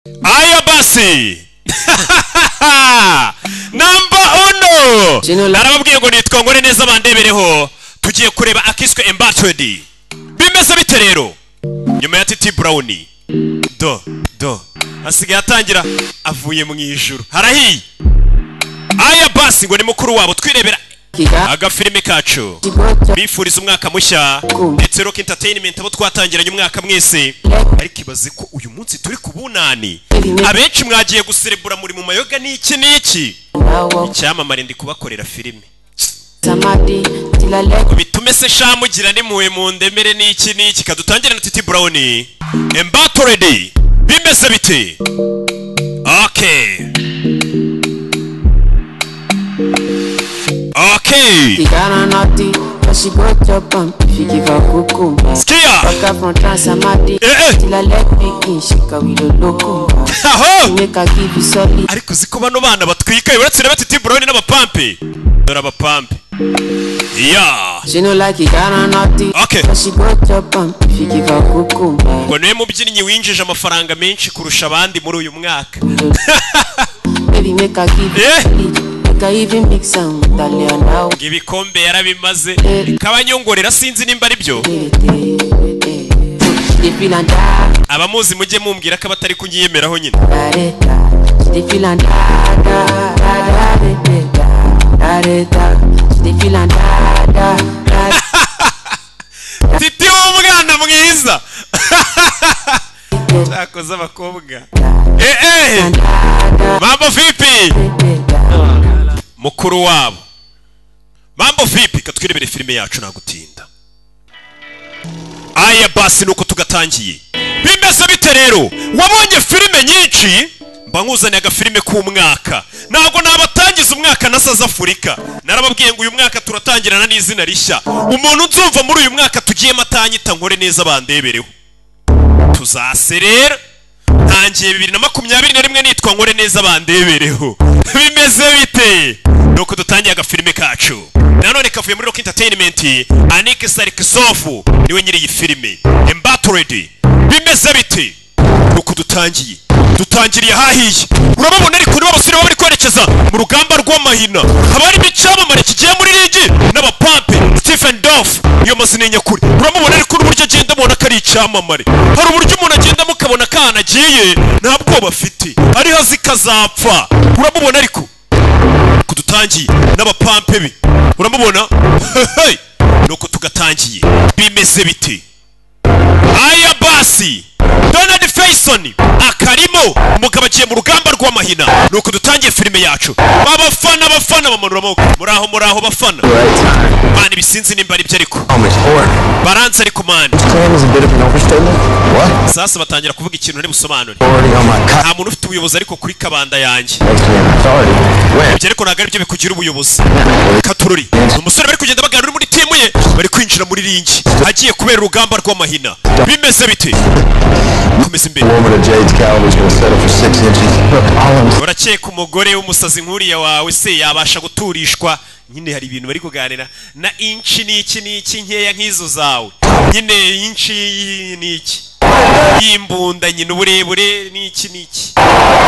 Aya basi namba ono narababwiye ngo nitwa ngore neza bandebereho tugiye kureba akiswe embattled bimeze bite rero nyuma ya Titi Brown do asigaye atangira avuye mu ijuru harahiye. Aya basi ngo ni mukuru wabo twirebera agafilime kacu bifuriza umwaka mushya ndetse Rock Entertainment abo twatangiranye umwaka mwese ariko ibaze ko uyu munsi turi ku bunani abenshi mwagiye guserebura muri mu mayoga n'iki icyamamare ndi kubakorera filime bitume se shamugira nimuwe mu ndemere n'iki kadutangira na Titi Brown embattled bimeze bite. Okay. Skia. Ariko ziko bano bana batwika uretse na Titi Brown n'abapampe dora abapampe Okay. Ngo niwe mubyinnyi winjije amafaranga menshi kurusha abandi muri uyu mwaka. Ibikombe yarabimaze kabanyongorera sinzi nimba ari byo abamuzi mujye mumbwira ko abatari kunyiyemeraho nyine. Titi umwana mwiza cyakoze abakobwa mambo vipi mukuru wabo mambo vipi katwirebere filime yacu nagutinda. Aya basi nuko tugatangiye bimeze bite rero wabonye filime nyinshi mba nkuzaniye agafilime k'umwaka ntabwo nabatangiza umwaka na South Africa narababwiye ngo uyu mwaka turatangirana n'izina rishya umuntu nzumva muri uyu mwaka tugiye matanyita nkore neza bandebereho tuzaserera ntangiye 2021 nitwa nkore neza bandebereho bimeze bite nuko dutangiye agafilime kacu nanone kavuye muri Rock Entertainment Anike Sarkisofu niwe nyiri iyi filime embattled bimeze bite nuko dutangiriye hahiye urababona ariko nibo basire bari kwerekeza mu rugamba rw'amahina abari bicamamare kigiye muri ligi n'abapampe Stephen Duff iyo mazina nyakuri urababona ariko n'uburyo agenda mubona ko ari icyamamare hari uburyo umuntu agenda mukabona kana agiye nta bwoba afite ari hazi kazapfa urababona ariko kudutangiye n'abapampe be uramubona nuko tugatangiye bimeze bite. Aya basi Donald Faison akarimo umugabo agiye mu rugamba rw'amahina nuko dutangiye filime yacu abafana bamanura amaboko muraho bafana mani bisinzi nimba ari byo ariko baranze ariko mani sasa batangira kuvuga ikintu ntibusobanure nta muntu ufite ubuyobozi ariko kuri kabanda yanjye ibyo ariko ntabwo ari byo bikugira ubuyobozi katururi umusore bari kugenda baganira muri timu ye bari kwinjira muri ringi agiye kubera urugamba rw'amahina bimeze bite komeza imbere urakeka umugore w'umusazi nkuriya wawe se yabasha guturishwa nyine hari ibintu bari kuganira na inchi n'iki nkeya nk'izo zawe nyine inchi n'iki yimbunda nyine uburebure n'iki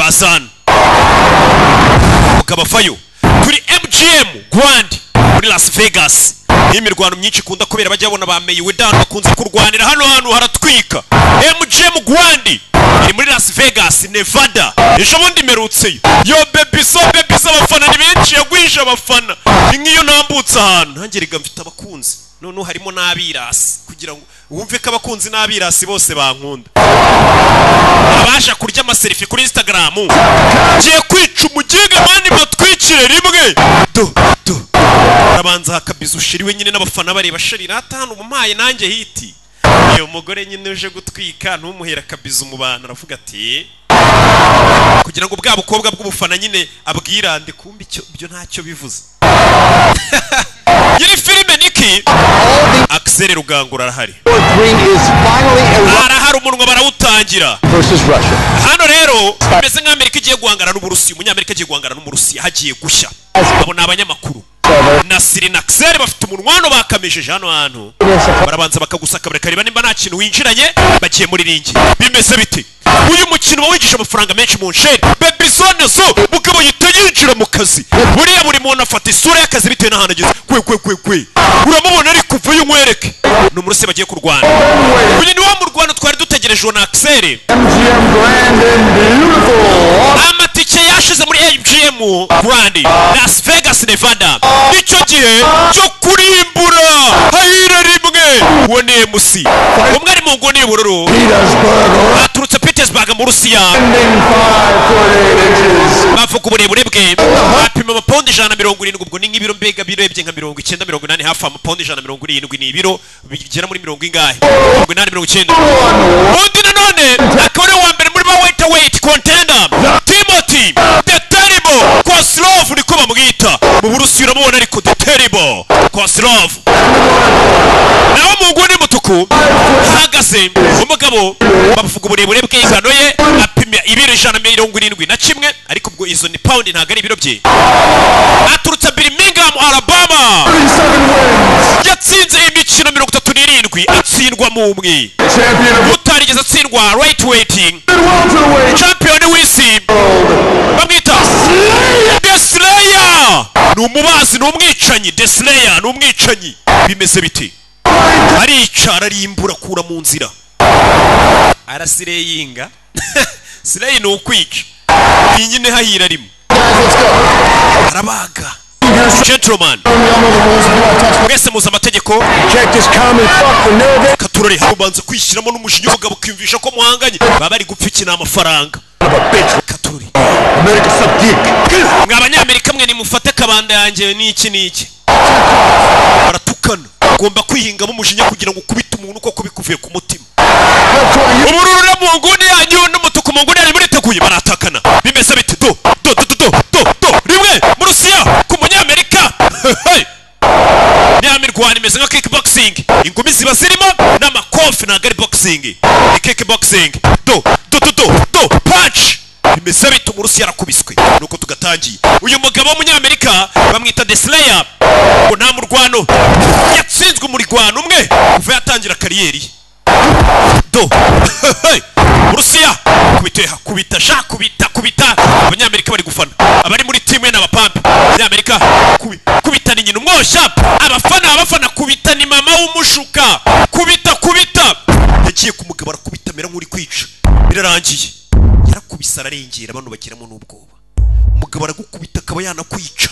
bazana ukabafayo kuri MGM Gwandi muri Las Vegas imirwano myinshi kunda kubera bajya babona bameye wedan bakunze kurwanira hano haratwika. MGM Gwandi iri muri Las Vegas Nevada ejo bundi merutse yo baby abafana ni benshi yagwije abafana nk'iyo nambutse ahantu ntangerega mfite abakunzi none harimo n'abirasi kugira ngo wumve ko abakunzi n'abirasi bose bankunda abasha kurya amaselfie kuri Instagram giye kwica umugiga mani batwikire rimwe arabanza hakabiza ushiriwe nyine n'abafana bareba sharira atanu umumaye nanjye hiti iyo mugore nyine uje gutwika ntumuhera kabiza umubana aravuga ati kugira ngo bwa bukobwa bw'ubufana nyine abwirande kumbi cyo byo ntacyo bivuze. Yiri filime niki Axel Rugangura arahari umunwa barawutangira hano rero bimeze nk'Amerika igiye guhangana n'Uburusiya umunyamerika agiye guhangana n'Umurusiya hagiye gushya abo ni abanyamakuru na Siri na Xer bafite umunwano bakamejeje hano hantu barabanza bakagusaka bakareba nimba nta kintu winjiranye bagiye muri ringi bimeze bite uyu mukino wawigisha amafaranga menshi mu nsheri baby zone zo mugabo yitayinjira mu kazi buriya buri muntu afata isura y'akazi bitewe n'ahantu ageze kwe uramubona ari kuva uyu nkwereke ni umuruse bagiye kurwana uyu ni wa mu Rwanda twari dutegereje na Xer amatike yashize muri MGM Grand Las Vegas Nevada nicyo gihe cyo kurimbura hayira rimwe uwo ni MC umwe ari mu nguni y'ubururu aturutse Petersburg mu Rusiya bavuga uburebure bwe apima amapawundi 170 ubwo ni nk'ibiro mbega birebye nka 90-80 hafi amapawundi 170 ni ibiro bigera muri 70 ingahe 80-90 undi nanone akaba ari uwa mbere muri ba welterweight contender Timothy the Terrible Koslov niko bamwita mu Burusiya uramubona ariko the Terrible Koslov naho mu nguni mutuku hagaze umugabo bavuga uburebure bwe ingano ye apimya ibiro 171 ariko ubwo izo ni pound ntago ari ibiro bye aturutse Birmingham Alabama yatsinze imikino 37 atsindwa mu umwe utarigeze atsindwa lightweighting champion w'isi bamwita The Slayer ni umubazi ni umwicanyi The Slayer ni umwicanyi bimeze biti aricara arimbura kura mu nzira arasireyinga Slay ni ukwica iyi nyine hayira rimwe arabaga gentleman mwese muzi amategeko katurore habanza kwishyiramo n'umushinga umugabo ukiyumvisha ko muhanganye baba bari gupfa iki n'amafaranga katurore mw'abanyamerika mwe nimufate kabanda yanjye n'iki baratukana ugomba kwihingamo umujinya kugira ngo ukubite umuntu uko kubikuvuye ku mutima ubururu na mu nguni yanyu n'umutuku mu nguni yanyu muriteguye baratakana bimeze bite do rimwe mu Rusiya ku munyamerika nyamirwani imeze nka kickboxing ingumi ziba zirimo n'amakofi ntago ari boxing ni kickboxing do punch bimeze bite mu Rusiya arakubiswe nuko tugatangiye uyu mugabo w'umunyamerika bamwita The Slayer ngo nta murwano yatsinzwe muri rwano umwe kuva yatangira kariyeri do Rusiya kubita abanyamerika bari gufana abari muri team ye n'abapampe abanyamerika kubita ni nyina umwosha abafana kubita ni mama w'umushuka kubita yagiye kumugabo arakubita mera nk'uri kwica birarangiye yarakubisa ararengera abantu bagiramo n'ubwoba umugabo aragukubita akaba yanakwica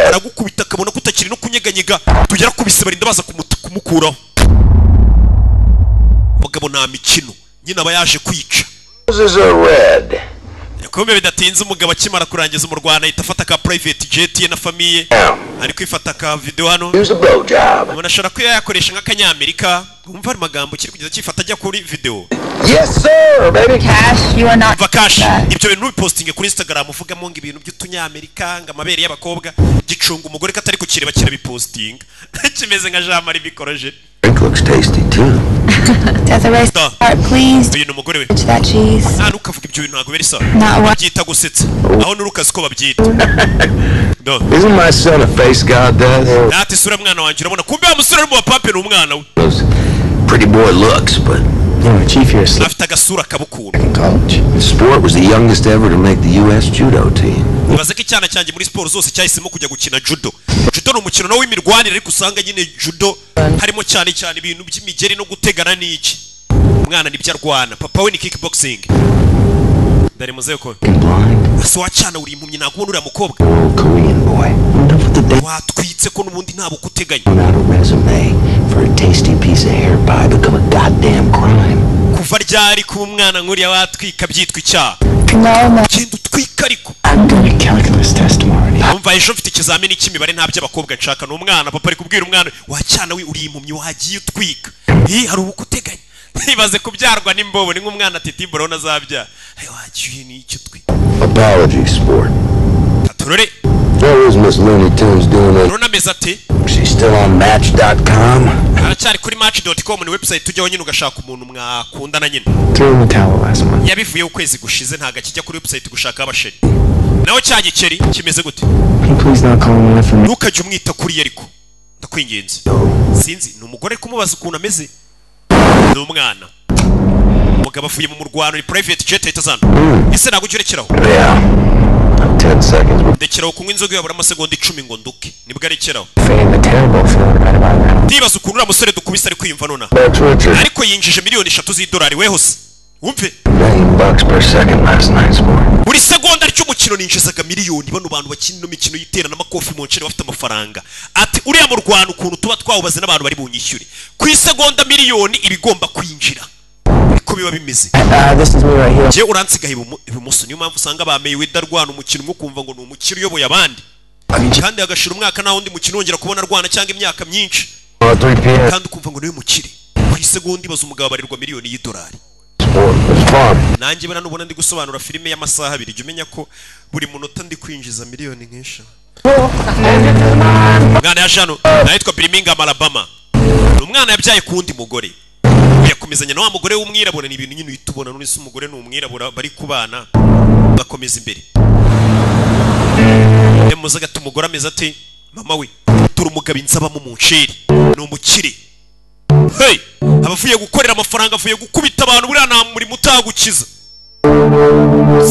aragukubita akabona ko utakiri no kunyeganyega tugera kubise barinda baza kumukuraho umugabo nta mikino nyina aba yaje kwica kumbe bidatinze umugabo akimara kurangiza umurwana ahita afata ka private jet ye na famiye ari kwifata ka video hano umuntu ashobora kuba yakoresha nk'akanyamerika umva ari magambo kiri kugeza cyifata ajya kuri video Yes sir baby Cash you are not Vakash ibyo bintu bipostinge kuri Instagram uvugamo ngo ibintu by'utunyamerika ngo amabere y'abakobwa gicunga umugore katari kukireba kirabipostinga kimeze nka Jean Marie bikoroje It looks tasty too. That's a race start, please. uyu numugore we That cheese. ukavuga ibyo bintu ntago beri sa Not what byita gusetsa aho nurukazi ko babyita do Isn't my son a face god does? ati sura mwana wanje urabona kumbe amusura ari mu bapape n'umwana we Those pretty boy looks, but you know, Chief here is afite agasura kabukuru in college. The sport was the youngest ever to make the US judo team. nibaze ko icyana cyanjye muri sport zose cyahisemo kujya gukina judo ni umukino nawe w'imirwanire ariko usanga nyine judo harimo cyane ibintu by'imigeri no gutegana n'iki umwana nibyo arwana papa we ni kickboxing ndari muze ko aso wacana uri impumyi ntago ubona uriya mukobwa Korean boy. Enough with the day. watwitse ko n'ubundi ntabo kuteganya On out a resume for a tasty piece of hair pie become a goddamn crime. kuva ryari kuba umwana nk'uriya watwika byitwa icyaha no. genda utwika ariko I'm doing a calculus test tomorrow. umva ejo mfite ikizamini cy'imibare nta by'abakobwa nshaka n'umwana papa ari kubwira umwana wacana we uri impumyi wagiye utwika hari ubu kuteganya ibaze kubyarwa n'imbobo ni nk'umwana ati timbora nazabyara wagiye ni icyo twika Apology sport. aturore What is Miss Looney Tunes doing? urabona meza ati She's still on Match.com. aracyari kuri match.com ni website ujyaho nyine ugashaka umuntu mwakundana nyine Threw in the towel last month. yabivuye ukwezi gushize ntago akijya kuri website gushaka abasheri nawe cya gikeri kimeze gute? Please not call me for me. Ntukajye umwita kuri ariko ndakwinginze. Sinzi ni umugore kumubaza ukuntu ameze. Ni umwana. Umugabo avuye mu murwano ni private jet itazana. Ese ntabwo ugerekeraho. Yeah. 10 seconds. Ndekeraho kunywa inzoga yabura amasegonda 10 ngo nduke. Nibwo arekeraho. Feeling the terrible feeling right about now. Ndibaza ukuntu uriya musore dukubise ari kwiyumva nona. Ariko yinjije miliyoni 3 z'idolari we hose. Wumve? $1 per second last night's more. Buri segonda ry'umukino ninjizaga miliyoni bano bantu bakina no mikino yitera n'amakofi mu ncere bafite amafaranga. Ati uriya mu Rwanda ukuntu tuba twawubaze n'abantu bari bunyishyure. Ku isegonda miliyoni ibigomba kwinjira. Ko biba bimeze. This is me right here. Je uransiga ibumoso niyo mpamvu usanga bameye widarwana umukino umwe kumva ngo ni umukino uyoboye abandi. Kandi agashira umwaka naho undi mukino wongera kubona rwana cyangwa imyaka myinshi. Kandi ukumva ngo niwe mukire. Ku isegonda ibaza umugabo barirwa miliyoni y'idolari. Nanjye bana nubona ndi gusobanura filime y'amasaha 2 jya umenya ko buri munota ndi kwinjiza miliyoni nk'esha. Mwana ya Jano nahitwa Birmingham Alabama. Umwana yabyaye kundi mugore. Yakomezanya na wa mugore w'umwirabura ni ibintu nyine bitubona none se umugore n'umwirabura bari kubana bakomeza imbere. Demuza gato umugore ameze ati mama we turi umugabo inzabamo mu nceri ni umukire. Hey abavuye gukorera amafaranga avuye gukubita abantu buriya nta muri mutagukiza.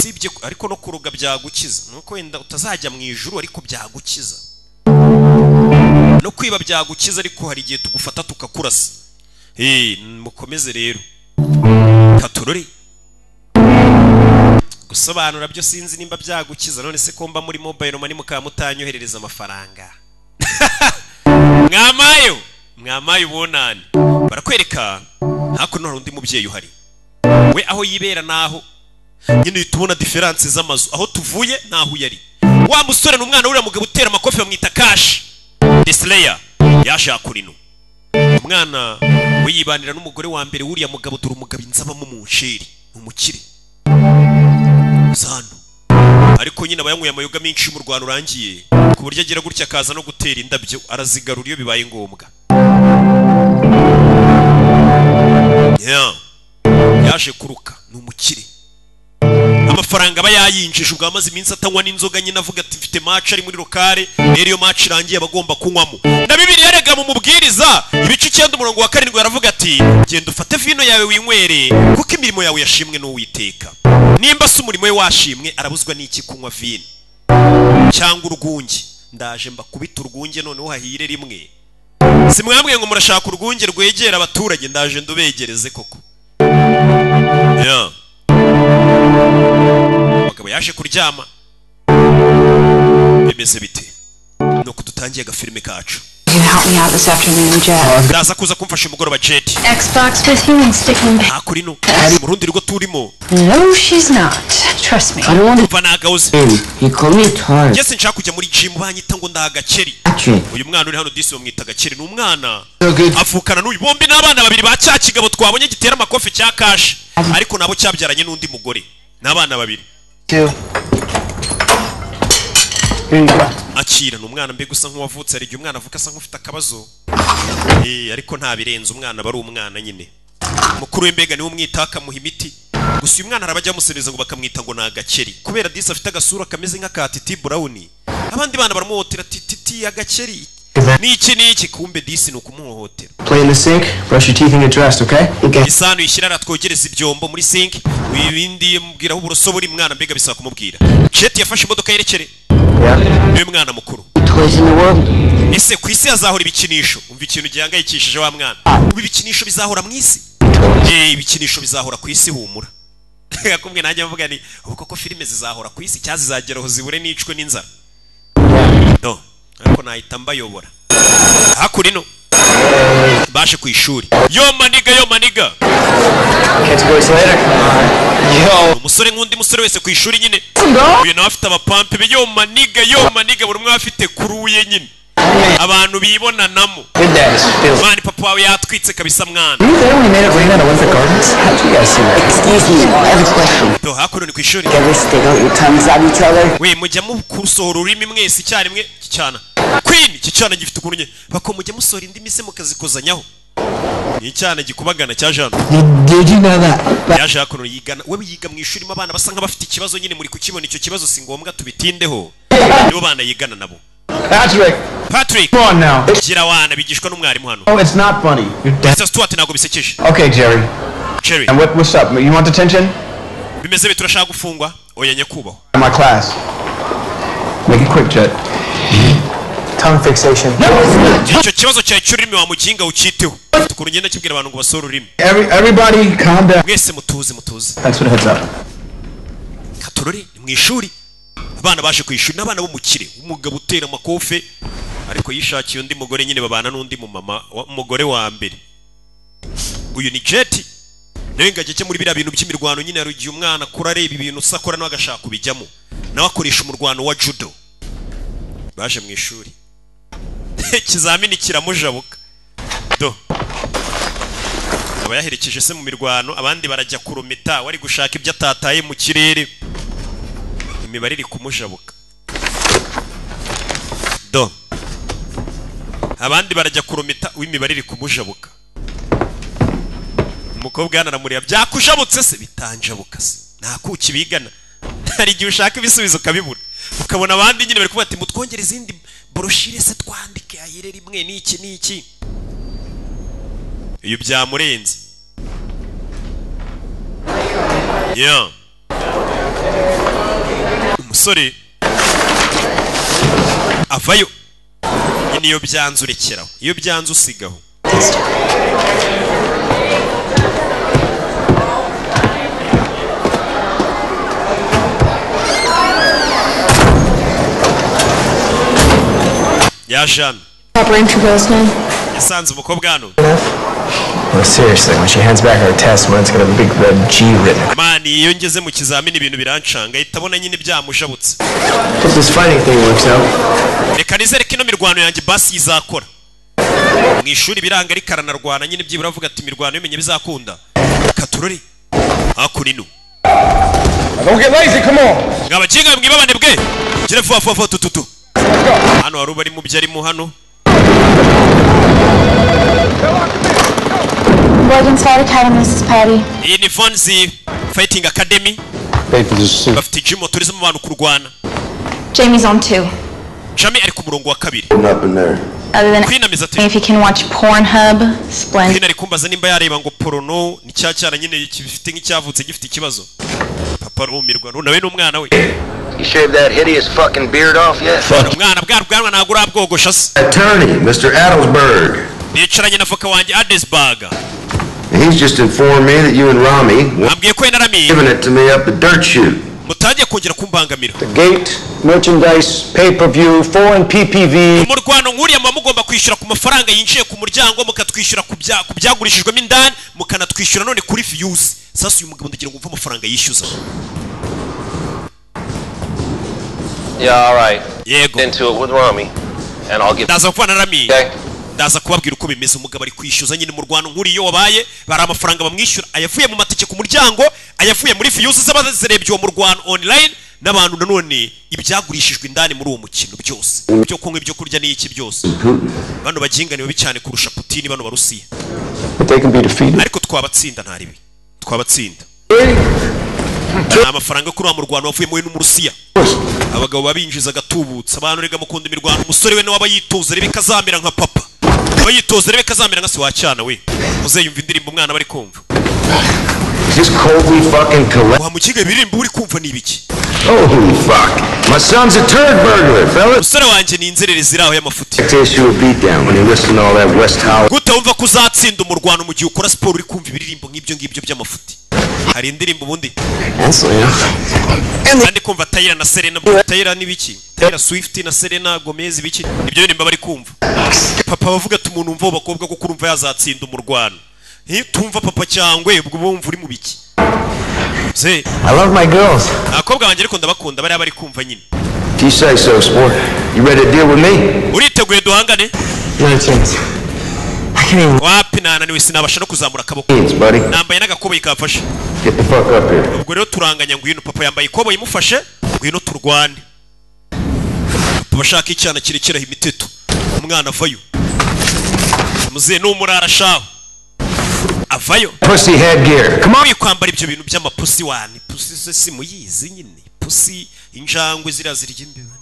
Sibye ariko no kuruga byagukiza nuko wenda utazajya mu ijuru ariko byagukiza. No kwiba byagukiza ariko hari igihe tugufata tukakurasa. Mukomeze rero katurori gusobanura byo sinzi nimba byagukiza none se komba muri mobile money mukamutanyoherereza amafaranga. Mwamayo bonani barakwereka hakuno hari undi mubyeyi uhari we aho yibera naho nyine tubona difference z'amazu aho tuvuye naho yari wa musore n'umwana uri mugabo utera amakofi bamwita Cash Deslayer yaje akurino. Umwana wiyibanira n'umugore wa mbere wuriya mugabo dore umugabo inzabamo mu nceri umukire zano ariko nyine abayanguye amayoga menshi mu Rwanda urangiye ku buryo agira gutya akaza no gutera indabyo arazigarura iyo bibaye ngombwa. Yaje kuruka ni umukire amafaranga aba yayinjije ubwo amaze iminsi atanywa n'inzoga nyine avuga ati mfite match ari muri lokale rero iyo match irangiye abagomba kunywamo na Bibiliya yarega mu mubwiriza ibice 9 umurongo wa 7 yaravuga ati genda ufate vino yawe winywere kuko imirimo yawe yashimwe n'Uwiteka. Nimba se umurimo we washimwe arabuzwa n'iki kunywa vino cyangwa urwunge? Ndaje mbakubita urwunge noneho hahire rimwe. Simwambwe ngo murashaka urwunge rwegera abaturage ndaje ndubegereze koko. Bagabo yaje kuryama bimeze bite nuko dutangiye agafilime kacu. Help me out this afternoon, Jet. Ndaza kuza kumfasha umugoroba Jet. Xbox with you and sticking. Kuri no ari mu rundi rwo turimo. No, she's not. Trust me. I don't want to. Kuva nagauze. He called me twice. Yes nshaka kujya muri gym banyita ngo ndagakeri. Uyu mwana uri hano disi bamwita gakeri ni umwana. Avukana n'uyu bombi n'abana babiri ba cya kigabo twabonye gitera amakofi cya Cash. Ariko nabo cyabyaranye n'undi mugore. N'abana babiri. Akira n'umwana mbe gusa nk'uwavutse ari umwana avuka asa nk'ufite akabazo. Ariko nta birenze umwana bari umwana nyine. Mukuru w'imbega niwe umwitaka muha imiti. Gusa uyu mwana arabajya musereza ngo bakamwita ngo nagakeri. Kubera disi afite agasura kameze nka Titi Brown. Abandi bana baramuhotera titi agakeri. Niki kumbe disi no kumuhotera. Play in the sink, brush your teeth and get dressed, okay? Isano ishyirara twogereza ibyombo muri sink. Wibindi mubwira uburoso buri mwana mbega bisaba kumubwira. Jet yafashe imodoka yerekere. Niwe mwana mukuru. Ese ku isi hazahora ibikinisho. Umva ikintu gihangayikishije wa mwana. Ubu ibikinisho bizahora mu isi. Ibikinisho bizahora ku isi humura. Yakumwe nanjye mvuga ni ubu koko filime zizahora ku isi cyazizageraho zibure nicwe n'inzara. No. Ariko nahita mbayobora. Hakurino bashe ku ishuri. Yo maniga. Catch you boys later. Yo. Umusore nk'undi musore wese ku ishuri nyine. Uyu nawe afite abapampe be yo maniga buri umwe afite kuruye nyine. Abantu bibonanamo. Mani papa wawe yatwitse kabisa mwana. To hakurino ku ishuri. We mujya mu kurusohora ururimi mwese icyarimwe cyana. Queen cyana gifite ukuntu nye bako mujya musora indi mise mukazikozanyaho. ni cyane gikubagana cya Jean. Did you know that? Yaje hakuno yigana we yiga mu ishuri abana basa nk'abafite ikibazo nyine muri kukibona icyo kibazo si ngombwa tubitindeho. Nibo bana yigana nabo. Patrick. Come on now. Gira wana bigishwa n'umwarimu hano. Oh, it's not funny. Mr. Stuart ntago bisekeje. Okay, Jerry. Jerry. And what's up? You want detention? Bimeze biturashaka gufungwa oya nyakubaho. In my class. Make it quick, Jet. Tongue fixation. Icyo kibazo cya cyurimi wa muginga ukiteho. Tukuru ngenda kibwira abantu ngo basore urimi. Everybody calm down. Mwese mutuze. Thanks for the heads up. Katorori mu ishuri. Abana baje ku ishuri n'abana bo mukire. Umugabo utera amakofe ariko yishakiye undi mugore nyine babana n'undi mu mama umugore wa mbere. Uyu ni Jet. Nawe ngajye muri bira bintu by'imirwano nyine yarugiye umwana kurareba ibintu sakora no agashaka kubijyamo. Nawe akoresha umurwano wa judo. Baje mu ishuri. Kizamini kiramujabuka. Do. Abayaherekeje se mu mirwano abandi barajya kurumita wari gushaka ibyo atataye mu kirere. Imibare iri kumujabuka. Do. Abandi barajya kurumita w'imibare iri kumujabuka. Umukobwa yanaramuriya byakujabutse se bitanjabuka se. Nta kuki bigana. Hari igihe ushaka ibisubizo kabibura. Ukabona abandi nyine bari kuvuga ati mutwongere izindi broshire se twandike ayire rimwe n'iki. Iyo byamurenze. Yeah. Umusore avayo. Niyo byanzurekeraho. Iyo byanzu usigaho. Ya Jean. Proper intervals now. Yasanze umukobwa hano. Well, seriously, when she hands back her test, it's got a big red G written. Mani iyo ngeze mu kizamini ibintu birancanga itabona nyine byamujabutse. If this fighting thing works out. Reka nizere ko ino mirwano yanjye basi izakora. Mu ishuri biranga ari karanarwana nyine byibura avuga ati mirwano yemenye bizakunda. Katurori. Hakurino. Don't get lazy, come on. Ngabakinga mwibabane bwe. Gire vuba tututu. Hano waruba ari mu byari mu hano. Morgan's Fight Academy, Mrs. Patty. Iyi ni Fonzie Fighting Academy. Bafite gym turizamo abantu kurwana. Jamie's on 2. Jamie ari ku murongo wa 2. Other than Queen ameze ati. if you can watch Pornhub, splendid. Queen ari kumbaza nimba yareba ngo porno ni cyacyana nyine gifite nk'icyavutse gifite ikibazo. Papa rumirwa nawe n'umwana we. You shaved that hideous fucking beard off yet? Umwana bwarwana nagura abwogosha se. Attorney, Mr. Adelsberg. Nicaranye na voka wanjye Adelsberg. He's just informed me that you and Rami Ambwiye ko Rami giving it to me up the dirt chute. Mutajye kongera kumbangamira. The gate, merchandise, pay-per-view, foreign PPV. Umurwano nkuriya mugomba kwishyura ku mafaranga yinjiye ku muryango mukatwishyura ku byagurishijwemo indani mukanatwishyura none kuri views. Sasa uyu mugabo ndagira ngo umva amafaranga yishyuza. Yeah, all right. Yego. Into it with Rami, and I'll get. Ndaza kuvana Rami. Okay. Ndaza kubabwira uko bimeze umugabo ari kwishyuza nyine mu rwano nkuriyo wabaye bari amafaranga bamwishyura ayavuye mu matike ku muryango ayavuye muri views z'abazirebye uwo mu rwano online n'abantu nanone ibyagurishijwe indani muri uwo mukino byose byo kunywa ibyo kurya n'iki byose bano baginganiwe cyane kurusha Putin bano barusiya ariko twabatsinda ntaribi twabatsinda amafaranga kuri mu rwano wavuye mu n'umurusiya abagabo babinjiza gatubutsa abantu rega mukunda imirwano umusore we nawe abayitoza rebe kazamera nka papa abayitoza rebe kazamera nka se wacyana we uzeyumva indirimbo umwana bari kumva Just coldly fucking collect. wa mukiga birimbo uri kumva nibiki Holy fuck! My son's a turd burglar, fellas. umusore wanje ni inzerere ziraho y'amafuti Issue a beat down when he listened to all that West Hollywood. gute wumva kuzatsinda umurwano mu gihe ukora siporo uri kumva ibiririmbo nk'ibyo ngibyo by'amafuti hari indirimbo ubundi kandi kumva Taylor na Serena Taylor nibiki Taylor Swift na Serena Gomez biki ibyo bintu bari kumva papa bavuga ati umuntu umva bakobwa ko kurumva yazatsinda umurwano tumva papa cyangwe ubwo bumva uri mu biki se I love my girls. akobwa banje ariko ndabakunda bari kumva nyine You say so, sport. You ready to deal with me? uriteguye duhangane No chance. I can't even. wapi nananiwe sinabasha no kuzamura akaboko Buddy. nambaye n'agakoboyi kafashe Get the fuck up here. ubwo rero turanganya ngwino papa yambaye ikoboyi imufashe ngwino turwane papa bashaka icyana kirekera imiteto umwana avayo muze n'umurara shaho avayo Pussy headgear. Come on. kwambara ibyo bintu by'amapusi wani pusi se simuyizi nyine pusi injangwe zirazirya imbeba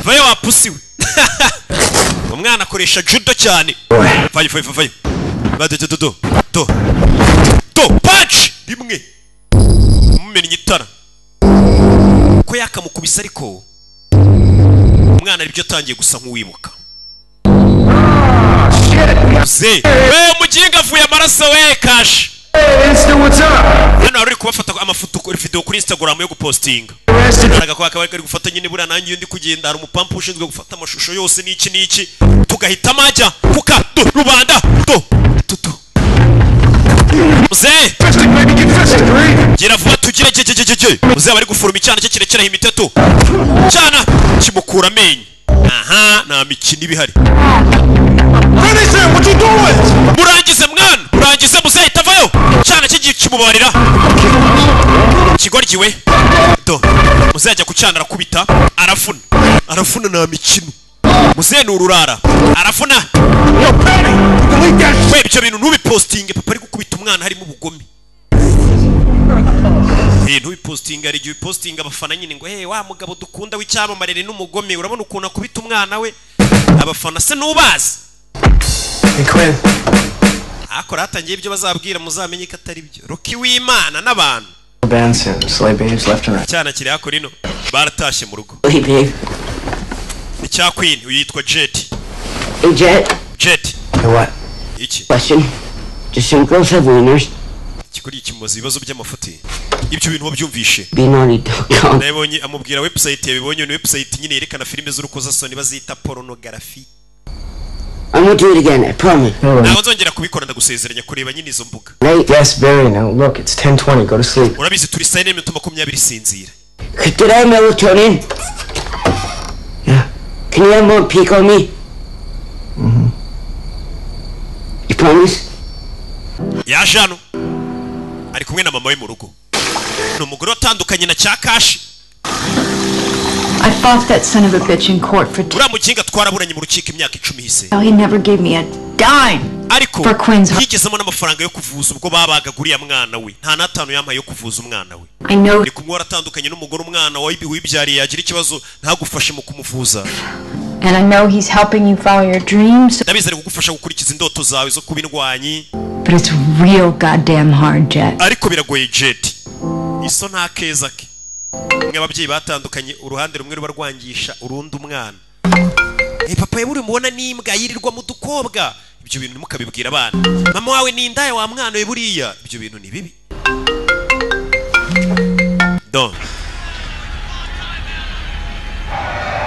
vayo wa pusi we umwana akoresha judo cyane vayo do punch rimwe mumenya itara ko yakamukubisa ariko umwana aribyo atangiye gusa nk'uwibuka se muginga avuye amaraso we kashi hano hari kubafata amafoto kuri video kuri Instagram yo gupostinga nshaka ko akaba ari gufata nyine bura nanjye ndi kugenda hari umupampu ushinzwe gufata amashusho yose n'iki tugahita majya kuka rubanda muze gira vuba tugire muze bari gufuruma icyana cye kirekeraho imiteto cyana kimukura amenyo aha na mikino ibihari murangize mwana murangize muze itavayo cyana kigiye kimubarira kigoryiwe do muze ajya kucyana arakubita arafuna na mikino muze n'ururara arafuna we ibyo bintu ntubipostinge papa ari gukubita umwana harimo ubugome ntubipostinga ari igihe upostinga abafana nyine ngo wa mugabo dukunda w'icyamamare n'umugome urabona ukuntu akubita umwana we abafana se nubazi akora hatangiye ibyo bazabwira muzamenye ko atari byo Rocky w'Imana n'abantu cyana kiri hakora ino baratashye mu rugo icya Queen uyitwa Jet What? iki Question. Just some girls have wieners. kikuri kimubaza ibibazo by'amafuti ibyo bintu wabyumvishe Binoni.com. nabonye amubwira website yabibonye ni website nyine yerekana filime z'urukozasoni bazita pornography. I'm gonna do it again, I promise. Naho nzongera kubikora ndagusezeranya kureba nyine izo mbuga. Yes, Barry, now look, it's 10:20, go to sleep. Urabizi turi saa 20 sinzira. Did I melatonin? Yeah. Can you have more peek on me? You promise? Yaje hano ari kumwe na mama we mu rugo. Ni umugore watandukanye na Cyakashi. I fought that son of a bitch in court for uriya mukinga twaraburanye mu rukiko imyaka 10 hise. He never gave me a dime. Ariko for Quinn's yigezemo n'amafaranga yo kuvuza ubwo babagaguriye mwana we. Nta natanu yampaye yo kuvuza umwana we. I know. Ni kumwe waratandukanye n'umugore umwana wawe wibyariye yagira ikibazo ntagufashe mu kumuvuza. And I know he's helping you follow your dreams. Ndabizi ari kugufasha gukurikiza indoto zawe zo kuba indwanyi. But it's real goddamn hard, Jet. Ariko biragoye Jet. Iso nta keza ke. Mwe ababyeyi batandukanye uruhande rumwe ruba rwangisha urundi umwana. Papa yaburi mubona n'imbwa yirirwa mu dukobwa. Ibyo bintu nimukabibwira abana. Mama wawe ni indaya wa mwana we buriya. Ibyo bintu ni bibi. Don.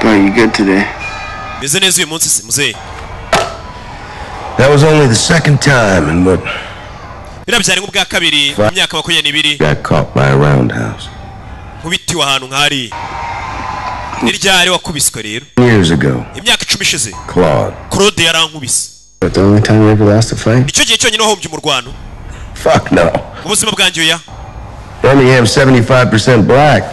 Are you good today? Meze neza uyu munsi se muzehe. That was only the second time, and look. Birabyari nk'ubwa kabiri mu myaka 22. Got caught by a roundhouse. Nkubitiwe ahantu nkari. Niryari wakubiswe rero? Years ago. Imyaka 10 ishize. Claude yarankubise. But the only time you ever lost a fight? Icyo gihe cyonyine wahombye mu Rwanda. Fuck no. Ubuzima bwanjye oya. Birmingham 75% black.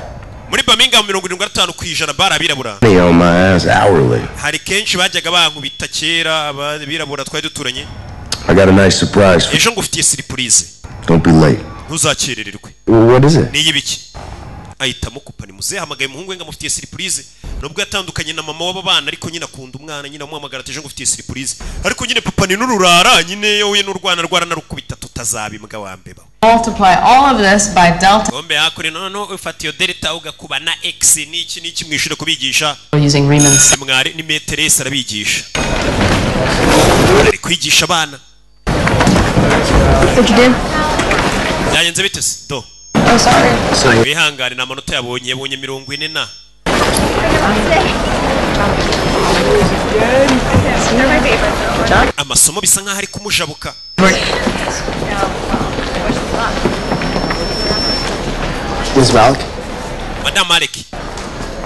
Muri Birmingham 75% barabirabura. Me on my ass hourly. Hari kenshi bajyaga bankubita kera abirabura twari duturanye. I got a nice surprise. Ejo ngufitiye surprise. Don't be late. Ntuzakerererwe. What is it? Ni yibiki? Ahita mukupa ni muzehe hamagaye umuhungu we ngamufitiye surprise. Nubwo yatandukanye na mama w'abo bana ariko nyine akunda umwana nyine amuhamagara ati ejo ngufitiye surprise. Ariko nyine papa ni n'ururara nyine yowe n'urwana rwara narukubita tutazabimbwa wambeba. Multiply all of this by delta. Ombe hakuri no ufatiyo delta ugakuba na x niki mwishire kubigisha. Using Riemann's. Mwari ni meterese arabigisha. Ari kwigisha abana. What'd you do? Byagenze bite se? Do. Oh, sorry. Bihangane na manota yabonye 40 na. Amasomo bisa nkaho ari kumujabuka. Miss Malik? Madam Malik.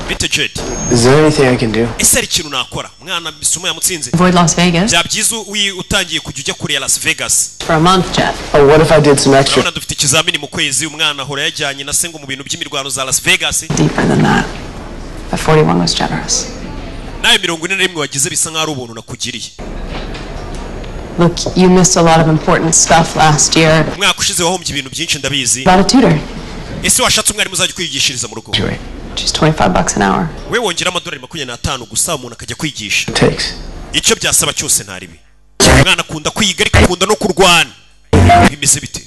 Bite Jet. Is there anything I can do? Ese ari ikintu nakora? Mwana bisomo yamutsinze. Avoid Las Vegas. Byabyizu utangiye kujya ujya kuri Las Vegas. For a month, Jet. Oh, what if I did some extra? Urabona dufite ikizamini mu kwezi umwana ahora yajyanye na se ngo mu bintu by'imirwano za Las Vegas. Deeper than that. But 41 was generous. Nawe 41 wagize bisa nkaho ari ubuntu nakugiriye. Look, you missed a lot of important stuff last year. Umwaka ushize wahombye ibintu byinshi ndabizi. About a tutor. Ese washatse umwarimu uzajya kwigishiriza mu rugo? Just $25 an hour. We wongera amadolari 25 gusa umuntu akajya kwigisha. Icyo byasaba cyose ntaribi. Umwana akunda kwiga ariko akunda no kurwana. Bimeze bite?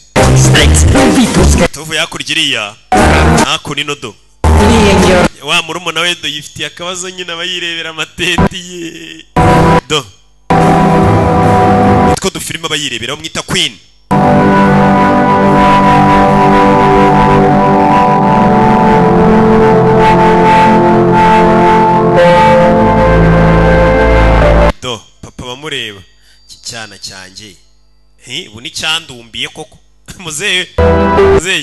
Tuvu yakurigiriya. Nako ni nodo. Wa murumuna we do yifitiye akabazo nyine abayirebera amatenti ye. Do. Itko du filime abayirebera bamwita Queen. Do, papa bamureba. Kicyana cyanjye. Ubu ni cyandumbiye koko. Muzehe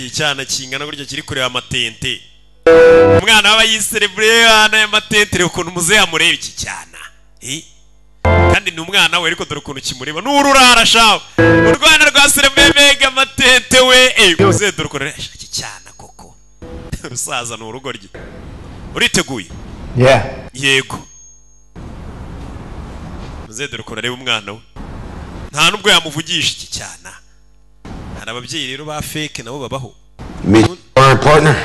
icyana kingana gutya kiri kureba amatente. Umwana waba yiserebure hana y'amatente ukuntu muzehe amureba iki cyana. Kandi ni umwana we ariko dore ukuntu kimureba n'ururara shaho. Urwana rwa serebega amatente we. Muzehe dore ukuntu iki cyana koko. Rusaza ni urugo rye. Uriteguye? Yeah. Yego. Muzehe dore ukuntu areba umwana we. Nta nubwo yamuvugisha iki cyana. Hari ababyeyi rero ba fake nabo babaho. Partner.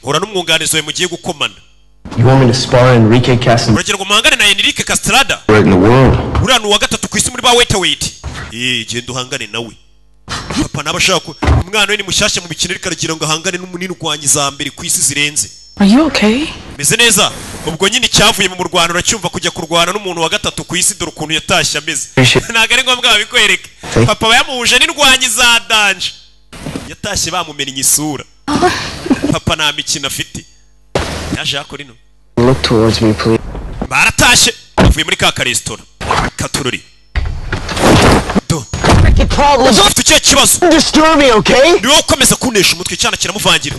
Ura n'umwunganizo we mugiye gukomana. You want me to spar Enrique Castrada? Uragera ngo muhangane na Enrique Castrada. Right in the world. Uriya ni uwa gatatu ku isi muri ba welterweight. Genda uhangane nawe. Papa nabashaka umwana we ni mushyashya mu mikino ariko aragira ngo ahangane n'umunini urwanya za mbere ku isi zirenze. Are you okay? Meze neza. Ubwo nyine cyavuye mu Rwanda uracyumva kujya kurwana n'umuntu wa gatatu ku isi dore ukuntu yatashye ameze. Ntago ari ngombwa babikwereke. Papa bayamuhuje n'indwanyi za danje. Yatashye bamumenya isura. Papa nta mikino afite. Yaje yakora ino. Look towards me, please. Baratashye. Bavuye muri ka restaurant. Katururi. Do. Ufite icyo kibazo. Disturb me, okay? Niwe ukomeza kunesha umutwe cyana kiramuvangira.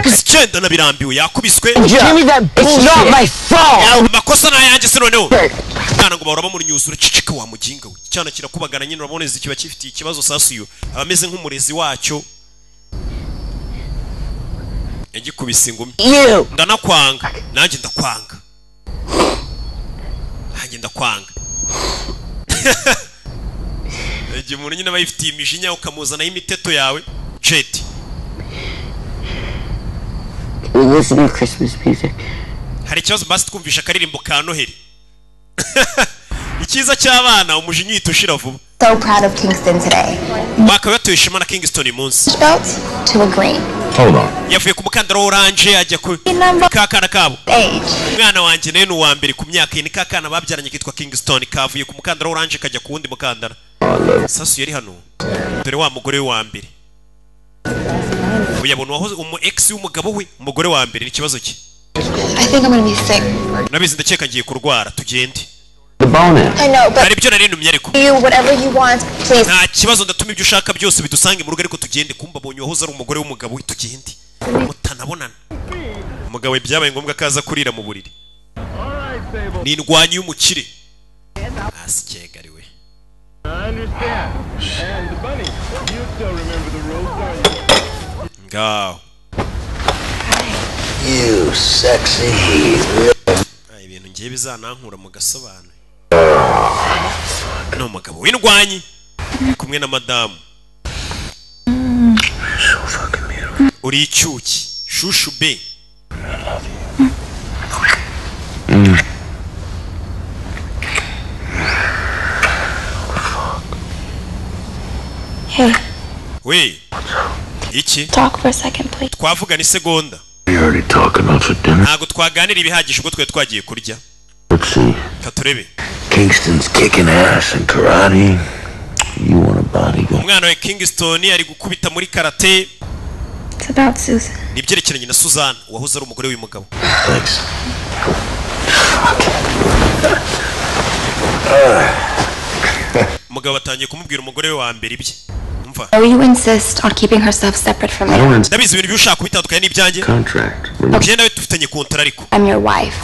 Icyenda na birambiwe yakubiswe. Give me that bullshit. It's not my fault. Makosa na yanjye se noneho. Cyana ngo bahora bamunyuzura cicika wa muginga we. Cyana kirakubagana nyine uraboneza ikiba kifitiye ikibazo sasuyo. Abameze nk'umurezi wacyo. Yagikubise ingumi. Ndanakwanga. Nanjye ndakwanga. Nanjye ndakwanga. Igihe umuntu nyine abayifitiye imijinya ukamuzana y'imiteto yawe. Jet. Listen to Christmas music. Hari ikibazo basi twumvisha akaririmbo ka Noheli. Ikiza cy'abana umujinya uhita ushira vuba. So proud of Kingston today. Bakaba batuye ishema na Kingston umunsi. Belt to a green. Hold on. Yavuye ku mukandara orange ajya ku kakana kabo. Umwana wanjye nayo ni uwa mbere ku myaka ni kakana babyaranye kitwa Kingston kavuye ku mukandara orange kajya ku wundi mukandara. Sasu yari hano. Dore wa mugore wa mbere. Uyabona wahoze umu ex w'umugabo we umugore wa mbere ni kibazo ki. I think I'm going to be sick. Nabizi ndakeka ngiye kurwara tugende. I know, but Hari ibyo narinumye ariko. you whatever you want, please. Nta kibazo ndatuma ibyo ushaka byose bidusange mu rugo ariko tugende kumba bonye wahoze ari umugore w'umugabo we tugende. Mutanabonana. Umugabo byabaye ngombwa kaza kurira mu buriri. Ni indwanyi y'umukire. Asikegari we. Ngao. You sexy. Ibintu ngiye bizanankura mu gasobanuro. No mugabo w'indwanyi kumwe na madamu. Uri icyuki. Shushu be. Hey. We. Iki? Talk for a second, please. Twavuga ni segonda. We already talking about for dinner. Ntago twaganira ibihagije ubwo twe twagiye kurya. Let's see. Katurebe. Kingston's kicking ass in karate. You want a bodyguard? Umwana wa Kingston ari gukubita muri karate. It's about Susan. Nibyerekeranye na Susan wahoze ari umugore w'umugabo. Thanks. Umugabo atangiye kumubwira umugore we wa mbere ibye. Umva. Oh, you insist on keeping herself separate from I me. don't Ndabizi ibintu byushaka kubitandukanye n'ibyanjye. contract. Bye nawe dufitanye kontara ariko. I'm your wife.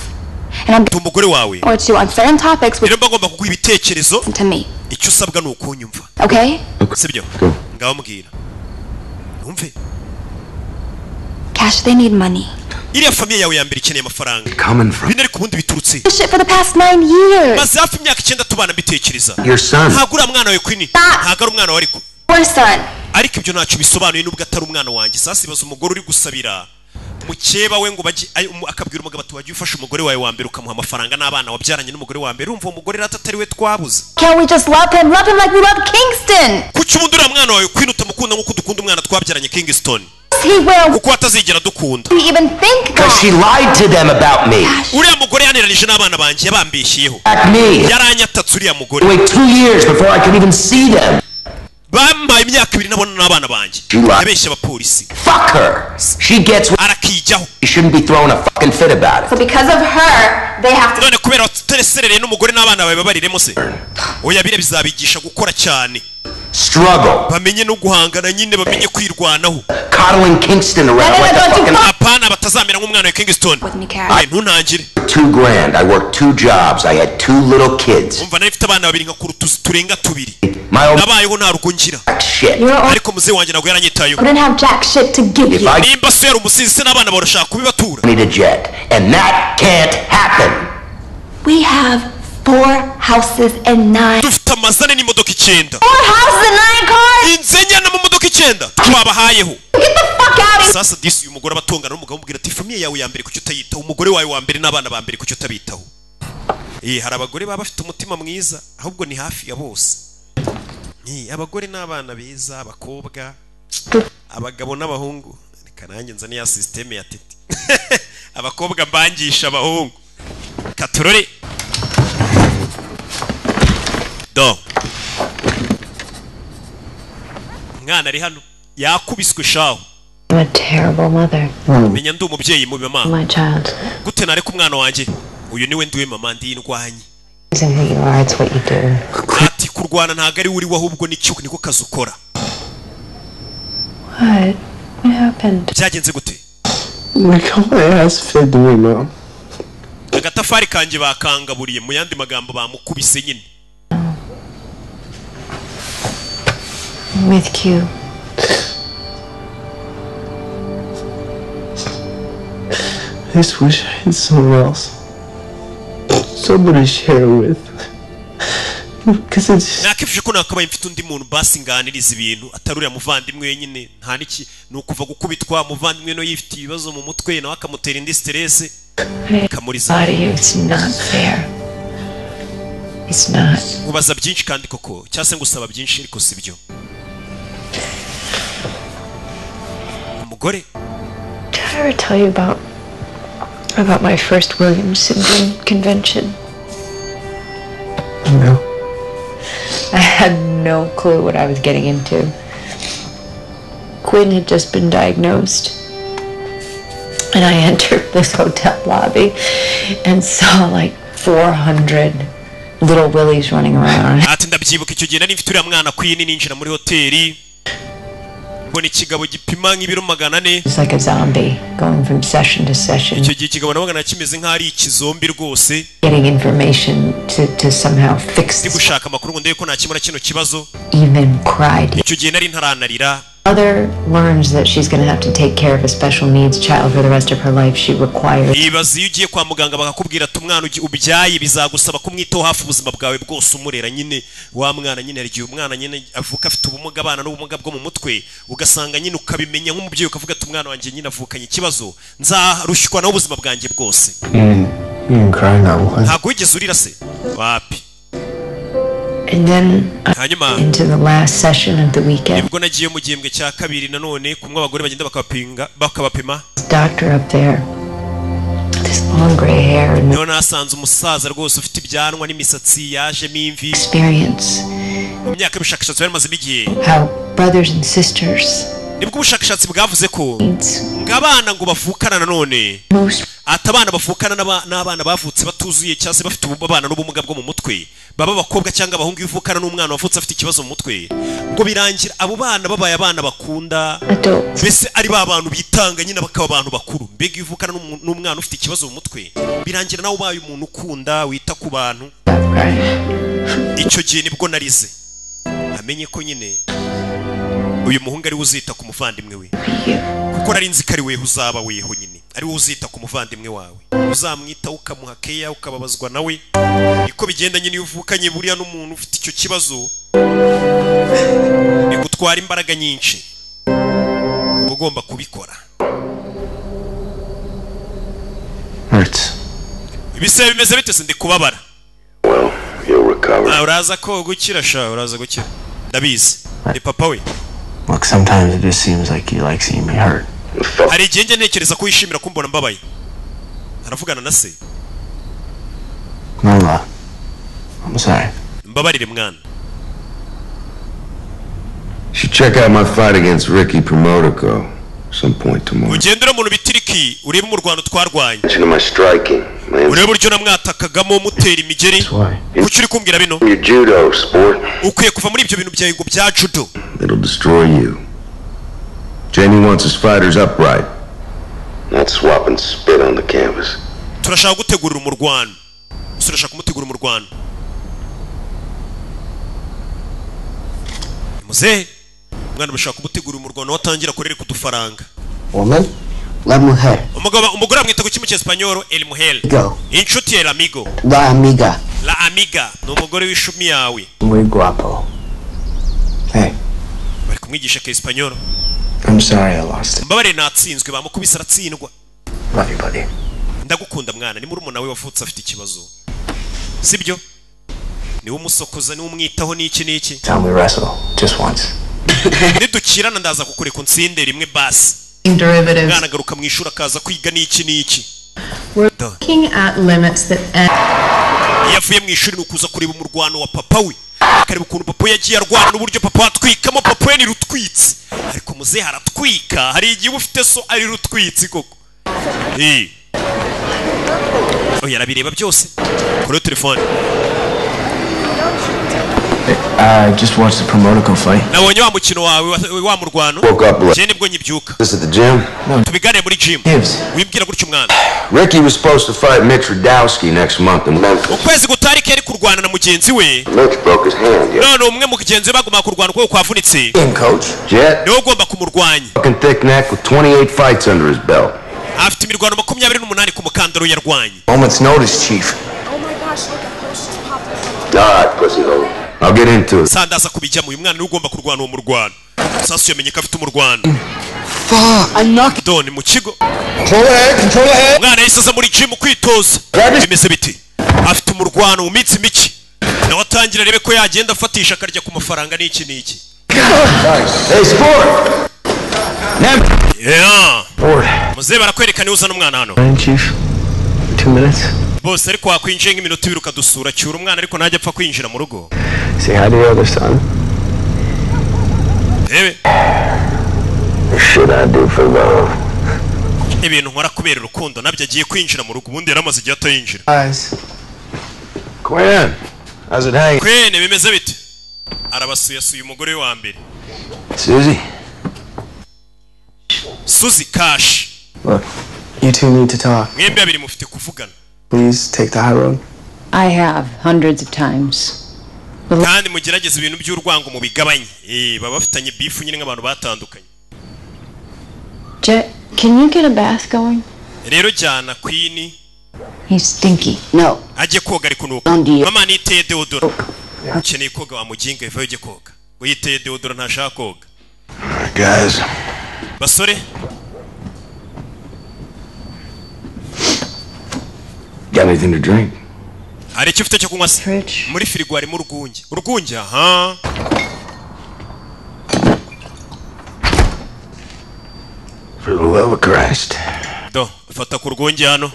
And I'm Umugore wawe. or to on certain topics with Rero bagomba kuguha ibitekerezo. to me. Icyo usabwa ni ukunyumva. Okay? Sibyo? Ngaho mbwira. Umve. Cash, they need money. iriya famiye yawe ya mbere ikeneye amafaranga bine ku bundi biturutse Shit for the past 9 years. maze hafi imyaka 9 tubana mbitekereza Your son. ntabwo uri umwana wawe Queen ntabwo ari umwana wawe ariko Your son. ariko ibyo ntacyo bisobanuye nubwo atari umwana wanjye sasa ibaza umugore uri gusabira mukeba we ngo akabwira umugabo ati wagiye ufasha umugore wawe wa mbere ukamuha amafaranga n'abana wabyaranye n'umugore wa mbere urumva umugore atari we twabuze Can't we just love him like we love Kingston? kuki ubundi uriya mwana wawe Queen utamukunda nk'uko dukunda umwana twabyaranye Kingston He will. kuko atazigera dukunda We even think Because she lied to them about me. uriya mugore yaneranije n'abana banjye yabambeshyeho Me. yaranyatatse uriya mugore Wait 2 years before I could even see them. bampaye imyaka 2 nabona n'abana banjye yabeshye abapolisi Fuck her. She gets what arakijyaho she shouldn't be throwing a fucking fit about it. So because of her, they have to. none kubera watereserereye n'umugore n'abana bawe babariremo se oya bire bizabigisha gukora cyane Struggle. bamenye no guhangana nyine bamenye kwirwanaho Coddling Kingston around like a fucking apana batazamera nk'umwana wa Kingston With me, Karen. ntuntangire $2 grand. I worked 2 jobs. I had 2 little kids. umva nari mfite abana babiri nkakuru turenga 2 My old nabayeho nta rugo ngira shit. You're all. ariko muze wanjye ntabwo yaranyitayeho Wouldn't have jack shit to give If you. I nimba so yari umusizi se n'abana barashaka kubibatura need a jet, and that can't happen. We have 4 houses and 9. dufite amazane n'imodoka 9 4 houses and 9 cars. inzenya mu modoka 9 twabahayeho Get the fuck out of here. sasa disi uyu mugore abatongana n'umugabo umubwira ati famiye yawe ya mbere kuki utayitaho umugore wawe wa mbere n'abana ba mbere kuki utabitaho hari abagore baba bafite umutima mwiza ahubwo ni hafi ya bose abagore n'abana beza abakobwa abagabo n'abahungu reka nanjye nzane ya system ya tete abakobwa mbangisha abahungu katurore do mwana ari hano yakubiswe shaho I'm a terrible mother. menya ndi umubyeyi mubi mama My child. gute nareka umwana wanjye uyu niwe ndiwe mama ndi indwanye Isn't who you are, it's what you do. ati kurwana ntago ari uri ahubwo niko kazi ukora What? What happened? byagenze gute Like how my ass fed me, Mom. agatafari kanjye bakangaburiye mu yandi magambo bamukubise nyine I'm with Q. I just wish I had someone else. Someone to share with. Because it's nakifuje ko nakabaye mfite undi muntu basi nganiriza ibintu ataruriya muvandimwe wenyine nta niki ni ukuva gukubitwa muvandimwe no yifite ibibazo mu mutwe nawe akamutera indi stress kamuriza Body, it's not fair. It's not. ubaza byinshi kandi koko cyase ngusaba byinshi ariko sibyo umugore Did I ever tell you about my first Williams syndrome convention? no. I had no clue what I was getting into. Quinn had just been diagnosed. And I entered this hotel lobby and saw like 400 little Willies running around. ati ndabyibuka icyo gihe nari mfite uriya mwana Queen ninjira muri hoteli mbona ikigabo gipima nk'ibiro 400 It's like a zombie going from session to session, icyo gihe ikigabo nabaga kimeze nk'ari ikizombi rwose getting information to somehow fix ndi this. gushaka amakuru ngo ndebe ko nakimura kino kibazo Even cried. icyo gihe nari ntaranarira Mother learns that she's going to have to take care of a special needs child for the rest of her life. She requires ibaze iyo ugiye kwa muganga bakakubwira ati umwana ubyaye bizagusaba kumwitaho hafi ubuzima bwawe bwose umurera nyine wa mwana nyine hari igihe umwana nyine avuka afite ubumuga abana n'ubumuga bwo mu mutwe ugasanga nyine ukabimenya nk'umubyeyi ukavuga ati umwana wanjye nyine avukanye ikibazo nzarushywa nawe ubuzima bwanjye bwose You didn't cry that once. ntabwo wigeze urira se wapi and then hanyuma into the last session of the weekend. nibwo nagiye mu gihembwe cya kabiri nanone kumwe abagore bagenda bakabapima Doctor up there, this long gray hair and none hasanze umusaza rwose ufite ibyanwa n'imisatsi yajemo imvi experience mu myaka y'ubushakashatsi bari bamazemo igihe how brothers and sisters nibwo ubushakashatsi bwavuze ko needs ngo abana ngo bavukana nanone most ati abana bavukana n'abana bavutse batuzuye cyangwa se bafite abana n'ubumuga bwo mu mutwe baba abakobwa cyangwa abahungu bivukana n'umwana wavutse afite ikibazo mu mutwe ngo birangira abo bana babaye abana bakunda adults. mbese ari ba bantu bitanga nyine bakaba abantu bakuru mbega iyo uvukana n'umwana ufite ikibazo mu mutwe birangira nawe ubaye umuntu ukunda wita ku bantu icyo gihe nibwo narize amenye ko nyine uyu muhungu ari uzita ku muvandimwe we kuko nari nzi ko ari weho uzaba weho nyine ari wowe uzita ku muvandimwe wawe, uzamwita ukamuha keya ukababazwa nawe. Niko bigenda nyine iyo uvukanye buriya n'umuntu ufite icyo kibazo bigutwara imbaraga nyinshi, ugomba kubikora. Hurts. Ibise bimeze bite se? Ndi kubabara. Well, you'll recover. Uraza ko gukira sha, uraza gukira. Ndabizi. Ni papa we. Look, sometimes it just seems like you like seeing me hurt. Hari igihe njye ntekereza ko wishimira kumbona mbabaye. Aravugana na se. Mama, I'm sorry. Mbabarire mwana. Should check out my fight against Ricky Promotico some point tomorrow. Ugendera umuntu bitiriki urebe mu Rwanda twarwanye. Mention of my striking, man. Urebe buryo namwatakagamo mutera imigeri. Kuki uri kumbwira bino? Your judo sport. Ukwiye kuva muri ibyo bintu byawe ngo bya judo. It'll destroy you. Jamie wants his fighters upright, not swapping spit on the canvas. Turashaka gutegurira mu Rwanda. Turashaka kumutegura mu Rwanda. Muze mwana bashaka kumutegura mu Rwanda watangira kurere kudufaranga. Woman, la mujer. Umugore amwita ku kimu cy'Espanyol el mujer. Inshuti ya amigo. La amiga. La amiga no umugore w'ishumi yawe. Muy guapo. Hey. Bari kumwigisha ke Espanyol. I'm sorry I lost it. Mbabare natsinzwe bamukubise aratsindwa. Love you, buddy. Ndagukunda mwana, ni murumuna we wavutse afite ikibazo. Sibyo? Ni umusokoza ni umwitaho niki niki. Time we wrestle just once. Nidukirana ndaza kukureka unsinde rimwe basi. Derivatives. Mwana garuka mwishura kaza kwiga niki niki. We're looking at limits that yavuye mwishuri nukuza kureba umurwano wa papa we. Kareba ukuntu papa yagiye arwana n'uburyo papa atwikamo. Papa we ni rutwitsi. Ariko muze haratwika. Hari igihe ufite so ari rutwitsi koko. Oya arabireba byose. Kuri telefone. I just watched the Promotico fight. Nabonye wa mukino wawe wa murwano. Je nibwo nyibyuka. This at the gym? Tubigane muri gym. Wibwira gutyo mwana. Ricky was supposed to fight Mitch Radowski next month in Memphis. Ukwezi gutariki yari kurwana na mugenzi we. Mitch broke his hand. None umwe mu mugenzi baguma kurwana kuko kwavunitse. Coach Jet. Niwe ugomba kumurwanya. Fucking thick neck with 28 fights under his belt. Afite imirwano 28 ku mukandaro yarwanye. Moment's notice, chief. Oh my gosh, look, a post just popped up. God, pussy hole. I'll get into it. Sandaza kubijyamo uyu mwana niwe ugomba kurwana uwo murwano. Sasu yamenye ko afite umurwano. Fuck, I'm not. Doni mu kigo. Control ahead. Mwana yisaza muri gym kwitoza. Bimeze biti. Afite umurwano mu minsi miki. Nawe atangira rebe ko yagenda afatisha akarya ku mafaranga n'iki n'iki. Hey, sport. Yeah. Muze barakwerekana uzana umwana hano. Chief. 2 minutes. Bose ariko wakwinjiye nk'iminota 2 ukadusura cyura umwana ariko ntajya apfa kwinjira mu rugo. Say hi to your other son. Ebe. Should I do for love? Ibintu nkora kubera urukundo nabyo agiye kwinjira mu rugo ubundi yaramaze igihe atayinjira. Guys. Quinn, how's it hanging? Quinn bimeze bite? Arabasuye umugore wa mbere. Susie. Susie Cash. Look, you two need to talk. Mwembe abiri mufite kuvugana. Please take the high road. I have hundreds of times. Kandi mugerageza ibintu by'urwango mu bigabanye. Baba bafitanye beef nyine nk'abantu batandukanye. Jet, can you get a bath going? Rero jyana Queen. He's stinky. No. Ajye koga ariko nuko. Mama niteye deodora. Ukeneye koga wa muginga ivayo ujye koga. Uyiteye deodora ntashaka koga. Alright, guys. Basore. Got anything to drink? Hari icyo ufite cyo kunywa se? Muri firigo harimo urwunge. Urwunge aha. For the love of Christ. Do, fata ku rwunge hano.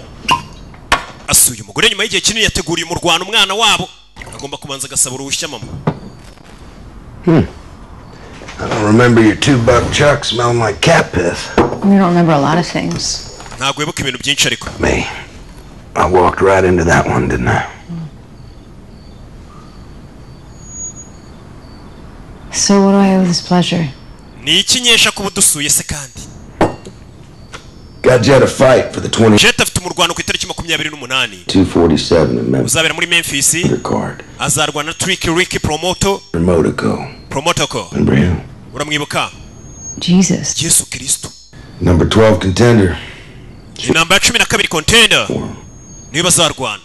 Asuye umugore nyuma y'igihe kinini yateguriye umurwano umwana wabo. Agomba kubanza gasaba uruhushya mama. I don't remember your $2 chuck smelling like cat piss. We don't remember a lot of things. Ntabwo wibuka ibintu byinshi ariko. Me. I walked right into that one, didn't I? So what do I owe this pleasure? Ni iki nyesha kuba dusuye se kandi? Got Jet a fight for the 20. Jet afite umurwano ku itariki 28. 247 in Memphis. Uzabera muri Memphis. Record. Azarwana Tricky Ricky Promotico. Uramwibuka? Jesus. Yesu Kristo. Number 12 contender. inamba ya 12 contender niba zarwana.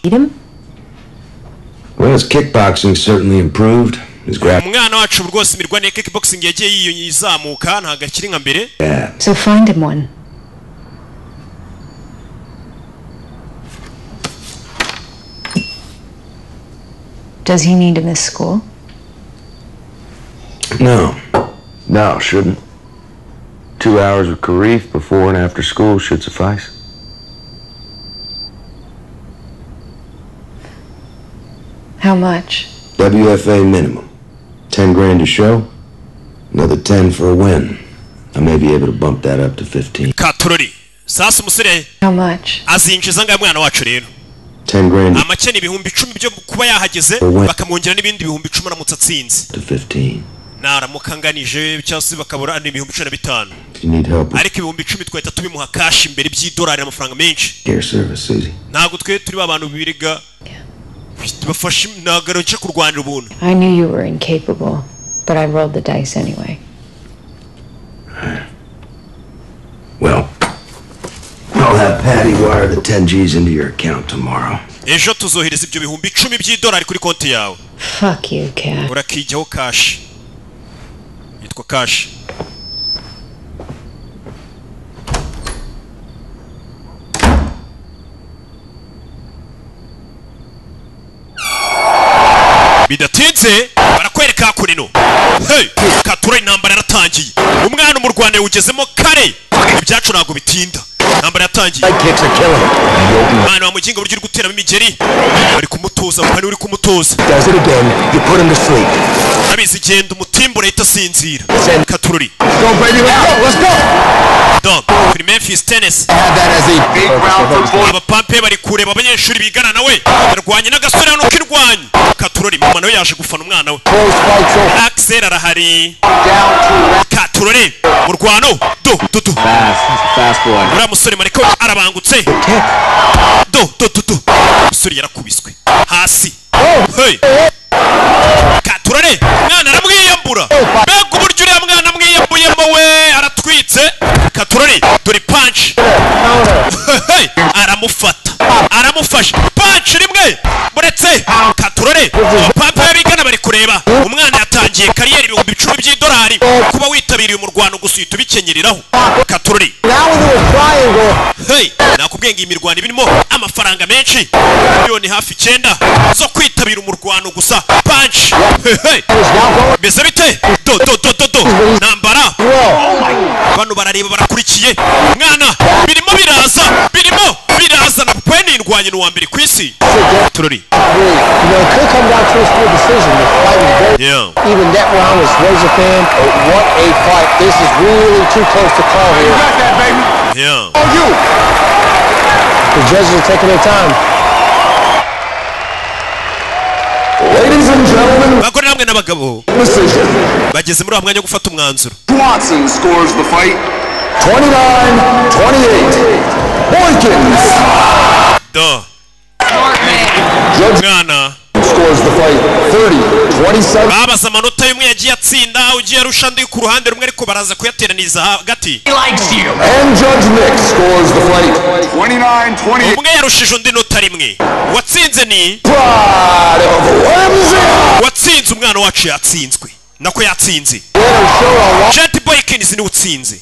Well, his kickboxing certainly improved. His umwana wacu rwose imirwane ya kickboxing yagiye yizamuka ntago akiri nka mbere. So find him one. Does he need to miss school? No, shouldn't. 2 hours of Karif before and after school should suffice. How much? WFA minimum. 10 grand a show. Another 10 for a win. I may be able to bump that up to 15. Katurori. Sasa umusore. How much? Azinjiza ngaye mwana wacu rero. 10 grand. Amakene ibihumbi 10 byo kuba yahageze bakamwongera n'ibindi bihumbi 10 aramutse atsinze. To 15. Naramukanganije cyangwa bakabura n'ibihumbi 15. If you need help. Ariko ibihumbi 10 twahita tubimuha cash imbere by'idolari amafaranga menshi. Care service, Susie. Ntago twe turi abantu bibiriga. Bafashe nagaroje kurwanira ubuntu. I knew you were incapable, but I rolled the dice anyway. Well, I'll have Patty wire the 10 G's into your account tomorrow. Ejo tuzohereza ibyo bihumbi 10 by'idolari kuri konti yawe. Fuck you, cat. Urakijyaho cash. Yitwa cash. Bidatinze barakwereka kurino. Hey, Katura intambara yaratangiye. Umwana mu Rwanda ugezemo kare. Ibyacu nago bitinda. Intambara yatangiye. Mwana wa muginga buryo uri gutera imigeri. Bari kumutoza, kandi uri kumutoza. Does it again, you put him to sleep. Abizi genda umutimbo leta sinzira. Katururi. Go baby, let's go. Dog, kuri Memphis Tennis. Have that as a big round for abapampe bari kureba abanyeshuri bigana nawe. Barwanye n'agasore hano kirwanye. Katururi mama nawe yaje gufana umwana we. Axel arahari. Katururi mu rwano. Do. Fast boy. Ura musore mariko arabangutse. Do. Musore yarakubiswe. Hasi. Hey. Katururi mwana aramwiyambura. Mbega uburyo uriya mwana amwiyambuyemo we aratwitse. Katururi dore punch. Hey. Aramufasha. Punch rimwe. Muretse Katururi. Papa yabigana bari kureba. Umwana yatangiye kariyeri ibihumbi 10 by'idolari. Kuba witabiriye mu Rwanda gusuita bikenyereraho. Katururi. Hey, nakubwiye ngo imirwano ibirimo amafaranga menshi. Miliyoni hafi 9 zo kwitabira mu Rwanda gusa. Punch. Hey. Bese bite? Do. Nambara. Bano barareba barakurikiye. Mwana birimo biraza na kweni indwanye n'uwa mbere kwisi. Tururi. Could come down to a split decision. The fight was very even that round was Razor fan. What a fight. This is really too close to call here. You got that, baby. Yeah. Oh, you. The judges are taking their time. Ladies and gentlemen, bagore namwe n'abagabo decision. bageze muri mwanya wo gufata umwanzuro. Watson scores the fight 29-28. Boykins. Do. Mwana scores the fight 30-27. babaza amanota y'umwe yagiye atsinda ugiye arusha ndi ku ruhande rumwe ariko baraza kuyateraniza hagati. And Judge Nick scores the fight 29-28. umwe yarushije undi nota rimwe. Watsinze ni watsinze umwana wacu yatsinzwe. Nako yatsinze. Jet Boykins ni utsinze.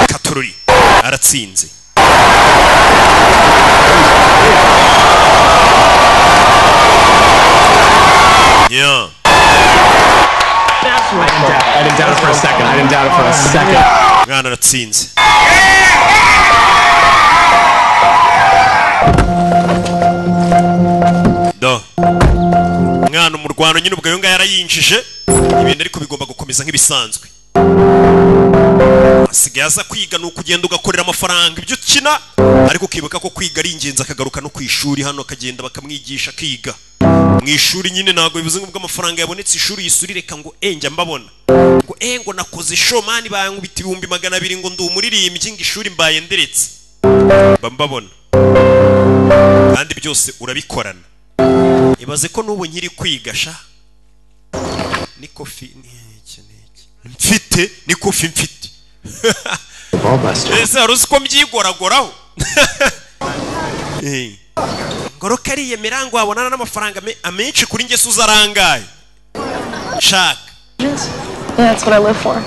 Katururi aratsinze. Yeah. I didn't doubt it for a second. Mwana aratsinze. Do. Mwana mu Rwanda nyine ubwo yonga yarayinjije ibintu ariko bigomba gukomeza nk'ibisanzwe. Asigaye aza kwiga no kugenda ugakorera amafaranga ibyo ukina ariko ukibuka ko kwiga ari ingenzi akagaruka no ku ishuri hano akagenda bakamwigisha akiga. Mu ishuri nyine nago bivuze ngo amafaranga yabonetse ishuri yisurireka ngo njya mbabona. Ngo ngo nakoze show mani bankubita 200 ngo ndumuririmbyi ngo ishuri mbaye nderetse. Mbabona. Kandi byose urabikorana. Ibaze ko nubu nkiri kwiga sha. Ni kofi ni iki. Mfite ni kofi mfite. ese haruzi ko mbyigoragoraho ngoro kariye mirango wabonana n'amafaranga amenshi kuri nge suzarangaye shaka. Yeah, that's what I live for.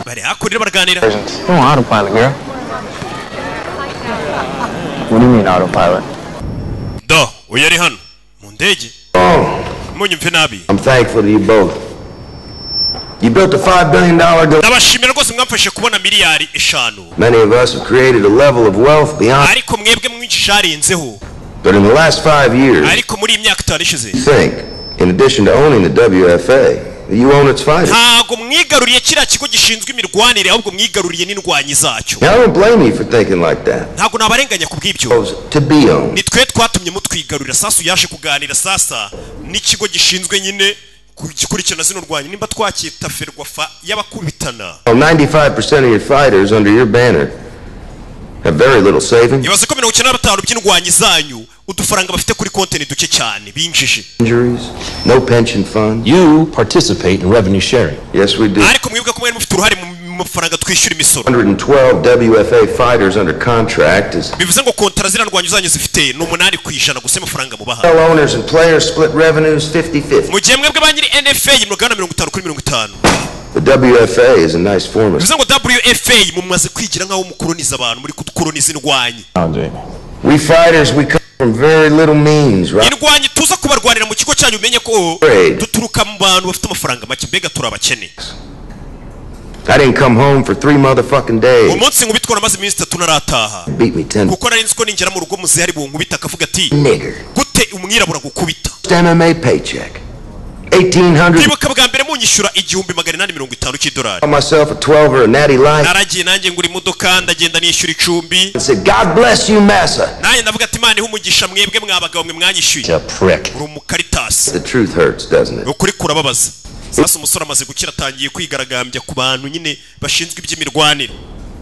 Bari hakurira barganira. Oh, autopilot, girl. What do you mean autopilot? Do, uyari hano mu ndege. Oh, munyumve nabi. I'm thankful to you both. You built a $5 billion Ndabashimira rwose mwamfashe kubona miliyari 5. Many of us have created a level of wealth beyond. Ariko mwebwe mwinshi sharinzeho. But in the last 5 years, ariko muri imyaka 5 ishize. Think, in addition to owning the WFA, you own its fighters. Ntago mwigaruriye kira kigo gishinzwe imirwanire ahubwo mwigaruriye n'indwanyi zacyo. I don't blame you for thinking like that. Ntago nabarenganya kubw'ibyo. To be owned. Ni twe twatumye mutwigarurira sasa yaje kuganira sasa n'ikigo gishinzwe nyine kukurikirana zino rwanyi nimba twakita ferwafa y'abakubitana. 95% of your fighters under your banner have very little savings. Ibaze ko 95% by'indwanyi zanyu udufaranga bafite kuri konti ni duke cyane binjije. Injuries, no pension fund. You participate in revenue sharing. Yes, we do. Ariko mwebwe ko mwe mufite uruhare mu mafaranga twishyura imisoro. 112 WFA fighters under contract is. Bivuze ngo kontra zirandwanyi zanyu zifite no 8% gusa amafaranga mubaha. All owners and players split revenues 50-50. Mu gihe mwebwe banyiri NFA mugana 50-50. The WFA is a nice format. Bivuze ngo WFA mumaze kwigira nkaho mukoloniza abantu muri kudukoloniza indwanyi. We fighters we come from very little means, right? Indwanyi tuza kubarwanira mu kigo cyanyu umenye ko duturuka mu bantu bafite amafaranga make mbega turabakene. I didn't come home for 3 motherfucking days. Umunsi nkubitwa namaze iminsi 3 narataha. Beat me 10. Kuko nari nziko ninjira mu rugo muzi hari bunkubita akavuga ati nigger. Gute umwirabura gukubita. MMA paycheck. $1,800. Nibuka bwa mbere munyishura $850 cy'idolari. Myself a 12er a natty life. Naragiye nanjye ngura imodoka ndagenda nishyura icumbi. I said God bless you massa. Nanjye ndavuga ati Imana ihumugisha mwebwe mwabagabo mwe mwanyishyuye. Uri umukaritas. The truth hurts, doesn't it? Ukuri kurababaza. Sasa umusore amaze gukira atangiye kwigaragambya ku bantu nyine bashinzwe iby'imirwanire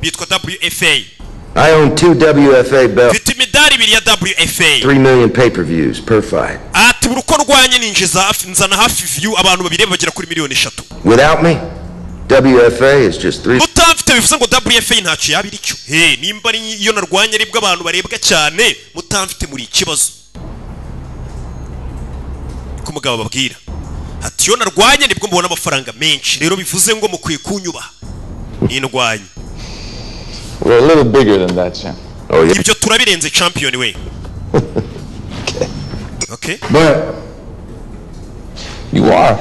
bitwa WFA. I own 2 WFA belts. Mfite imidari 2 ya WFA. 3 million pay-per-views per fight. Ati uruko rwanye ninjiza nzana hafi view abantu babireba bagera kuri 3,000,000. Without me, WFA is just 3. Mutamfite bivuze ngo WFA ntacyo yabiri icyo. Nimba ari iyo narwanye aribwo abantu barebwa cyane mutamfite muri ikibazo. Ko mugabo babwira. Ati yo narwanye nibwo mbona amafaranga menshi rero bivuze ngo mukwiye kunyubaha. Indwanye. We're a little bigger than that, champ. Oh yeah. Ibyo turabirenze champion we. Okay. But you are.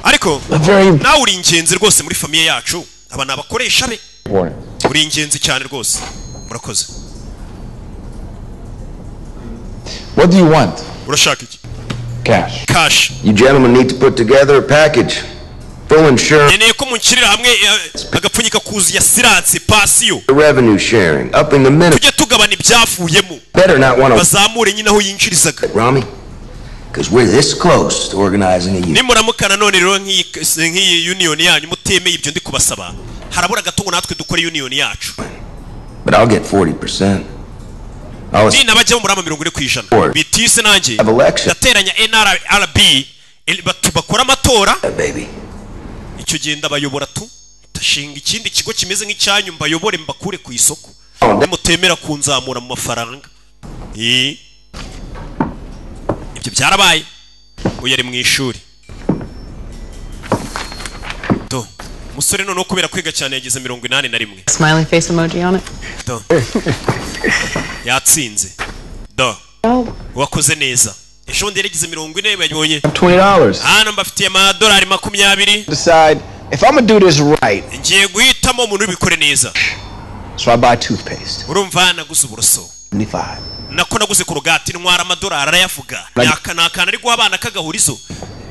Ariko nawe uri ingenzi rwose muri famiye yacu. Aba nabakoresha be. Uri ingenzi cyane rwose. Murakoze. What do you want? Urashaka iki? Cash. Cash. You gentlemen need to put together a package. Full insurance. Nene ko munkirira hamwe agapfunyika kuzuye silence pasiyo. Revenue sharing, upping the minimum. Tujye tugabana ibyavuyemo. Better not want to. Bazamure nyine aho yinjirizaga. Rami, because we're this close to organizing a union. Nimuramukana none rero nk'iyi union yanyu mutemeye ibyo ndi kubasaba. Harabura gatungo natwe dukore union yacu. But I'll get 40%. Dina bajya muri 40%. Bitise nanjye. Dateranya NRB bakora amatora. Baby. Icyo genda bayobora tu. Tashinga ikindi kigo kimeze nk'icyanyu mbayobore mbakure ku isoko. Mutemera kunzamura mu mafaranga. Ibyo byarabaye. Uyari mu ishuri. Do. Musore none kubera kwiga cyane yagize 81. Smiling face emoji on it. Do. Yatsinze. Do. Wakoze neza. Ejo ndi yagize 40 bayibonye. $20. Hano mbafitiye amadolari 20. Decide if I'm gonna do this right. Ngiye guhitamo umuntu ubikore neza. So I buy toothpaste. Urumva naguze uburoso. 75. Nako naguze kurugati ntwara amadolari arayavuga. Nakana ari guha abana kagahurizo.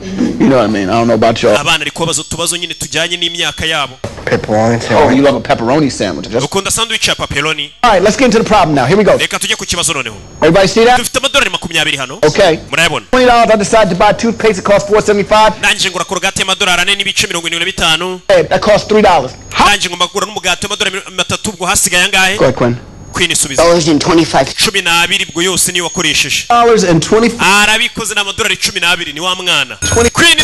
You know what I mean? I don't know about y'all. Abana ari kubazo tubazo nyine tujyanye n'imyaka yabo. Pepperoni sandwich. Oh, you love a pepperoni sandwich. Ukunda sandwich ya pepperoni. All right, let's get into the problem now. Here we go. Reka tujye ku kibazo noneho. Everybody see that? Dufite amadolari 20 hano. Okay. Murayabona. $20 I decided to buy toothpaste. It costs $4.75. Nanje ngura kurugati y'amadolari 4 n'ibice 75. That costs $3. Nanje ngomba kugura n'umugati w'amadolari 3 ubwo hasigaye angahe? Go ahead, Quinn. Queen isubiza $12 bwo yose ni wakoresheje arabikoze n'amadolari 12 ni wa mwana Queen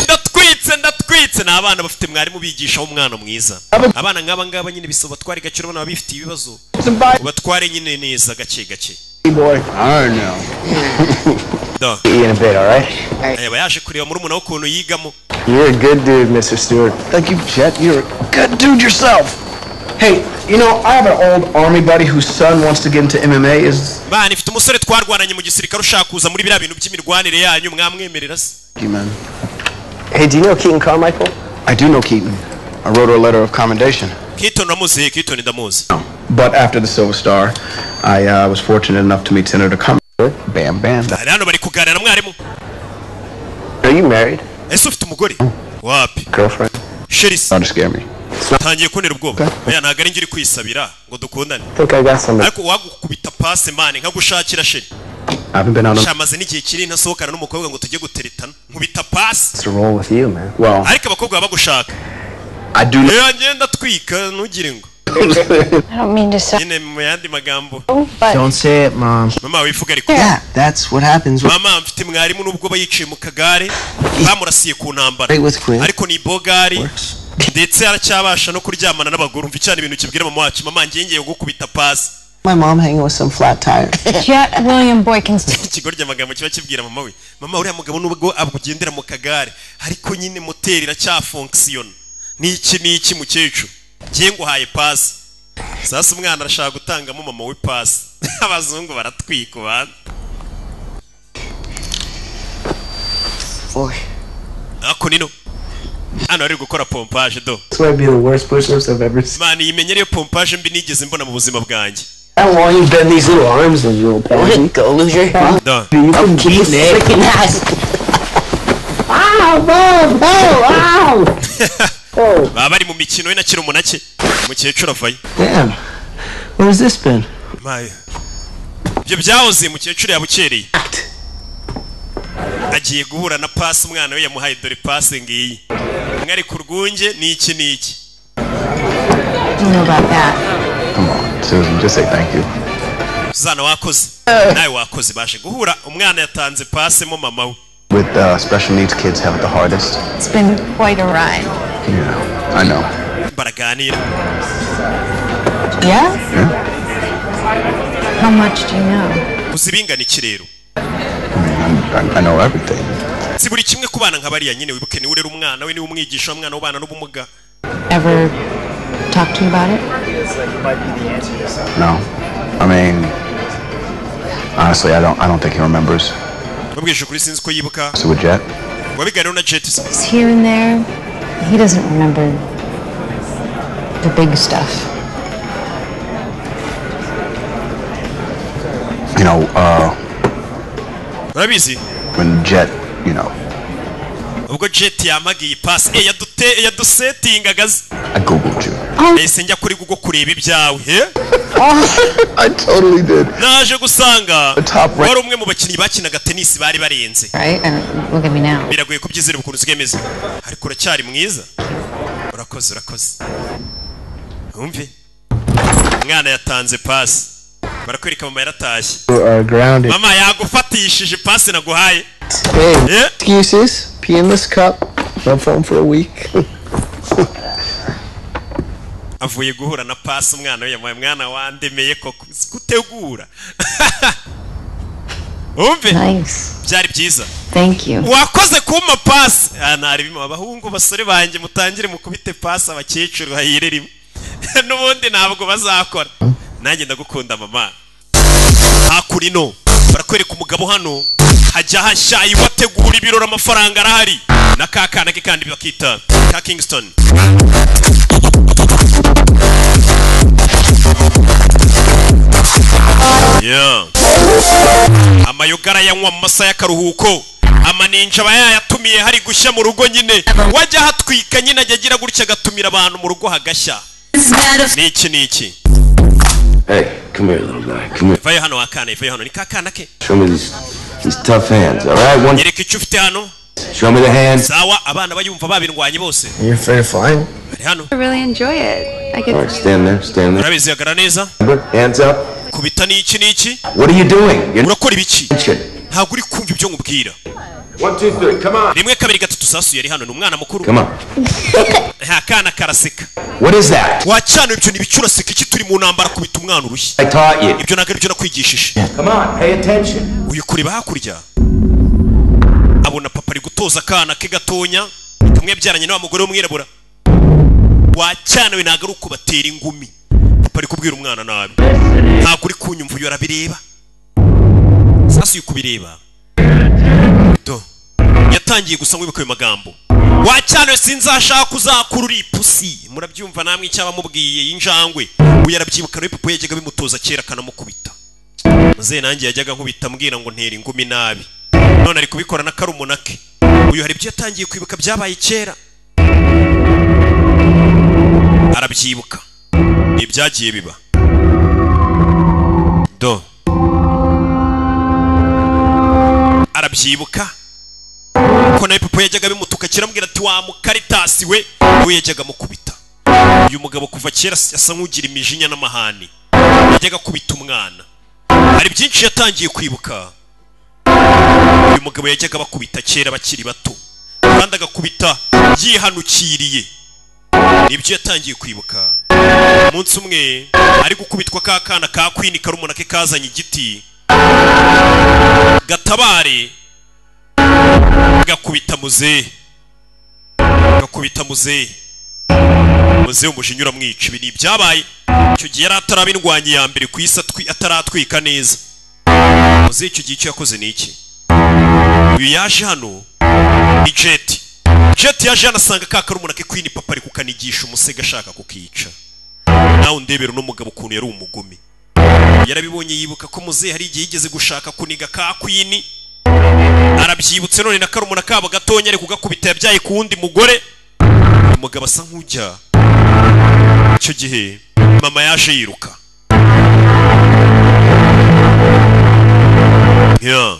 ndatwitse n'abana bafite mwarimu bigisha umwana mwiza abana ngaba nyine bisoba twari gaciro bana bafite ibibazo batware nyine neza gake boy I know in a bit all right yaje kureba muri umuna ukuntu yigamo you're a good dude Mr. Stewart thank you Jet you're a good dude yourself hey you know I have an old army buddy whose son wants to get into MMA is man ifite umusore twarwananye mu gisirikare ushaka kuza muri bira bintu by'imirwanire yanyu mwamwemerera se man hey do you know Keaton Carmichael I do know Keaton I wrote her a letter of commendation Keaton ndamuzi but after the Silver Star I was fortunate enough to meet Senator Cummings bam hano bari kuganira mwarimu are you married ese ufite umugore wapi girlfriend Sheris don't scare me tangiye kunera ubwoba oya ntago ari ngiri kwisabira ngo dukundane ariko wagukubita passe man nkagushakira sheri shamaze n'igihe kiri ntasohokana n'umukobwa ngo tujye guteretana nkubita passe to roll with you man well ariko abakobwa bagushaka I do ngenda twika ntugire ngo I don't mean to say yine mu yandi magambo don't say it mom mama wifuga ariko yeah that's what happens mama mfite mwarimu nubwo bayicaye mu kagare bamurasiye ku ntambara ariko ni bogari ndetse aracyabasha no kuryamana n'abaguru mvi cyane ibintu kibwira mama wacu mama ngengeye gukubita pass my mom hanging with some flat tire Jet William Boykins ikigorya amagambo kiba kibwira mama we mama uriya mugabo nubwo abugendera mu kagare ariko nyine moteri iracyafunction niki mukecuru ngiye nguhaye pass sasa umwana arashaka gutangamo mama we pass abazungu baratwika bana ako nino hano ari gukora pompage do this might be the worst push-ups I've ever seen man imenyere pompage mbi nigeze mbona mu buzima bwanjye how long you bend these little arms and you'll pansy Go loser do you can keep it freaking ass baba bari mu mikino we nakira umunake mukecuru avayo damn what has this been maye ibyo byahoze mukecuru yabukereye agiye guhura na pass umwana we yamuhaye dore pass ngiyi mwari ku rwunge niki know about that come on Susan just say thank you Zana wakoze nawe wakoze baje guhura umwana yatanze pass mo mama we with special needs kids have it the hardest it's been quite a ride yeah I know baraganira yeah how much do you know uzibingana ikirero I know everything si buri kimwe kubana nk'abariya nyine wibuke ni urera umwana we ni umwigisha umwana ubana n'ubumuga ever talk to you about it no I mean honestly I don't think he remembers mubwije kuri sinzi ko yibuka so with Jet wabiganira na Jet it's here and there he doesn't remember the big stuff you know urabizi when Jet you know ubwo Jet yamagiye pass yadusetingagaze I googled you ese njya kuri Google kureba ibyawe I totally did naje gusanga wari umwe mu bakinnyi bakinaga tennis bari barenze right look at me now biragoye kubyizera ukuntu usigemeze ariko uracyari mwiza urakoze umve umwana yatanze pass barakwereka mama yaratashye mama yagufatishije pass naguhaye hey excuses pee in this cup no phone for a week avuye guhura na pass umwana we yamuhaye mwana wandemeye koko gutegura umve byari byiza thank you wakoze kuma pass naribimo abahungu basore banjye mutangire mukubite pass abakecuru hayirerimo n'ubundi ntabwo bazakora nanjye ndagukunda mama hakurino barakwereka umugabo hano hajya hashya iwategura ibirora amafaranga arahari na kakana ke kandi bakita ka Kingston yeah amayogara yanywa mu masa y'akaruhuko amaninja bayatumiye hari gushya mu rugo nyine wajya hatwika nyine ajya agira gutya agatumira abantu mu rugo hagashya niki hey come here little guy come here vayo hano akana vayo hano ni kakana ke show me these tough hands all right one yereka icyo ufite hano show me the hands sawa abana bayumva babirwanye bose you're afraid of flying hano I really enjoy it I get all right stand there urabizi yagara neza hands up gakubita n'iki n'iki. What are you doing? Urakora ibiki? Ntabwo uri kumva ibyo nkubwira. 1 2 3 come on. Rimwe kabiri gatatu Sasu yari hano n'umwana mukuru. Come on. Akana karaseka. What is that? Wacana ibyo nibicuraseka iki turi mu ntambara kubita umwana urushyi. I taught you. Ibyo nagari byo nakwigishije. Come on, pay attention. Uyu kureba hakurya. Abona papa ari gutoza akana ke gatonya. Kamwe byaranye na mugore w'umwirabura. Wacana we nagaru uko batera ingumi. Papa ari kubwira umwana nabi. Ntabwo uri kunyumva uyo arabireba. Sasu yukubireba. Do. Yatangiye gusa nk'ibiko ayo magambo. Wacana sinzashaka kuzakurura ipusi. Murabyumva namwe icyaba mubwiye injangwe. Uyu arabyibuka no papa yajyaga bimutoza kera kanamukubita. Muze nanjye yajyaga nkubita mbwira ngo ntera ingumi nabi. None ari kubikora na karumuna ke. Uyu hari ibyo yatangiye kwibuka byabaye kera. Arabyibuka. Ibyagiye biba. Do. Arabyibuka. Ko nawe papa yajyaga bimutuka kirambwira ati wa mukaritasi we yajyaga mukubita. Uyu mugabo kuva kera asa nk'ugira imijinya n'amahani. Yajyaga kubita umwana. Hari byinshi yatangiye kwibuka. Uyu mugabo yajyaga bakubita kera bakiri bato. Kandi agakubita yihanukiriye. Nibyo yatangiye kwibuka. Umunsi umwe ari gukubitwa ka kana ka Queen karumuna ke kazanye igiti. Gatabare gakubita muze. Gakubita muze. Muze umujinyura mwica ibi byabaye. Icyo gihe yari atarabindwanye ya mbere ku isi ataratwika neza. Muze icyo gihe icyo yakoze ni iki? Uyu yaje hano ni Jet. Jet yaje anasanga ka karumuna ke Queen papa ari kukanigisha umusega ashaka kukica. Nawe ndebera no mugabo kuntu yari umugome. Yarabibonye yibuka ko muze hari igihe yigeze gushaka kuniga ka Queen. Arabyibutse none na karumuna kabo gatonya ari kugakubita yabyaye ku wundi mugore. Umugabo asa nk'ujya. Icyo gihe mama yaje yiruka. Yeah.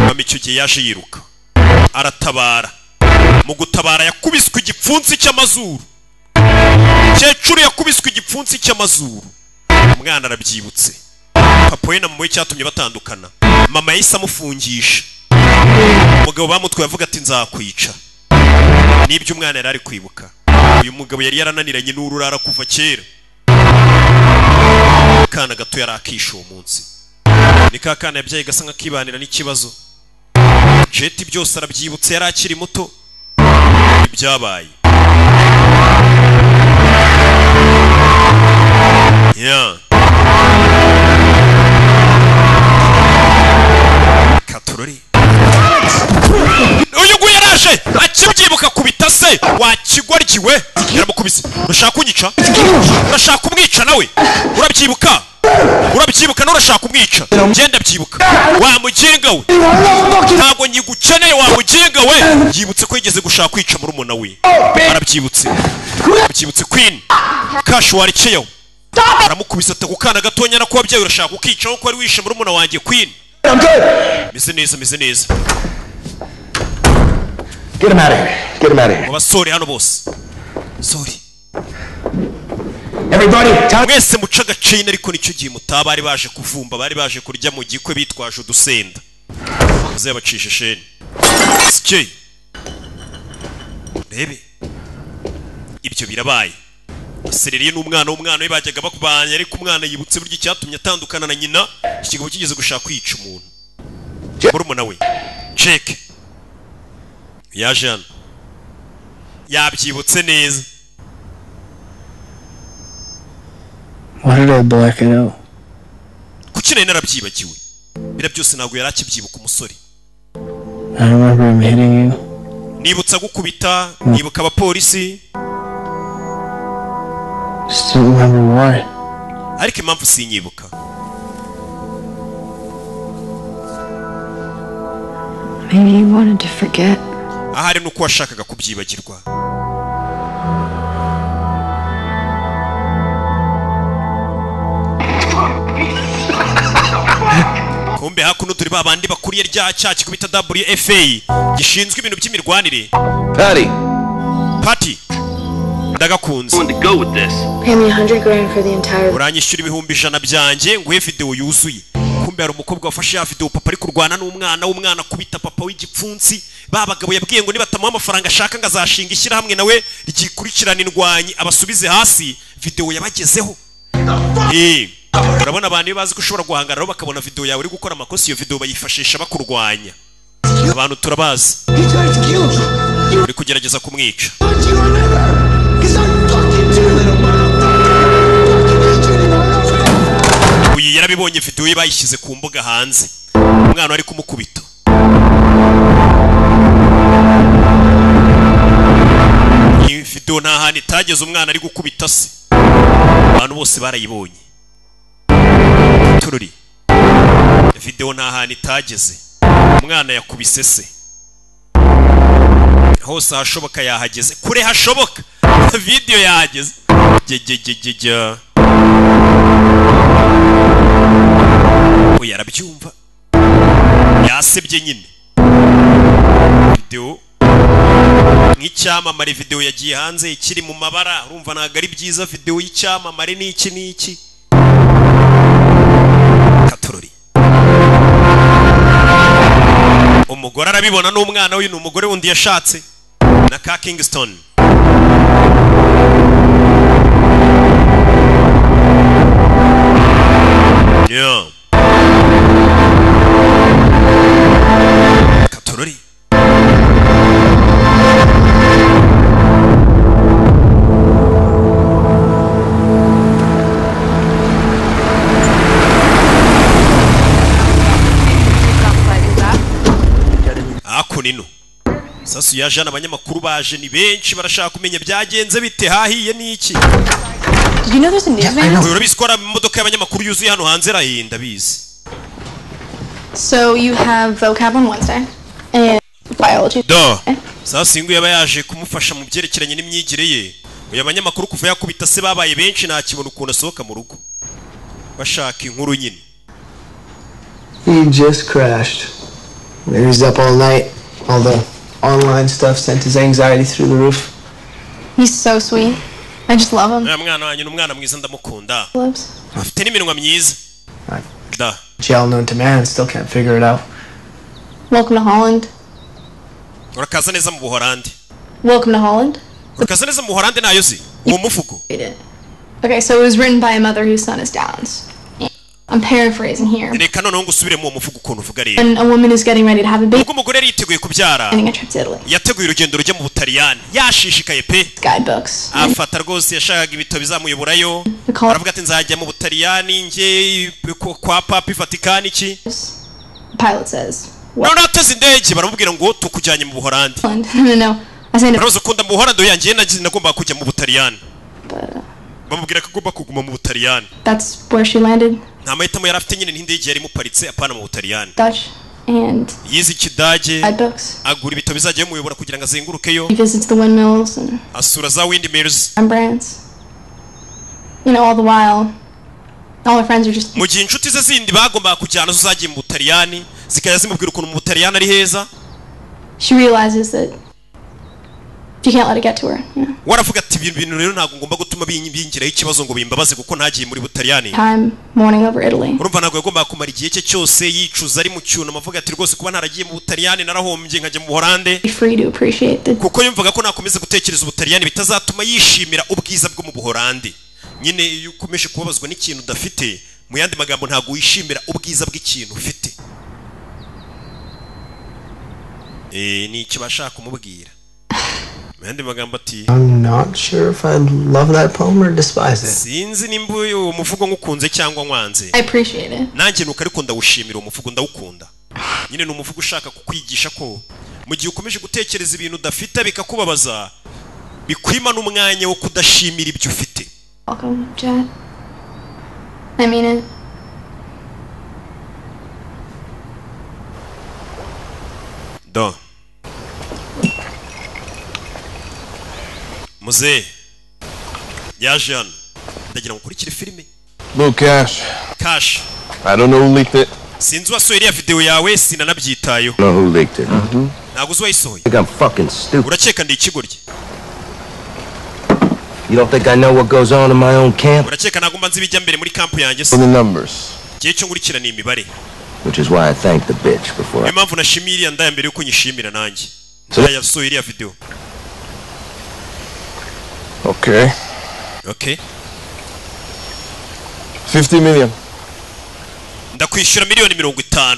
Mama icyo gihe yaje yiruka. Aratabara. Mu gutabara yakubiswe igipfunsi cy'amazuru. Cyecuru yakubiswe igipfunsi cy'amazuru. Umwana arabyibutse. Papa we na mama we cyatumye batandukana. Mama yahise amufungisha. Umugabo bamutwaye avuga ati nzakwica. Nibyo umwana yari ari kwibuka. Uyu mugabo yari yarananiranye n'ururara kuva kera. Kana gato yari akisha uwo munsi. Ni ka kana yabyaye gasa nk'akibanira n'ikibazo. Jet byose arabyibutse yari akiri muto. Ibyabaye. Yeah. Katorori. Uyu guye yaraje akibyibuka kubita se wakigwaryiwe yaramukubise. Urashaka kunyica? Urashaka kumwica nawe? Urabyibuka? Urabyibuka no urashaka kumwica? Genda byibuka. Wa muginga we. Ntabwo nyigukeneye wa muginga we. Yibutse ko yigeze gushaka kwica murumuna we. Arabyibutse. Arabyibutse Queen. Kash wariceyo. Aramukubise ate kukana gatonya na ko wabyaye urashaka kukica nko ari wishe murumuna wanjye Queen. Meze neza meze neza. Get him out of here. Get him out of here. Abasore hano bose. Sorry. Everybody, mwese mucaga chain ariko nicyo gihe mutabari baje kuvumba bari baje kurya mu gikwe bitwaje udusenda. Muze bacishe sheni. Ski. Bebe. Ibyo birabaye. Sereriye n'umwana w'umwana we bajyaga bakubanya ariko umwana yibutse buryo cyatumye atandukana na nyina ikigabo kigeze gushaka kwica umuntu. Murumuna we. Check. Yaje hano. Yabyibutse neza. Why did I black it out? Kuki nari narabyibagiwe? Bira byose ntabwo yari akibyibuka umusore. I remember him hitting you. Nibutsa gukubita, nibuka abapolisi. Still remember why? Ariko impamvu sinyibuka. Maybe you wanted to forget. Ahari nuko washakaga kubyibagirwa. Kumbe hakuno turi babandi bakuriye rya cyaci kubita WFA gishinzwe ibintu by'imirwanire. Patty. Patty. ndagakunze. Pay me $100,000 for the entire. Uranyishyura ibihumbi 100 byanjye nguhe video yuzuye. Kumbe hari umukobwa wafashe ya video papa ari kurwana n'umwana kubita papa w'igipfunsi. Babagabo yabwiye ngo nibatamuha amafaranga ashaka ngazashinga ishyira hamwe nawe rigikurikirana indwanyi abasubize hasi. Video yabagezeho. Urabona abantu bazi ko ushobora guhangara bakabona video yawe uri gukora amakosa, iyo video bayifashisha bakurwanya. Abantu turabazi. Uri kugerageza kumwica. Uyu yarabibonye video ye bayishyize ku mbuga hanze. Umwana ari kumukubita. Iyi video nta hantu itageze umwana ari gukubita se. Abantu bose barayibonye. Tururi. Video nta hantu itageze. Umwana yakubise se. Hose hashoboka yahageze. Kure hashoboka. Video yahageze. Uyu arabyumva. Yasebye nyine. Video nk'icyamamare video yagiye hanze ikiri mu mabara, urumva ntago ari byiza video y'icyamamare n'iki Katorori. Umugore arabibona n'umwana we, n'umugore wundi yashatse na ka Kingston. Yeah. Katorori. Akunino. Sasu yaje n'abanyamakuru baje ni benshi barashaka kumenya byagenze bite hahiye niki. Did you know there's a news van? Urabikora imodoka y'abanyamakuru yuzuye hano hanze rahinda bizi. So you have vocab on Wednesday and biology. Sasu ingu yaba yaje kumufasha mu byerekeranye n'imyigire ye. Uyu abanyamakuru kuva yakubita se babaye benshi nta kibona ukuntu asohoka mu rugo. Bashaka inkuru nyine. He just crashed. He was up all night. All the online stuff sent his anxiety through the roof. He's so sweet. I just love him. Mwana wanyu n'umwana mwiza ndamukunda. Afite n'iminwa myiza. Jail known to man, still can't figure it out. Welcome to Holland. Urakaza neza mu Buholandi. Welcome to Holland. Urakaza neza mu Buholandi nayo zi. Uwo mufuko. Okay, so it was written by a mother whose son is Downs. I'm paraphrasing here. Reka noneho ngusubiremo uwo mufuko ukuntu uvuga rero. And a woman is getting ready to have a baby. Ubwo umugore yiteguye kubyara. Planning a trip to Italy. Yateguye urugendo rujya mu Butaliyani. Yashishikaye pe. Guidebooks. Afata rwose yashakaga ibitabo bizamuyoburayo. Aravuga ati nzajya mu Butaliyani nje kwa Papa Vatican iki. Pilot says. None ateze indege baramubwira ngo tukujyanye mu Buholandi. No. I said Rose ukunda mu Buholandi yanjye nagomba kujya mu Butaliyani. Bamubwira ko agomba kuguma mu Butaliyani. That's where she landed. Nta mahitamo yari afite nyine n'indege yari muparitse apana mu Butaliyani. Dutch and yize ikidage. Guidebooks. Agura ibitabo bizajya bimuyobora kugira ngo azengurukeyo. He visits the windmills and asura za windmills. Rembrandts. You know, all the while, all her friends are just. Mu gihe inshuti ze zindi bagomba kujyana zo zagiye mu Butaliyani zikajya zimubwira ukuntu mu Butaliyani ari heza. She realizes that you can't let it get to her. You know? Waravuga ati ibintu rero ntago ngomba gutuma bingiraho ikibazo ngo bimbabaze kuko ntagiye muri Butaliyani. Time mourning over Italy. Urumva ntago yagomba kumara igihe cye cyose yicuza ari mu cyunamo avuga ati rwose kuba ntaragiye mu Butaliyani narahombye nkajya mu Buholande. Free to appreciate the. Kuko yumvaga ko nakomeza gutekereza Ubutaliyani bitazatuma yishimira ubwiza bwo mu Buholande. Nyine iyo ukomeje kubabazwa n'ikintu udafite, mu yandi magambo ntago wishimira ubwiza bw'ikintu ufite. Ni iki bashaka kumubwira? Mende magambo ati I'm not sure if I love that poem or despise it. Sinzi nimba uwo muvugo ngukunze cyangwa nkwanze. I appreciate it. Nanjye nuko ariko ndawushimira umuvugo ndawukunda. Nyine ni umuvugo ushaka kukwigisha ko mu gihe ukomeje gutekereza ibintu udafite bikakubabaza bikwima n'umwanya wo kudashimira ibyo ufite. Welcome, Chad. I mean it. Do. Muze. Yaje hano. Ndagira ngo ukurikire filime. No Cash. Cash. I don't know who leaked it. Sinzi wasohoye iriya video yawe sinanabyitayo. Know who leaked it? Ntabwo uzi wayisohoye. I think I'm fucking stupid. Urakeka ndi ikigoryi. You don't think I know what goes on in my own camp? urakeka nagomba nzi bijya mbere muri camp yanjye For se the numbers. gihe cyo ngurikira ni imibare Which is why I thanked the bitch before niyo mpamvu nashimiye iriya ndaya mbere yuko nyishimira nanjye yasohoye iriya video. Okay. Okay. 50 million. Ndakwishyura miliyoni 50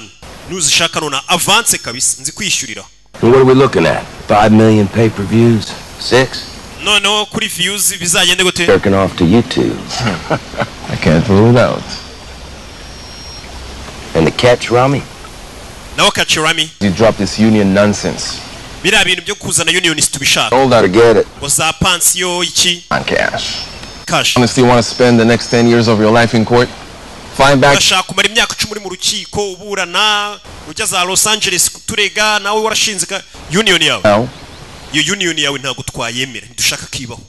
nuzishaka nona avance kabisa nzi kwishyurira. And what are we looking at? 5 million pay-per-views? 6? No, kuri views bizagende gute? Jerking off to YouTube. I can't rule it out. And the catch, Rami? Nawo catch, Rami. You drop this union nonsense. Bira bintu byo kuzana unionist bishaka. Hold out, get it. Oza pansiyo iki? On cash. Cash. Honestly, want to spend the next 10 years of your life in court? Flying back. Urashaka kumara imyaka 10 mu rukiko uburana ujya za Los Angeles turega nawe warashinze ka union yawe. Now. Iyo union yawe ntago twayemera ntidushaka kibaho.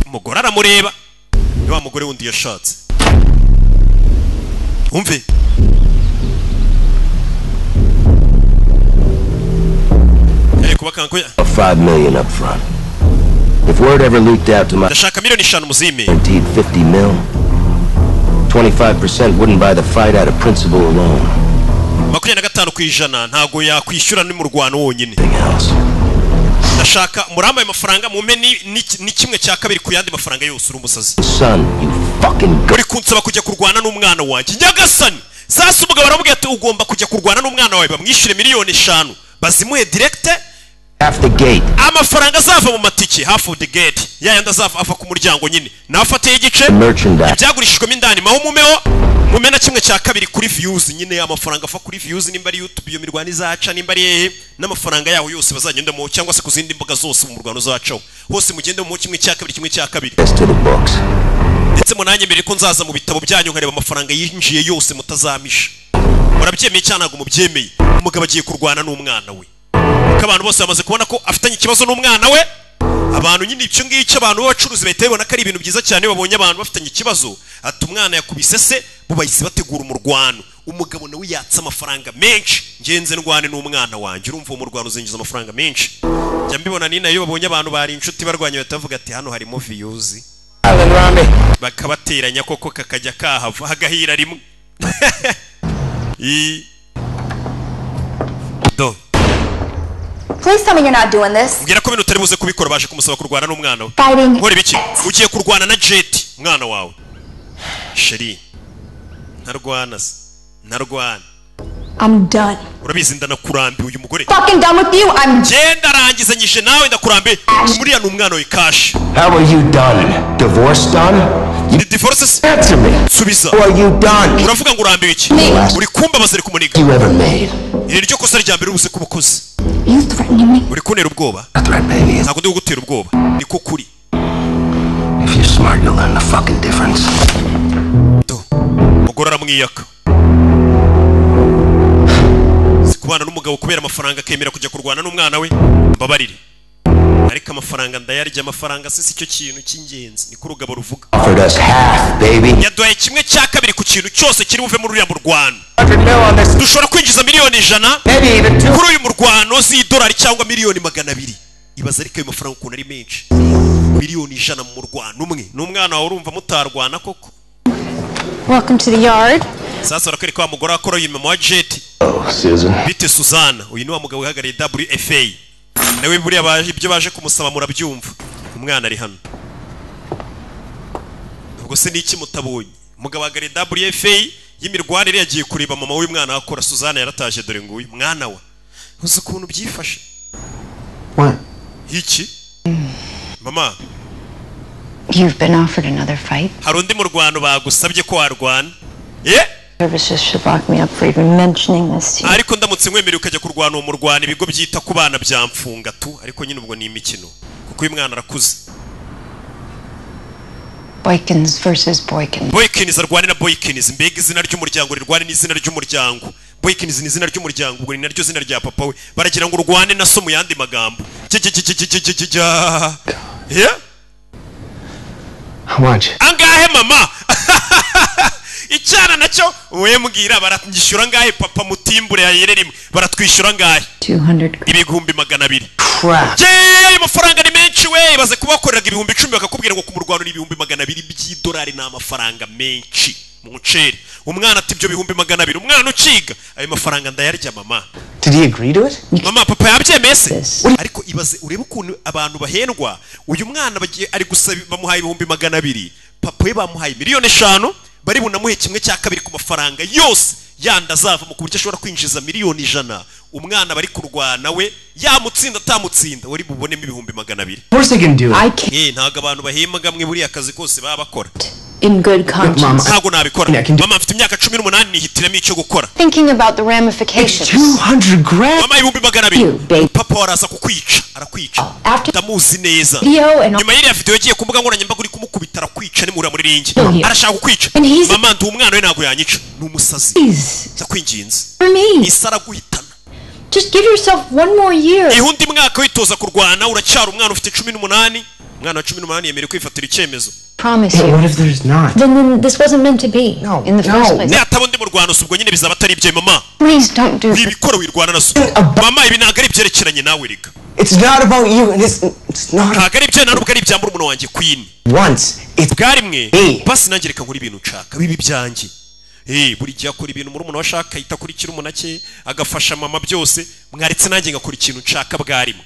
Umugore aramureba ni wa mugore wundi yashatse. Umve. $5 million up front. If word ever leaked out to my guaranteed 50 mil, 25% wouldn't buy the fight out of principle alone. 25% ntago yakwishyura ni mu rwano wonyine. Ndashaka muramba amafaranga mume ni kimwe cya kabiri ku yandi mafaranga yose uri umusazi. Son, you fucking uri kunsaba kujya kurwana n'umwana wanjye. Nyagasani. Sasa umugabo aravuga ati ugomba kujya kurwana n'umwana wawe bamwishyure miliyoni 5 bazimuhe direct half the gate. Amafaranga azava mu matike half of the gate. Yayandi azava ava ku muryango nyine. Nafatiye igice. Byagurishijwe indani maho mume na kimwe cya kabiri kuri views nyine amafaranga afa kuri views nimba ari YouTube iyo mirwani zaca nimba ari n'amafaranga yaho yose bazagenda mu cyangwa se kuzindi mbuga zose mu murwano zacaho. Hose mugende mu kimwe cya kabiri. Ndetse munanye mbere ko nzaza mu bitabo byanyu nkareba amafaranga yinjiye yose mutazamisha. Murabyemeye cyane ntago mubyemeye. Umugabo agiye kurwana n'umwana we. Abantu bose bamaze kubona ko afitanye ikibazo n'umwana we. Abantu nyine icyo ngicyo abantu b'abacuruzi bahita babona ko ari ibintu byiza cyane babonye abantu bafitanye ikibazo ati umwana yakubise se bo bahise bategura umurwano. Umugabo nawe yatsa amafaranga menshi ngenze ndwane n'umwana wanjye urumva umurwano uzinjiza amafaranga menshi. Jya mbibona ni nayo babonye abantu bari inshuti barwanya batavuga ati hano harimo views bakabateranya koko kakajya kahava hagahira rimwe. Do Please tell me you're not doing this. Mbwira ko bintu utari buze kubikora baje kumusaba kurwana n'umwana we. Nkore biki? Ugiye kurwana na Jet mwana wawe. Sheri. Ntarwana. I'm done. Urabizi ndanakurambiye uyu mugore. Fucking done with you. Genda rangizanyije nawe ndakurambiye. Umuriya n'umwana we Cash. How are you done? Divorce done? You divorces? Answer me. Subiza. How are you done? Uravuga ngo urambiye iki? Uri kumba bazere kumuniga. You ever made? Iri ryo kosa rya mbere ubuse kubukoze. You threatening me? Uri kunera ubwoba? Ntago ndi gutera ubwoba. Niko kuri. If you're smart you'll learn the fucking difference. Mugora aramwiyaka. Sikubana n'umugabo kubera amafaranga akemera kujya kurwana n'umwana we. Mbabarire. Ariko amafaranga ndayarya amafaranga se cyo kintu cy'ingenzi ni ku rugabo ruvuga. Offered us half, baby. Yaduhaye kimwe cya kabiri ku kintu cyose kiri buve muri uriya murwano. Dushobora kwinjiza miliyoni 100 kuri uyu murwano z'idolari cyangwa miliyoni 200. Ibaza ariko ayo mafaranga ukuntu ari menshi. Miliyoni 100 mu murwano umwe. N'umwana wawe urumva mutarwana koko. Welcome to the yard. Sasa urakwereka wa mugore akora uyu mama wa Jet. Susan. Bite Suzana. Uyu ni wa mugabo uhagarariye WFA. Nawe buriya baje ibyo baje kumusaba murabyumva. Umwana ari hano. Ubwo se niki mutabonye? Umugabo uhagarariye WFA y'imirwanire yagiye kureba mama w'umwana akora Suzana yarataje dore ngo uyu mwana wa. Uzi ukuntu byifashe. What? Iki? Mama. You've been offered another fight. Hari undi murwano bagusabye ko warwana. Services should lock me up for even mentioning this to you. Ariko ndamutse nkwemereye ukajya kurwana uwo murwana ibigo byita ku bana byamfunga tu ariko nyine ubwo ni imikino kuko uyu mwana arakuze. Boykins versus Boykins. Boykins arwanira Boykins mbega izina ry'umuryango rirwane n'izina ry'umuryango. Boykins ni izina ry'umuryango ubwo ni naryo zina rya papa we baragira ngo urwane na so mu yandi magambo. How much? Angahe mama? icyana nacyo we mbwira baratwishyura ngahe papa mutimbure yayere rimwe baratwishyura ngahe 200 ibihumbi 200 Crap. amafaranga ni menshi we baze kubakorera ibihumbi 10 bakakubwira ngo kumurwano ni ibihumbi 200 by'idolari ni amafaranga menshi mu muceri umwana ati ibyo bihumbi 200 umwana uciga ayo mafaranga ndayarya mama. Did he agree to it? Mama papa yabyemese ariko ibaze urebe ukuntu abantu bahendwa uyu mwana bagiye ari gusaba bamuhaye ibihumbi 200 papa we bamuhaye miliyoni 5 bari bunamuhe kimwe cya kabiri ku mafaranga yose yanda azava mu kuburyo ashobora kwinjiza miliyoni 100 umwana bari kurwana we yamutsinda atamutsinda wari bubonemo ibihumbi 200. Of course they can do it. Ntago abantu bahema gamwe buri akazi kose baba bakora in good conscience. Ntago nabikora mama mfite imyaka 18 nihitiramo icyo gukora. Thinking about the ramifications. 200 grand. Mama ibihumbi 200 papa waraza kukwica arakwica ndamuzi neza nyuma y'iriya video yagiye ku mbuga nkoranyambaga uri kumukubita arakwica nimura muri ringi arashaka kukwica mama ndi umwana we ntago yanyica ni umusazi ndakwinginze isara guhitana. Just give yourself one more year. Ihundi mwaka witoza kurwana uracyara umwana ufite 18 umwana wa 18 yemerewe kwifatira icyemezo. Promise you. What if there's not? Then this wasn't meant to be in the first place. Natabundi mu rwano subwo nyine bizaba atari ibye mama. Please don't do. Ibikora wirwana naso. Mama ibi ntago ari byerekeranye nawe riga. It's not about you and it's not. Ntago ari bye ntabwo ari ibyambura umuntu wanjye Queen. Once it's bwarimwe basi nanjye reka nkora ibintu nshaka bibi byanjye. Buri gihe akora ibintu muri umuntu washaka itakurikira umunake agafasha mama byose mwaretse nanjye ngakora ikintu nshaka bwarimwe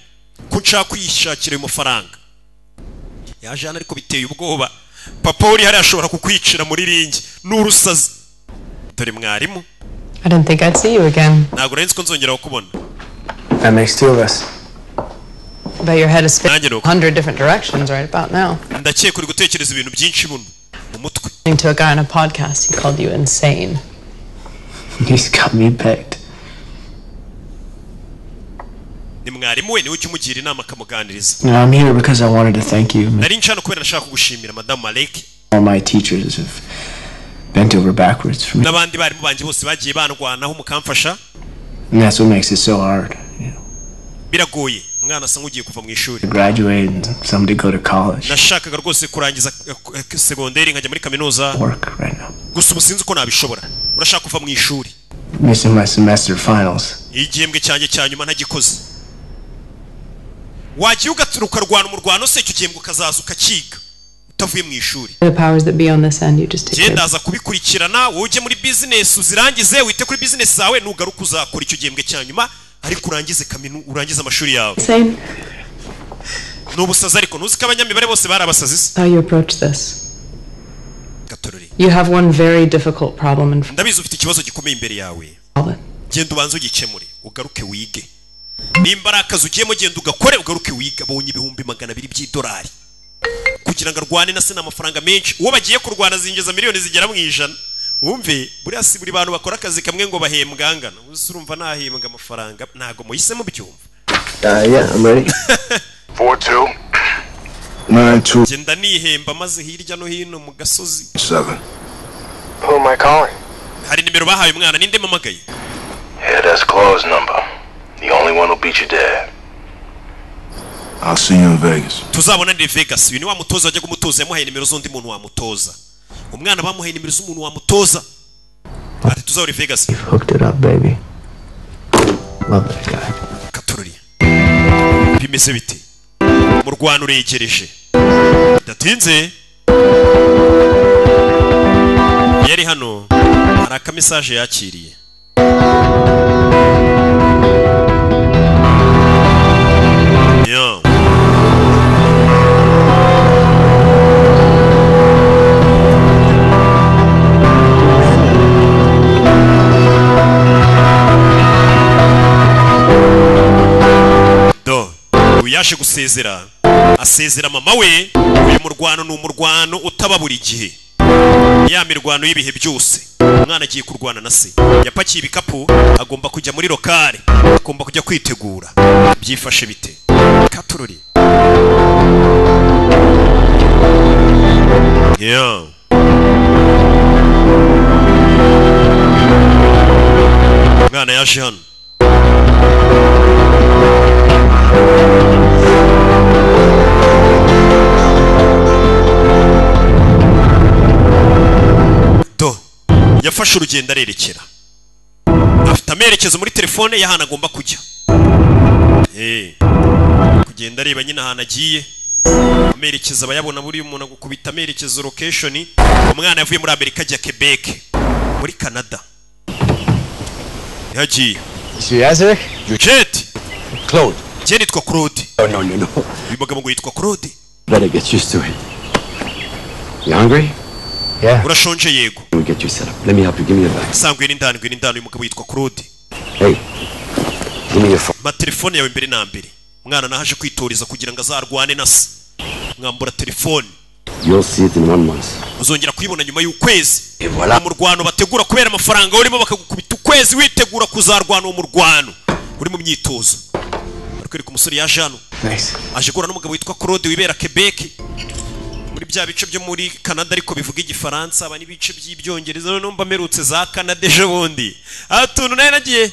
ko nshaka kwishakira ayo mafaranga yajana ariko biteye ubwoba papa uri hari ashobora kukwicira muri ringi n'urusazi dore mwarimu. I don't think I'd see you again. Ntago renze ko nzongera kukubona. That makes two of us. But your head is spinning 100 different directions right about now. Ndakeka uri gutekereza ibintu byinshi buno mu mutwe. To a guy on a podcast, he called you insane. He's got me pegged. Ni mwarimu we niwe cyumugira inama kamuganiriza. No, I'm here because I wanted to thank you. Nari nshaka kubera nashaka kugushimira Madam Malek. All my teachers have bent over backwards for me. Nabandi bari mu banje bose bagiye bandwanaho mukamfasha. And that's what makes it so hard. Biragoye umwana asa nkugiye kuva mu ishuri. To graduate and someday go to college. Nashakaga rwose kurangiza segonderi nkajya muri kaminuza. Work right now. Gusa ubusinzi uko nabishobora. Urashaka kuva mu ishuri. Missing my semester finals. Igihembwe cyanjye cyanyuma ntagikoze. Wagiye ugaturuka rwana mu rwano se icyo gihembwe ukazaza ukakiga utavuye mu ishuri. The powers that be on this end you just take. Genda aza kubikurikirana wowe uje muri business uzirangize wite kuri business zawe nugaruka uzakora icyo gihembwe cyanyuma ariko urangize amashuri yawe. Same. Nubusaza ariko nuzi ko abanyamibare bose barabasazi. How you approach this? Gatorori. You have one very difficult problem in front. Ndabizi ufite ikibazo gikomeye imbere yawe. Genda ubanze ugikemure ugaruke wige. Nimba akazi ugiyemo genda ugakore ugaruke wiga bonye ibihumbi 200 by'idolari. Kugira ngo arwane na se n'amafaranga menshi uwo bagiye kurwana zinjeza miliyoni zigera mu 100. Umve buri asi buri bantu bakora akazi kamwe ngo bahembwa ngana. Urumva nahembwa amafaranga ntago muhise mu byumva. Yeah, I'm ready. 42 92 Genda nihemba maze hirya no hino mu gasozi. 7. Who am I calling? Hari nimero bahaye umwana ninde mamagaye? Yeah, that's Claude's number. The only one who'll beat your dad. I'll see you in Vegas. Tuzabona ndi Vegas. Uyu ni wa mutoza wajya kumutoza yamuhaye nimero z'undi muntu wamutoza. Umwana bamuhaye nimero z'umuntu wamutoza. Ati tuzabona Vegas. You've hooked it up, baby. Love that guy. Katorori. Bimeze bite? Mu rwano uregereje. Datinze. Yari hano. Hari aka message yakiriye. Yeah. Yaje gusezera asezera mama we uyu murwano ni umurwano utaba buri gihe ya mirwano y'ibihe byose umwana agiye kurwana na se yapakiye ibikapu agomba kujya muri lokale agomba kujya kwitegura byifashe bite Katorori yeah mwana yaje hano yafashe urugendo arerekera, afite amerekezo muri telefone y'ahantu agomba kujya. Kugenda areba nyine ahantu agiye, amerekezo abayabona buri umuntu agukubita amerekezo location. Umwana yavuye muri Amerika ajya Quebec muri Canada. Yagiye Isiyazek Jujet Claude. Je nitwa Claude. No. Uyu mugabo ngo yitwa Claude. Better get used to it. You hungry? Yeah. Urashonje yego. Let me get you set up. Let me help you. Give me your bag. Sangwe n'indani uyu mugabo yitwa Claude. Hey. Give me your phone. Ma telefone yawe mbere na mbere. Mwana nahaje kwitoriza kugira ngo azarwane na se. Mwambura telefone. You'll see it in 1 month. Uzongera kuyibona nyuma y'ukwezi. Mu rwano bategura kubera amafaranga urimo bakagukubita ukwezi witegura kuzarwana mu rwano. Uri mu myitozo. Ariko umusore yaje hano. Nice. Aje gura n'umugabo witwa Claude wibera Quebec. Muri bya bice byo muri Canada ariko bivuga igifaransa, aba n'ibice by'ibyongereza no mba merutse za Canada ejo bundi. Atuntu naye nagiye.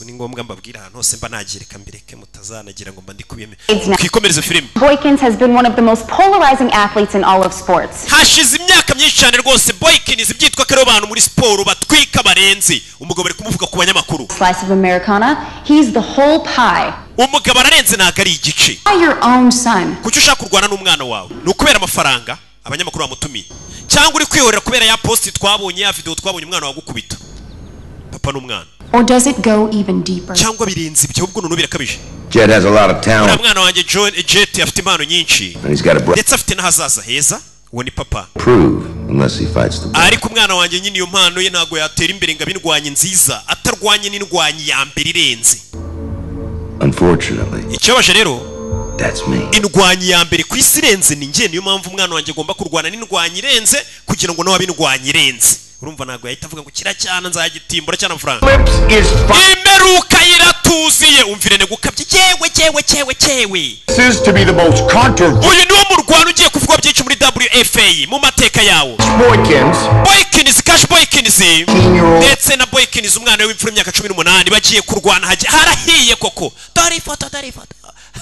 Ni ngombwa mbabwira ahantu hose mba nagireka mbireke mutazanagira ngo mba ndi kubiyeme. Kwikomereza filime. Boykins has been one of the most polarizing athletes in all of sports. Hashize imyaka myinshi cyane rwose Boykins byitwa kare abantu muri siporo batwika barenze. Umugabo bari kumuvuga ku banyamakuru. Slice of Americana, he's the whole pie. Umugabo ararenze naga ari igice. Your own son. Kuki ushaka kurwana n'umwana wawe? Ni ukubera amafaranga abanyamakuru bamutumiye. Cyangwa uri kwihorera kubera ya post twabonye ya video twabonye umwana wagukubita. Papa n'umwana. Or does it go even deeper? Cyangwa birenze ibyo ubwo none birakabije. Jet has a lot of talent. Umwana wanjye Jet afite impano nyinshi. Ndetse afite n'ahazaza heza. Uwo ni papa. Prove unless he fights the battle. Ariko umwana wanjye nyine iyo mpano ye ntago yatera imbere ngo abindwanye nziza atarwanye n'indwanyi ya mbere irenze. Unfortunately. Ikibaje rero. That's me. Indwanyi ya mbere ku isi irenze ni njye, niyo mpamvu umwana wanjye agomba kurwana n'indwanyi irenze kugira ngo nawe abindwanyi irenze. Urumva nago yahita avuga ngo kiracyana nzagitimbura cyane amafaranga. Imeruka iratuziye umvirene gukabye cyewe. This is to be the most controversial. Uyu niwo mu Rwanda ugiye kuvugwa byinshi muri WFA mu mateka yawo. Boykins Cash Boykins ndetse na Boykins umwana w'imfura imyaka 18 bagiye kurwana harahiye koko. Dari foto.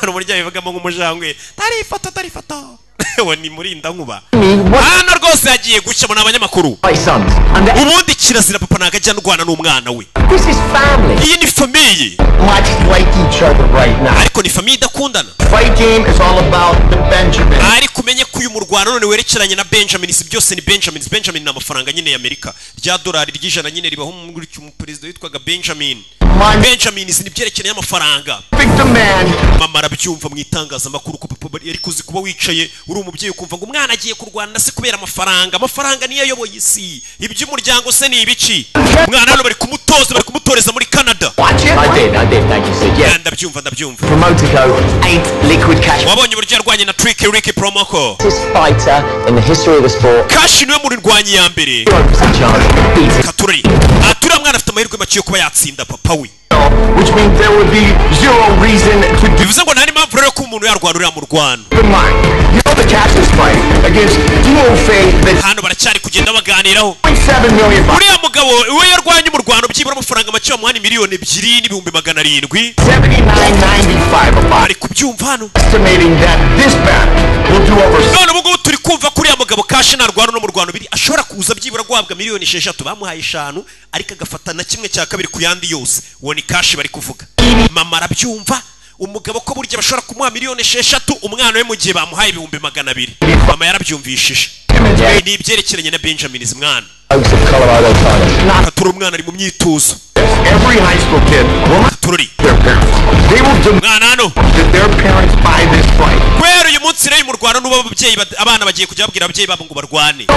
Hano burya bivugamo nk'umujangwe. Dari foto. Ni murinda nkuba. Hano rwose yagiye gucya mu abanyamakuru. Ubundi kirazira papa nagajya ndwana n'umwana we. This is family. Iyi ni famille. Much like each other right now. Ariko ni famille idakundana. Fight game is all about the Benjamin. Ariko umenye ko uyu mu Rwanda none werekeranye na Benjamin, si byose ni Benjamin. Benjamin ni amafaranga nyine ya Amerika. Rya dolari ry'ijana nyine ribaho muri cyo umuperezida witwaga Benjamin. Benjamin ni byerekeranye n'amafaranga. Mama arabyumva mu itangazamakuru ko papa yari kuzi kuba wicaye uri umubyeyi ukumva ngo umwana agiye kurwana se kubera amafaranga niyo ayoboye isi. Iby'umuryango se ni ibiki? Umwana hano bari kumutoreza muri Canada. I did, thank you sir. Yeah. Ndabyumva. Promotico ain't liquid cash. Wabonye uburyo yarwanye na Ricky Promoko. This fighter in the history of the sport. Cash niwe muri rwanyi ya mbere. Katuri. Atura mwana afite amahirwe make yo kuba yatsinda papa we. Which means there would be zero reason to do. Bivuze ngo nta mpamvu rero ko umuntu yarwanurira mu Rwanda. You know the Cash is fight against Duo. Hano baracyari kugenda baganiraho. 7 million. Uriya mugabo we yarwanye mu Rwanda byibura amafaranga make bamuha miliyoni 2 n'ibihumbi 700. 79.95. Ari kubyumva hano. Estimating that this battle will do over. None ubwo turi kumva kuri ya mugabo Cash na Rwanda no mu Rwanda biri ashobora kuza byibura guhabwa miliyoni 6 bamuhaye 5 ariko agafata na kimwe cya kabiri ku yandi yose. Uwo ni Cash bari kuvuga. Mama arabyumva. Umugabo ko burya bashobora kumuha miliyoni 6 umwana we mu gihe bamuhaye 200,000. Mama yarabyumvishije. Ni ibyerekeranye na Benjamin mwana. Turi umwana ari mu myitozo. Every high school kid turi their parents. They will demand that their parents buy this fight. Kwero uyu munsi rero mu Rwanda n'ubu ababyeyi abana bagiye kujya babwira ababyeyi babo ngo barwane.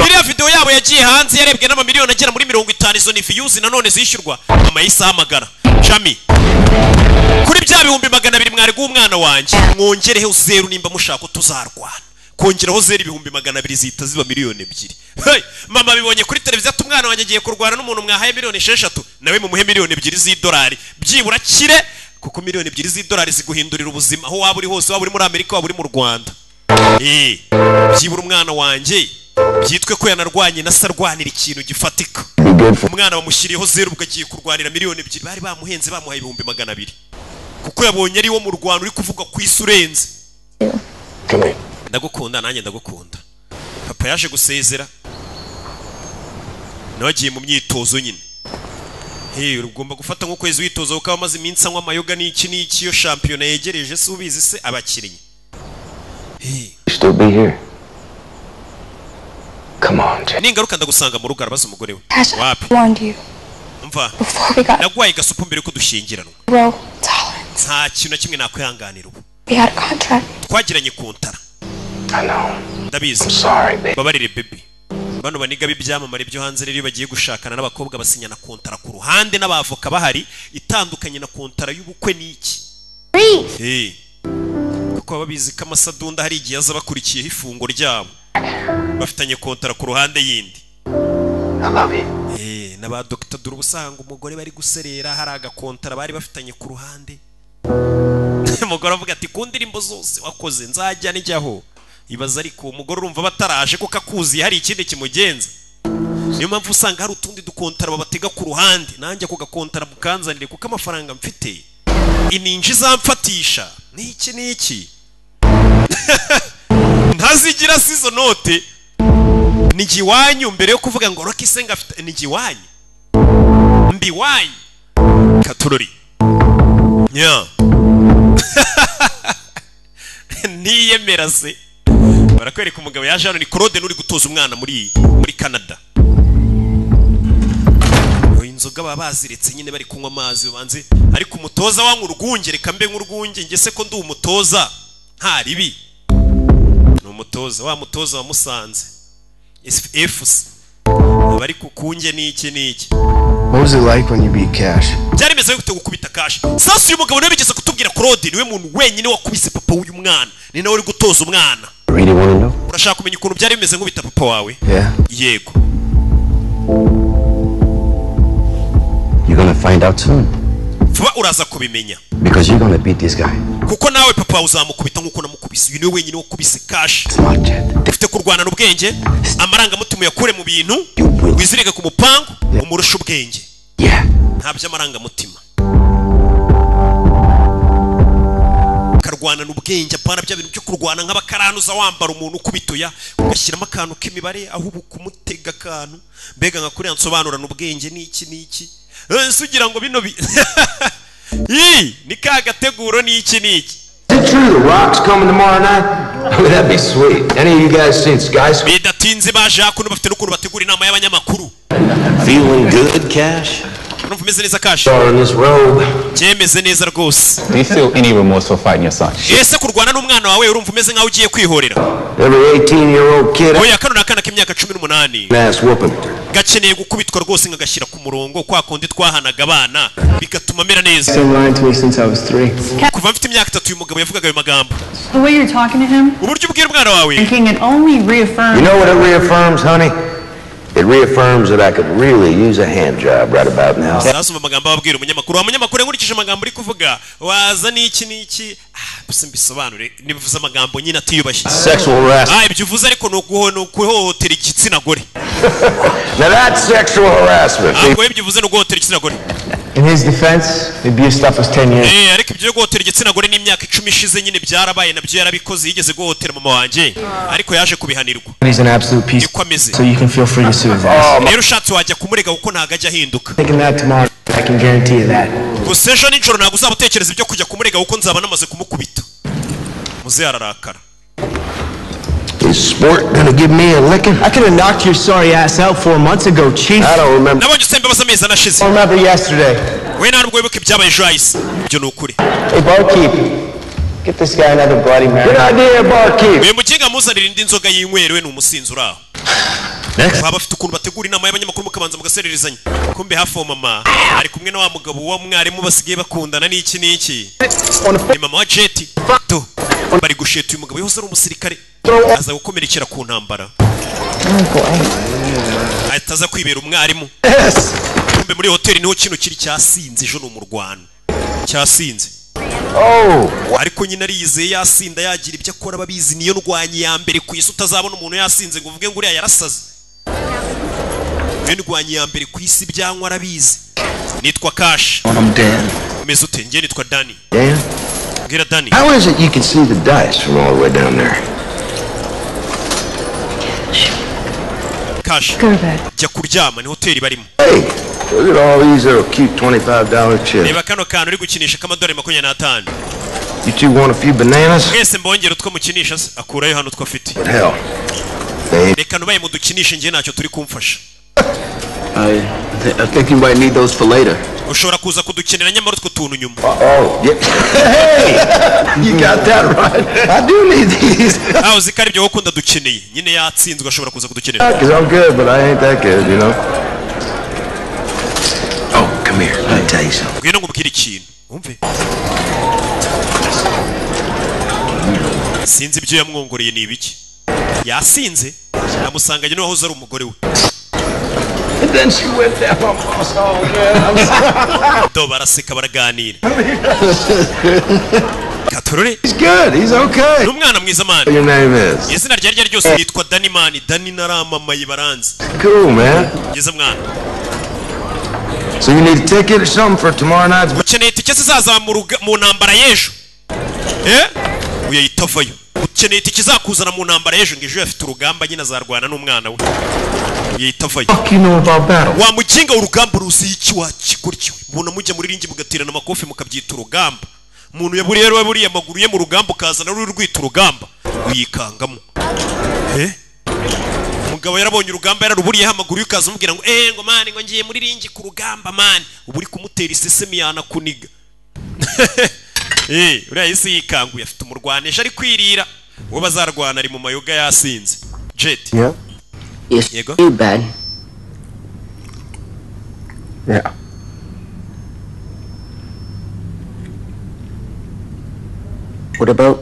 Iriya video yabo yagiye hanze yarebwe n'amamiliyoni agera muri 50 izo ni views nanone zishyurwa. Mama yisahamagara. Jami. Kuri bya 200,000 mwari guhumwana wanjye mwongereho 0 nimba mushaka tuzarwana. Kongeraho 200,000 zita ziba miliyoni 2. Hey, mama bibonye kuri televiziyo ati umwana wanjye agiye kurwana n'umuntu mwahaye miliyoni 6 nawe mumuhe miliyoni 2 z'idolari byibura kire kuko miliyoni 2 z'idolari ziguhindurira ubuzima aho waba uri hose waba uri muri Amerika waba uri mu Rwanda. Byibura umwana wanjye byitwe ko yanarwanye na sarwanira ikintu gifatika. Umwana bamushyiriyeho 0 ugagiye kurwanira miliyoni 2 bari bamuhenze bamuhaye 200,000 kuko yabonye ari wo mu Rwanda uri kuvuga ku isurenze. Ndagukunda nanjye ndagukunda. Papa yaje gusezera. nawe agiye mu myitozo nyine. Ugomba gufata nk'ukwezi witozo ukaba amaze iminsi anywa amayoga n'iki yo shampiyona yegereje se ubizi se abakinnyi. Still be here. Come on, Jack. Ningaruka ndagusanga mu rugo arabaza umugore we. Wapi? Warned you. Umva. Nagwaye gasupu mbere ko dushyingiranwa. Nta kintu na kimwe nakwihanganira ubu. We had a contract. Twagiranye kontara. I know. Ndabizi. I'm sorry, baby. Babarire baby. Bano baniga b'ibyamamare byo hanze rero bagiye gushakana n'abakobwa basinya na kontara ku ruhande n'abavoka bahari itandukanye na kontara y'ubukwe n'iki. Kuko babizi ko amasadunda hari igihe aza bakurikiyeho ifungo ryabo. Bafitanye kontara ku ruhande yindi. I love you. N'aba Dr. Duru usanga umugore bari guserera hari agakontara bari bafitanye ku ruhande. Umugore avuga ati ku ndirimbo zose wakoze nzajya nijyaho. Ibaza ariko umugore urumva bataraje ko kakuzi hari ikindi kimugenza. Niyo mpamvu usanga hari utundi dukontara babatega ku ruhande. Nanjye ko gakontara bukanzanire kuko amafaranga mfite ininji zamfatisha niki ntazigira sizo note nigiwanyu mbere yo kuvuga ngo Rocky Senga afite nigiwanyu mbiwanyu katurori nya niyemera se barakwereka umugabo yaje hano ni Claude nuri gutoza umwana muri Canada. Inzoga baba baziretse nyine bari kunywa amazi banze ariko umutoza wangu urwunge reka mbe nk'urwunge ngese ko ndi umutoza nta ribi no umutoza wa mutoza wa Musanze FC bari kukunge niki. What was it like when you beat Cash? Byari meze gute gukubita Cash. Sasa uyu mugabo nabigeze kutubwira Claude niwe muntu wenyine wakubise papa w'uyu mwana ni nawe uri gutoza umwana. Really want to know? Urashaka kumenya ukuntu byari bimeze nk'ubita papa wawe? Yeah. Yego. You're gonna find out soon. Vuba uraza kubimenya. Because you're gonna beat this guy. Kuko nawe papa uzamukubita nkuko namukubise. Uyu niwe wenyine wakubise Cash. Ufite kurwana n'ubwenge, amaranga mutima yakure mu bintu, wizirega ku mupangu, umurusha ubwenge. Yeah. Nta by'amaranga mutima. Karwana n'ubwenge apana bya bintu byo kurwana nk'abakaranuza wambara umuntu ukubitoya ugashyiramo akantu k'imibare aho ukumutega akantu mbega nka kuri yansobanura n'ubwenge niki sugira ngo bino ni ka gateguro niki Is it true the Rock's coming tomorrow night? That'd be sweet. Any of you guys seen Skyscraper? Bidatinze baje hakuno bafite n'ukuntu bategura inama y'abanyamakuru. Feeling good, Cash? Urumva umeze neza Cash? On this road. Cyemeze neza rwose. Do you feel any remorse for fighting your son? Ese kurwana n'umwana wawe urumva umeze nkaho ugiye kwihorera? Every 18-year-old kid. Oya kano nakana k'imyaka 18. Ass whooping. Gakeneye gukubitwa rwose ngagashyira ku murongo kwa kundi twahanaga abana bigatuma mera neza. Kuva mfite imyaka 3 uyu mugabo yavugaga ayo magambo. The way you're talking to him. Uburyo ubwira umwana wawe. Thinking it only reaffirms. You know what it reaffirms, honey? It reaffirms that I could really use a hand job right about now. Sasa amagambo ababwira umunyamakuru nkurikije amagambo uri kuvuga waza niki buse mbisobanure nivuze amagambo nyine atiyubashye. Sexual harassment. Ibyo uvuze ariko no guhohotera igitsina gore. Now that's sexual harassment. Ibyo uvuze no guhohotera igitsina gore. In his defense, the abuse stuff was 10 years. Ariko ibyo guhohotera igitsina gore n'imyaka 10 ishize nyine byarabaye nabyo yarabikoze yigeze guhohotera mama wanje ariko yaje kubihanirwa. He's an absolute piece. So you can feel free to sue his ass. Rero ushatse wajya kumurega kuko ntagajya ahinduka. Taking that tomorrow, I can guarantee you that. Gusa ejo nijoro ntabwo uzabutekereza ibyo kujya kumurega kuko nzaba namaze kumukubita. Muze ararakara. Is Sport gonna give me a licking? I could have knocked your sorry ass out 4 months ago, Chief. I don't remember. Nabonye usembe basameza anashize. I remember yesterday. We ntabwo wibuke ibyabaye ejo hahise. Ibyo ni ukuri. Hey, barkeep. Get this guy another Bloody Mary. Good idea, barkeep. Uyu mukinga muzanira indi nzoga y'inywero we ni umusinzi uraho. Baba bafite ukuntu bategura inama y'abanyamakuru mukabanza mugasererezanya. Kumbe hafi mama ari kumwe na wa mugabo wa mwarimu basigaye bakundana n'iki. Ni mama wa Jet. Bari gusheta uyu mugabo yose ari umusirikare. Aza gukomerekera ku ntambara. Ataza kwibera umwarimu. Kumbe muri hoteli niho kino kiri cyasinze ejo no mu Rwanda. Cyasinze. Ariko nyine ariyizeye yasinda yagira ibyo akora babizi niyo ndwanyi ya mbere ku isi utazabona umuntu yasinze ngo uvuge ngo uriya yarasaze. Niyo ndwanyi ya mbere ku isi byanywa arabizi. Nitwa Cash. I'm Dan. Umeze ute? Ngiye nitwa Danny. Dan? Mbwira Danny. How is it you can see the dice from all the way down there? Cash. Go to bed. Jya kuryama ni hoteli barimo. Hey, look at all these little cute $25 chips. Reba kano kantu uri gukinisha k'amadolari 25. You two want a few bananas? Mwese mbongera utwo mukinisha akurayo hano utwo afite. What hell? Reka nubaye mudukinishe njye ntacyo turi kumfasha. I think you might need those for later. Ushobora kuza kudukenera nyamara utwo tuntu nyuma. Oh, yeah. Hey, you got that right. I do need these. Uzi ko ari byo ukunda dukeneye. Nyine yatsinzwe ashobora kuza kudukenera. Because I'm good, but I ain't that good, you know. Oh, come here. Let me tell you something. Ngwino ngubwire ikintu. Umve. Sinzi ibyo yamwongoreye ni ibiki. Yasinze. Namusanganye no wahoze ari umugore we. And then she went down on us. Oh, man. Do baraseka baraganira. Katorore. He's good. He's okay. Numwana mwiza man. Your name is? Izina rye ryose yitwa Dani man. Dani naramamaye baranze. Cool, man. Yiza mwana. So you need a ticket or something for tomorrow night? Ukeneye itike zizaza mu ntambara y'ejo. Uye yitavayo. Ukeneye itike izakuzana mu ntambara y'ejo ngejo afite urugamba nyine azarwana n'umwana we. Uye yitavayo. You know about battle? Wa mukinga urugamba ruzi iki wakiguryo. Mubona mujya muri ringi mugatirana amakofi mukabyita urugamba. Umuntu yaburiye rero buriye amaguru ye mu rugamba ukazana ruri rwita urugamba. Uyikangamo. Mugabo yarabonye urugamba yararuburiyeho amaguru yukaza umubwira ngo ngo mani ngo ngiye muri ringi ku rugamba mani uburi kumutera isesemi yana kuniga. Uriya yisi yikanguye afite umurwanisha ari kwirira uwo bazarwana ari mu mayoga yasinze. Jet. Yeah. Yego. You bad. Yeah. What about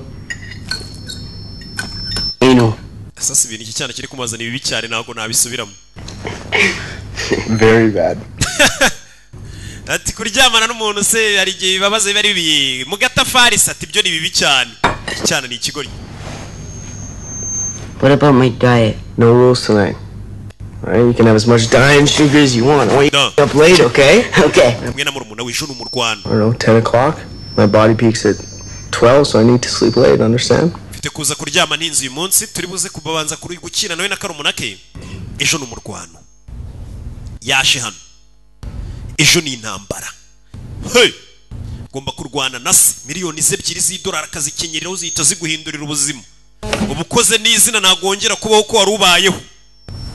anal? Sasa ibintu iki cyane kiri kumazana ibibi cyane ntabwo nabisubiramo. Very bad. Ati kuryamana n'umuntu se ari gihe bibabaze bari bibi mu gatafari sati byo ni bibi cyane. Cyane ni ikigori. What about my diet? No rules tonight. Alright, you can have as much diet and sugar as you want. I want you up late, okay? Okay. Mwe na murumuna w'ejo n'umurwana. I don't know, 10 o'clock? My body peaks at 12, so I need to sleep late, understand? Mfite kuza kuryama ntinzi uyu munsi turi buze kubabanza kuri gukina nawe na karumuna ke. Ejo n'umurwano. Yashe hano. Ejo ni intambara. Ngomba kurwana nasi miliyoni z'ebyiri z'idolari akazikenyereraho zihita ziguhindurira ubuzima. Ubukoze n'izina nagongera kubaho ko wari ubayeho.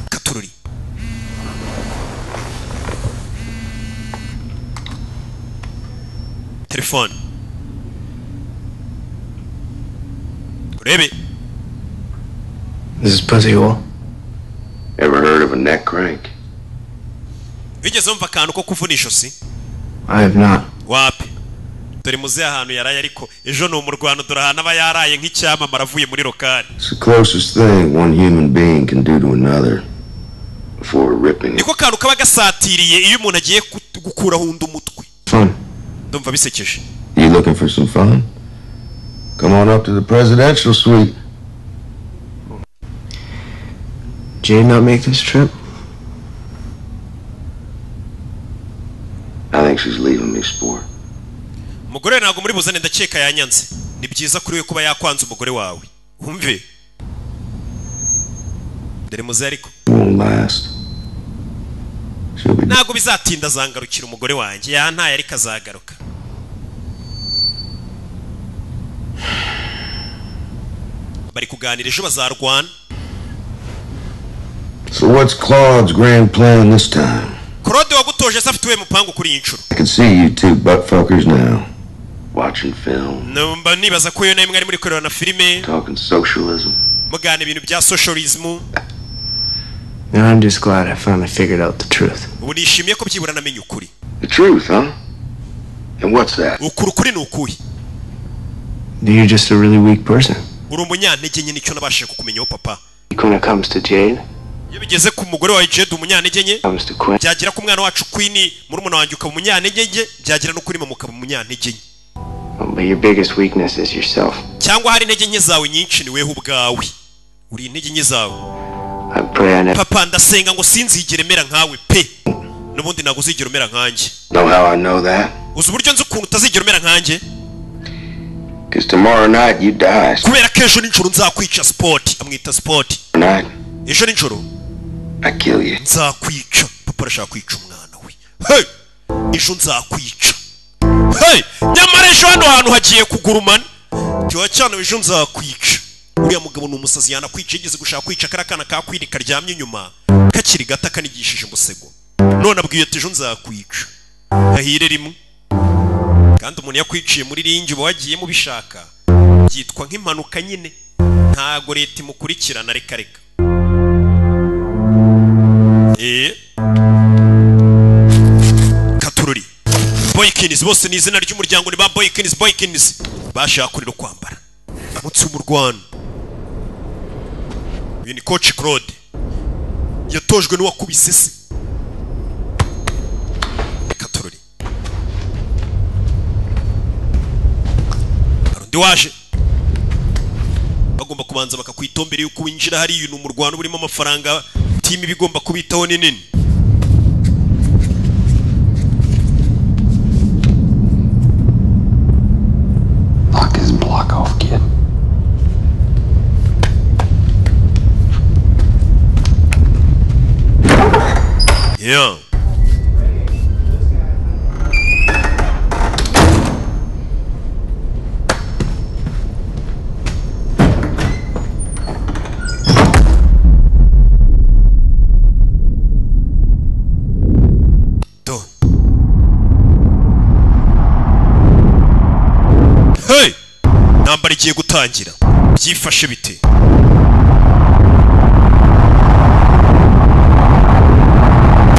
Katururi. Telefone. Urebe. This is pussy hole. Ever heard of a neck crank? Wigeze umva akantu ko kuvunisha ijosi? I have not. Wapi? Dore muze ahantu yaraye ariko ejo no mu Rwanda durahana aba yaraye nk'icyamamara avuye muri lokali. It's the closest thing one human being can do to another before ripping it. Niko kantu kaba gasatiriye iyo umuntu agiye gukura hundi umutwe. Fun. Ndumva bisekeje. You looking for some fun? Come on up to the presidential suite. Jade not make this trip? I think she's leaving me, sport. Umugore ntago muri buzane ndakeka yanyanze. Ni byiza kuri we kuba yakwanza umugore wawe. Umve. Dere muze ariko. Won't last. Ntago bizatinda zangarukira umugore wanjye. Yantaye ariko azagaruka. Bari kuganira ejo bazarwana. So what's Claude's grand plan this time? Claude wagutoje se afite we mupango kuri inshuro. I can see you two buttfuckers now. Watching film. Numva nibaza ko yo nawe mwari muri kureba na filime. Talking socialism. Mugana ibintu bya socialism. I'm just glad I finally figured out the truth. Ubu nishimiye ko byibura namenye ukuri. The truth, huh? And what's that? Ukuri ni ukuyi. You're just a really weak person. Uri umunyantege nke nicyo nabashije kukumenyaho papa. When it comes to Jade, iyo bigeze ku mugore wa Jade umunyantege nke, comes to Quinn, byagira ku mwana wacu Queen murumuna wanjye ukaba umunyantege nke, byagira no kuri mama ukaba umunyantege nke. but your biggest weakness is yourself. Cyangwa hari intege nke zawe nyinshi ni wewe ubwawe. Uri intege nke zawe. I pray I never. Papa ndasenga ngo sinzigere mera nkawe pe. Nubundi nago uzigera mera nkanjye. Know how I know that? Uzi uburyo nzi ukuntu utazigera mera nkanjye? Because tomorrow night you die. Kubera ko ejo nijoro nzakwica sport, amwita sport. Night. Ejo nijoro I kill you. Nzakwica. Papa arashaka kwica umwana we. Hey! Ejo nzakwica. Hey! Nyamara ejo hano hantu hagiye kugurumana. Cyo cyane ejo nzakwica. Uriya mugabo ni umusazi yanakwica yigeze gushaka kwica karakana kakwiri karyamye inyuma. Kakiri gata kanigishije umusego. None abwiye ati ejo nzakwica. Hahire rimwe. Kandi umuntu yakwiciye muri ringi wagiye mu bishaka. Yitwa nk'impanuka nyine. Ntago leta imukurikirana reka. Katururi Boykins bose ni izina ry'umuryango ni ba Boykins bashakurira kwambara mutsi mu Rwanda. Uyu ni Coach Claude yatojwe n'uwakubise se. Katururi arundi waje bagomba kubanza bakakwitombere yuko winjira hari ibintu mu Rwanda burimo amafaranga team bigomba kubitaho nini. Knock his block off, kid. Yeah. Hey! Nambara igiye gutangira. Byifashe bite?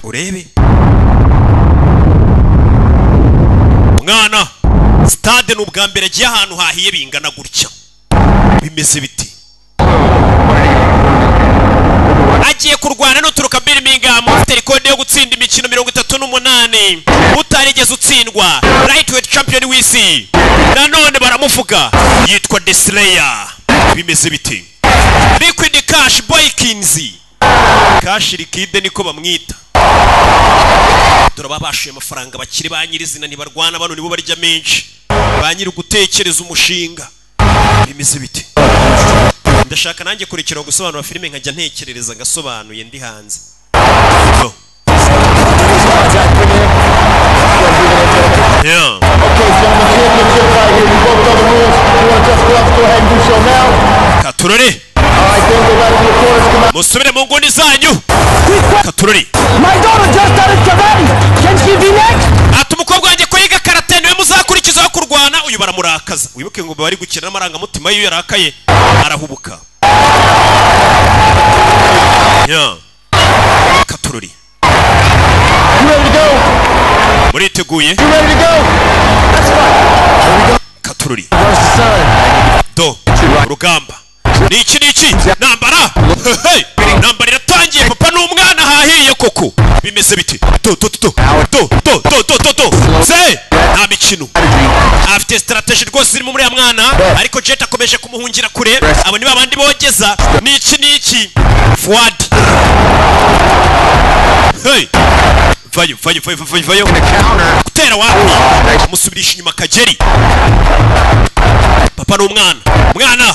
Urebe. Mwana, stade n'ubwa mbere agiye ahantu hahiye bingana gutya. Bimeze bite? Agiye kurwana n'uturuka Birmingham ufite rekodi yo gutsinda imikino 38 utarigeze utsindwa lightweight champion w'isi. Nanone baramuvuga yitwa The Slayer. Bimeze bite? Liquid Cash Boykins. Cash Liquid niko bamwita. Turababashuye amafaranga bakiri ba nyirizina ntibarwana bano nibo barya menshi. Ba nyiri gutekereza umushinga. Bimeze bite? Ndashaka nanjye kurikira gusobanura filime nkajya ntekerereza gasobanuye ndi hanze. Yeah. Okay, gentlemen, championship right here. You both know the rules. You want to just gloves, go ahead and do so now. Katurori. All right, then go right in the corners. Come out. Musubire mu nguni zanyu. Katurori. My daughter just started karate. Can she be next? Ati umukobwa wanjye ko yiga karate niwe muzakurikizaho kurwana uyu baramurakaza. Wibuke ngo bari gukina n'amarangamutima iyo yarakaye arahubuka. Yeah. Katurori. You ready to go? Muriteguye? You ready to go? That's fine. Katurori. Do. Rugamba. Niki nambara. Hey. Nambara iratangiye papa n'umwana hahiye koko. Bimeze biti. Do. Se. Nta mikino. Afite strategy rwose iri muri ya mwana ariko Jet akomeje kumuhungira kure. Abo ni babandi bogeza. Niki. Fuad. Hey. Vayo. Kutera wapi? Amusubirisha inyuma Kageri. Papa n'umwana. Mwana.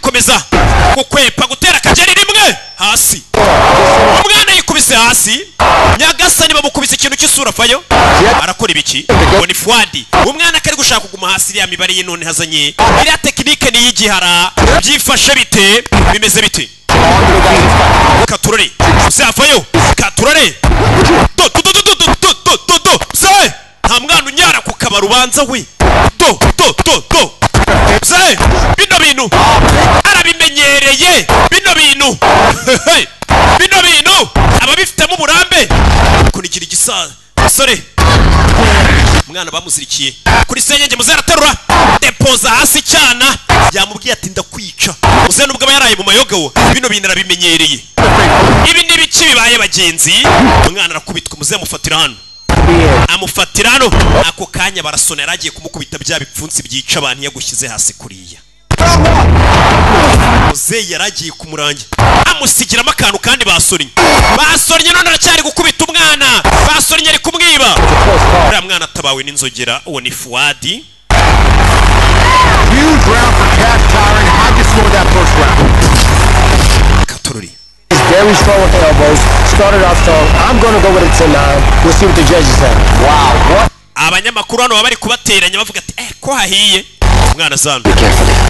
Komeza. Gukwepa gutera Kageri rimwe. Hasi. Umwana yikubise hasi. Nyagasani bamukubise ikintu cy'isura vayo. Arakora ibiki? Ngo ni Fuadi. Umwana kari gushaka kuguma hasi ya mibare ye none hazanye. Iriya tekinike ni y'igihara. Byifashe bite? Bimeze bite? Katurori. Savayo. Katurori. Do. Se. Nta mwana unyara ku kabara ubanza we. Do. Se. Bino bintu. Arabimenyereye. Bino bintu. Ababifitemo uburambe. Kunigira igisaza. Sore. Umwana bamuzirikiye. Kuri senyenge muzaraterura. Depoza hasi cyana. Yamubwiye ati ndakwica. Muze nubwo yaraye mu mayogawo. Bino bintu arabimenyereye. Ibi ni biki bibaye bagenzi. Umwana arakubitwa muze mufatira hano. Amufatira hano. Ako kanya barasonera agiye kumukubita bya bipfunsi byica abantu yagushyize hasi kuriya. Muze yaragiye kumurangira. Amusigiramo akantu kandi basornye none aracyari gukubita umwana. Basornye ari kumwiba. Uriya mwana atabawe n'inzogera uwo ni Fuadi. Huge round for Cash Tyron. How'd you score that first round? Katurori. He's very strong with the elbows. Started off strong. I'm going to go with a 10-9. We'll see what the judges have. Wow, what? Abanyamakuru hano bari kubateranya bavuga ati ko hahiye umwana zano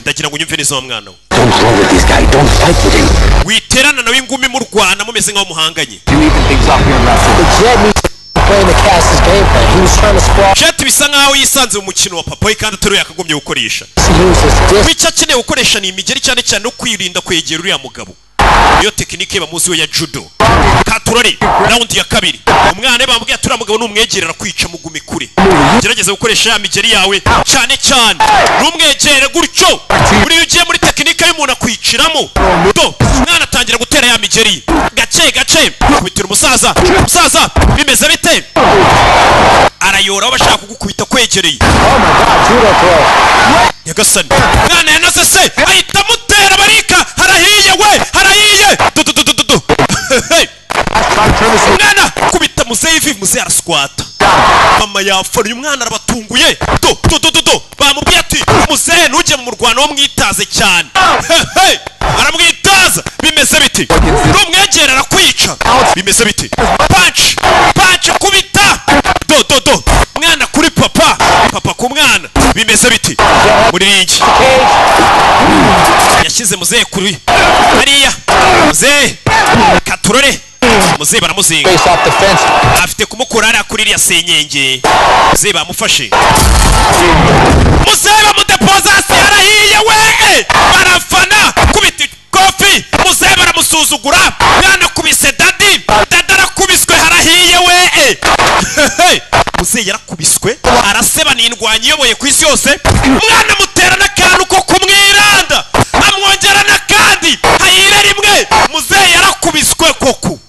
ndagira ngo unyumve neza mwana we. Don't roll with this guy. Don't fight with him. Witerana nawe ingumi mu Rwanda mumeze nkaho muhanganye. You even things up here, Russell. The Jet needs to play the Cass's game plan. He was trying to squash. Jet bisa nkaho yisanze mu mukino wa papa kandi atari yakagombye gukoresha. Wica akeneye gukoresha ni imigeri cyane cyane no kwirinda kwegera uriya mugabo. Iyo tekinike bamuziwe ya judo. Katurore round ya kabiri. Umwana bambwiye aturi mugabo numwegerera kwica mugumi kure. Gerageza gukoresha ya migeri yawe cyane cyane. Numwegere gutyo. Uri ugiye muri tekinike y'umuntu akwiciramo. Do umwana atangira gutera ya migeri. Gace kubitira umusaza. Umusaza bimeze bite? Arayora bashaka kugukubita kwegereye. Oh my God, judo throw. Yagasani. Mwana yanase se ahita mutera barika. Harahiye we, harahiye. Do. Mwana kubita muzeyi vivi muzeyi arasquata. Mama yafora umwana arabatunguye. Do. Bamubwiye ati muzeyi nuje mu Rwanda wo mwitaze cyane. Aramwitaza bimeze biti. Numwegerera kwica. Bimeze biti. Punch kubita. Do. Mwana kuri papa ku mwana bimeze biti. Muri iki yashyize muzeyi kuri hariya. Muzeyi Katurore muzeyi baramuzinga afite kumukura ari kuri iriya senyenge. Muzeyi bamufashe. Muzeyi bamudepoza hasi harahiye we. Barafana kubita kofi. Muzeyi baramusuzugura. Mwana kubise dadi arakubiswe harahiye we. Muzeyi yarakubiswe araseba n'indwanyi yoboye ku isi yose. Mwana mutera n'akantu ko kumwiranda amwongera n'akandi hayire rimwe. Muzeyi yarakubiswe koko.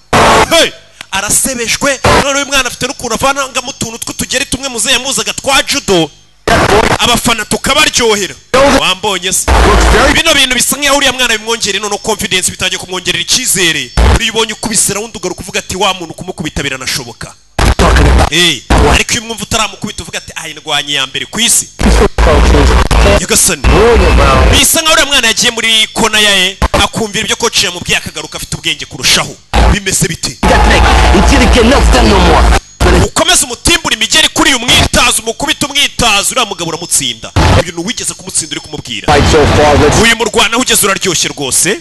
Arasebejwe none uyu mwana afite n'ukuntu avananga mu tuntu tw'utugeri tumwe muzeyi yamuzaga twa judo. Abafana tukabaryohera. Wambonye se bino bintu bisa nkaho uriya mwana bimwongere none confidence bitangiye kumwongerera icyizere. Uri ubonye ukubisira wundi ugaruka uvuga ati wa muntu kumukubita biranashoboka. Ariko iyo mwumva utaramukubita uvuga ati indwanyi ya mbere ku isi. Yagasani bisa nkaho uriya mwana yagiye muri kona yae akumvira ibyo coach yamubwiye akagaruka afite ubwenge kurushaho. Bimeze bite? Ukomeza umutimbura imigeri kuri uyu mwitazo umukubita umwitazo uriya mugabo uramutsinda. Ibintu wigeze kumutsinda uri kumubwira. Uyu mu Rwanda ugeze uraryoshye rwose.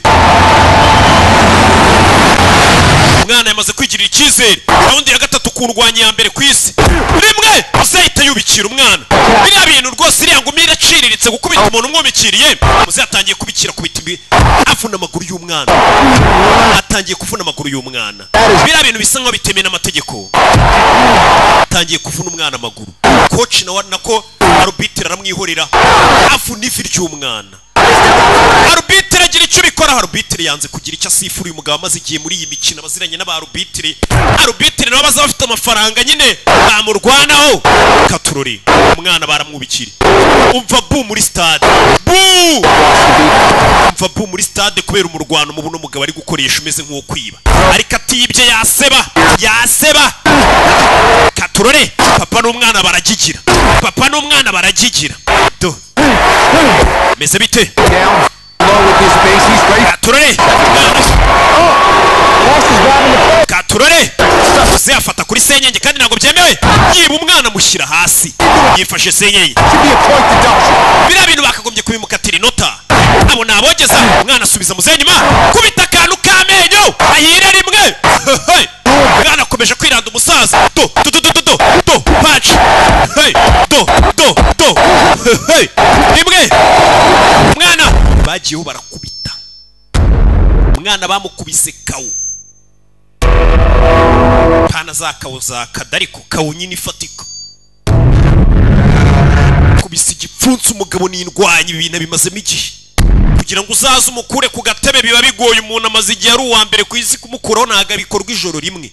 Umwana yamaze kwigirira icyizere. Round ya gatatu kurwanya ya mbere ku isi. Rimwe uzahita yubikira umwana. Biriya bintu rwose iriya ngumi iraciriritse gukubita umuntu umwumikiriye. Muzeyi atangiye kubikira kubita afuna amaguru y'umwana. Atangiye kuvuna amaguru y'umwana. Biriya bintu bisa nkaho bitemeye n'amategeko. Atangiye kuvuna umwana amaguru. Coach nawe nako arbitre aramwihorera. Afuna ivi ry'umwana. Arbitre agira icyo bikora. Arbitre yanze kugira icyo asifura uyu mugabo amaze igihe muri iyi mikino abaziranye n'abarbitre. Arbitre nabo baza bafite amafaranga nyine bamurwanaho. Katurori umwana baramwubikira. Umva bu muri stade. Umva bu muri stade kubera umurwano mu buno mugabo ari gukoresha umeze nk'uwo kwiba. Ariko atibye yaseba. Katurore papa n'umwana baragigira. Do meze bite? Katurore Muzeyi afata kuri senyenge kandi ntabwo byemewe. Yiba umwana mushyira hasi. Yifashe senyenge. Biriya bintu bakagombye kubimukatira inota. Abo nabogeza umwana asubiza Muzeyi nyuma. Kubita akantu k'amenyo ahire rimwe. Umwana akomeje kwiranda umusaza. Do punch. Do. Rimwe. Umwana bagiyeho barakubita. Umwana bamukubise kawu. Pana za kawu za kadariko kawu nyine ifatika. Kubisa igipfunsi umugabo n'indwanyi ibintu bimazemo igihe. Kugira ngo uzaze umukure ku gatebe biba bigoye umuntu amaze igihe ari uwa mbere ku isi kumukuraho ntago bikorwa ijoro rimwe.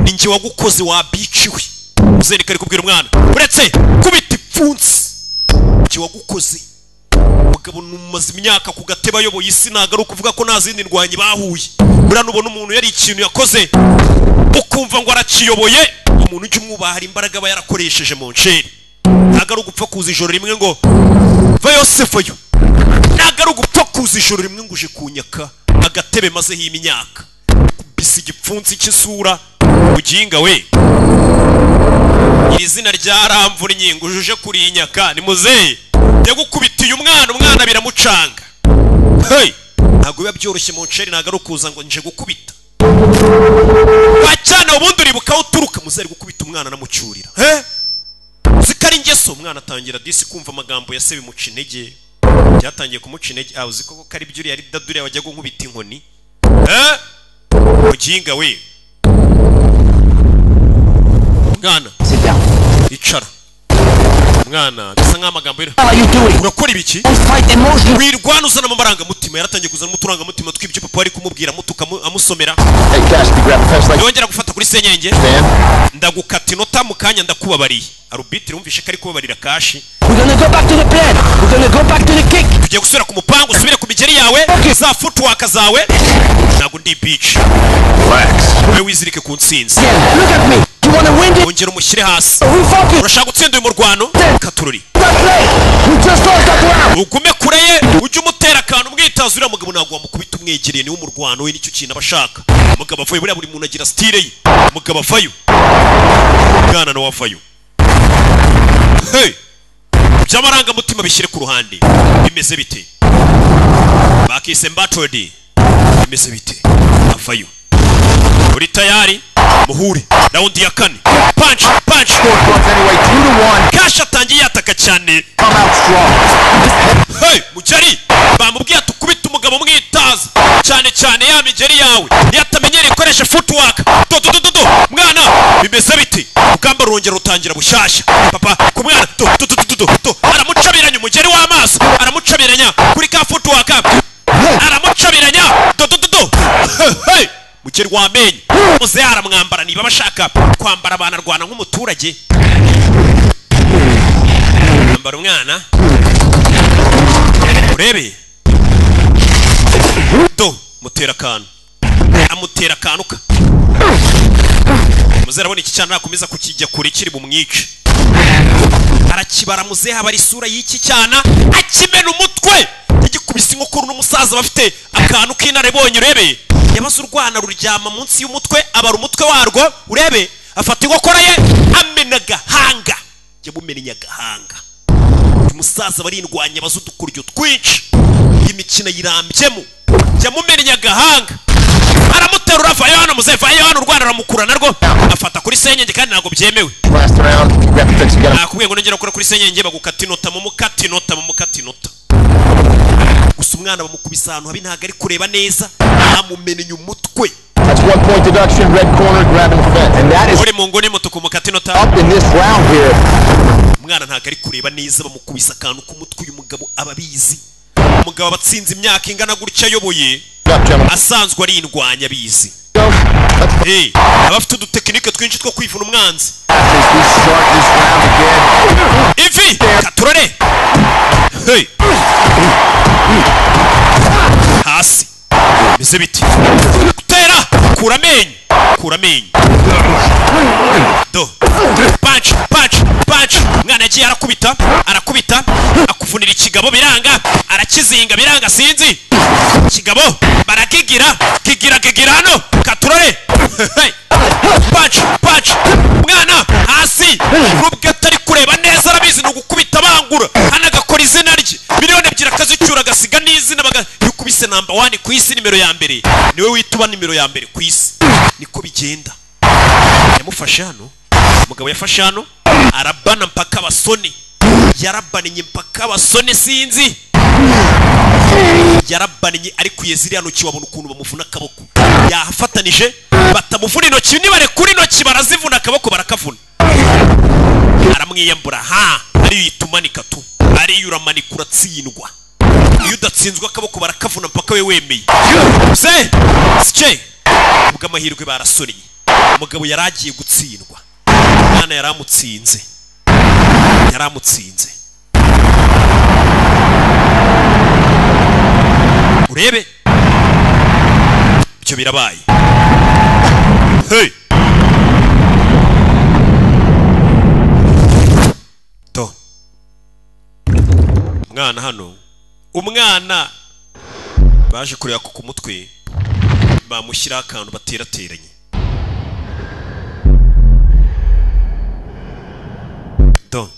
Ni njye wagukoze wabiciwe. Muzeyi kari kubwira umwana uretse kubita ipfunsi. Njye wagukoze. Umugabo numaze imyaka ku gatebe ayoboye isi ntago ari ukuvuga ko nta zindi ndwanyi bahuye. Buriya nubona umuntu yari ikintu yakoze ukumva ngo arakiyoboye umuntu ujye umwubaha hari imbaraga aba yarakoresheje mu nsheri. Ntago ari ugupfa kuza ijoro rimwe ngo vayo sefayo. Ntago ari ugupfa kuza ijoro rimwe ngo uje kunyaka agatebe mazeho imyaka. kubisa igipfunsi cy'isura uginga we iri zina ryaramvura inkingo ujuje kuri inyaka ni muzehe yagukubitiye umwana biramucanga hey ntago biba byoroshye mu nceri ntago ari ukuza ngo nje gukubita bacana ubundi uribuka uturuka muzehe gukubita umwana namucyurira zikari ingeso umwana atangira disi kumva amagambo ya se bimuca intege byatangiye kumuca intege uzi ko kari byo yari dadure wajya gunkubita inkoni uginga we mwana icara mwana bisa nk'amagambo urakora ibiki wirwana uzana amarangamutima yaratangiye kuzana umuturangamutima tw'ibyo papa ari kumubwira mutuka amusomera yongera gufata kuri senyenge ndagukata inota mu kanya ndakubabariye arubitire wumvishe ko ari kubabarira kashi tugiye gusubira ku mupangu usubire ku migeri yawe za footwork zawe ntabwo ndi beach wowe wizirike ku nsinzi ongera umushyire hasi urashaka gutsinda uyu murwano katururi ugume kure ye ujye umutera akantu umwitazo uriya mugabo ntabwo wamukubita umwegereye niwe umurwano we nicyo kintu aba ashaka umugabo avayo buriya buri muntu agira style ye umugabo avayo umwana nawe avayo hey by'amarangamutima bishyire ku ruhande bimeze bite bakise mbatodi bimeze bite avayo uri tayari muhure raundi ya kane punch Kasha atangiye yataka cyane hey mujari bamubwiye tukubita umugabo mwitaza cyane ya migeri yawe yatamenyereye ikoresha footwork do mwana bimeze bite ukamba rongera utangira bushashya papa ku mwana do aramucabiranya umugeri w'amaso aramucabiranya kuri ka footwork aramucabiranya do hey mugeri wamenye muze aramwambara niba bashaka kwambara abanarwana nk'umuturage ambara umwana urebe do mutera akantu amutera akantu ka muze arabona iki cyana nakomeza kukijya kure kiri bumwice arakibara muze haba ari isura y'iki cyana akimena umutwe igikubise inkokuru n'umusaza bafite akantu k'inarebonye urebe yabaze urwana ruryama munsi y'umutwe abara umutwe warwo urebe afata inkokora ye amena agahanga yamumennye agahanga umusaza barindwanya baza udukuryo twinshi imikino yirambyemo yamumennye agahanga aramuterura avayo hano muze vayo hano urwana ramukura narwo afata kuri senyenge kandi ntabwo byemewe nakubwiye ngo nongera gukora kuri senyenge bagukata inota mu mukata inota gusa umwana bamukubisa ahantu habi ntabwo ari kureba neza amumenye umutwe That's 1 point deduction, red corner, grabbing the fence. And that is uri mu ngoni mutuku mukata inota up in this round here. umwana ntabwo ari kureba neza bamukubisa akantu k'umutwe uyu mugabo ababizi umugabo abatsinze imyaka ingana gutya ayoboye asanzwe ari indwanya bizi abafite udutekinike twinshi two kwivuna umwanzi ivi katurore hasi bize biti gutera kura amenyo do punch mwana yagiye arakubita akuvunira ikigabo biranga arakizinga biranga sinzi ikigabo barakigira hano katurore punch mwana hasi nubwo atari kureba neza arabizi no gukubita bangura hano agakora izina rye miliyoni 2 akazicyura agasiga n'izina yukubise number 1 ku isi nimero ya mbere niwe wituba nimero ya mbere ku isi niko bigenda yamufashe hano umugabo yafashe hano arabana mpaka abasoni yarabaniye mpaka abasoni sinzi yarabaniye ari kuyeziri hano kiwabona ukuntu bamuvuna akaboko yahafatanije batamuvuna intoki nibare kuri intoki barazivuna akaboko barakavuna aramwiyambura ari yitumanika tu ari yuramanika uratsindwa iyo udatsinzwe akaboko barakavuna mpaka we wemeye se ubwo amahirwe barasonnye umugabo yaragiye gutsindwa umwana yaramutsinze urebe ibyo birabaye to umwana hano baje kureba ku mutwe bamushyira akantu baterateranye. Don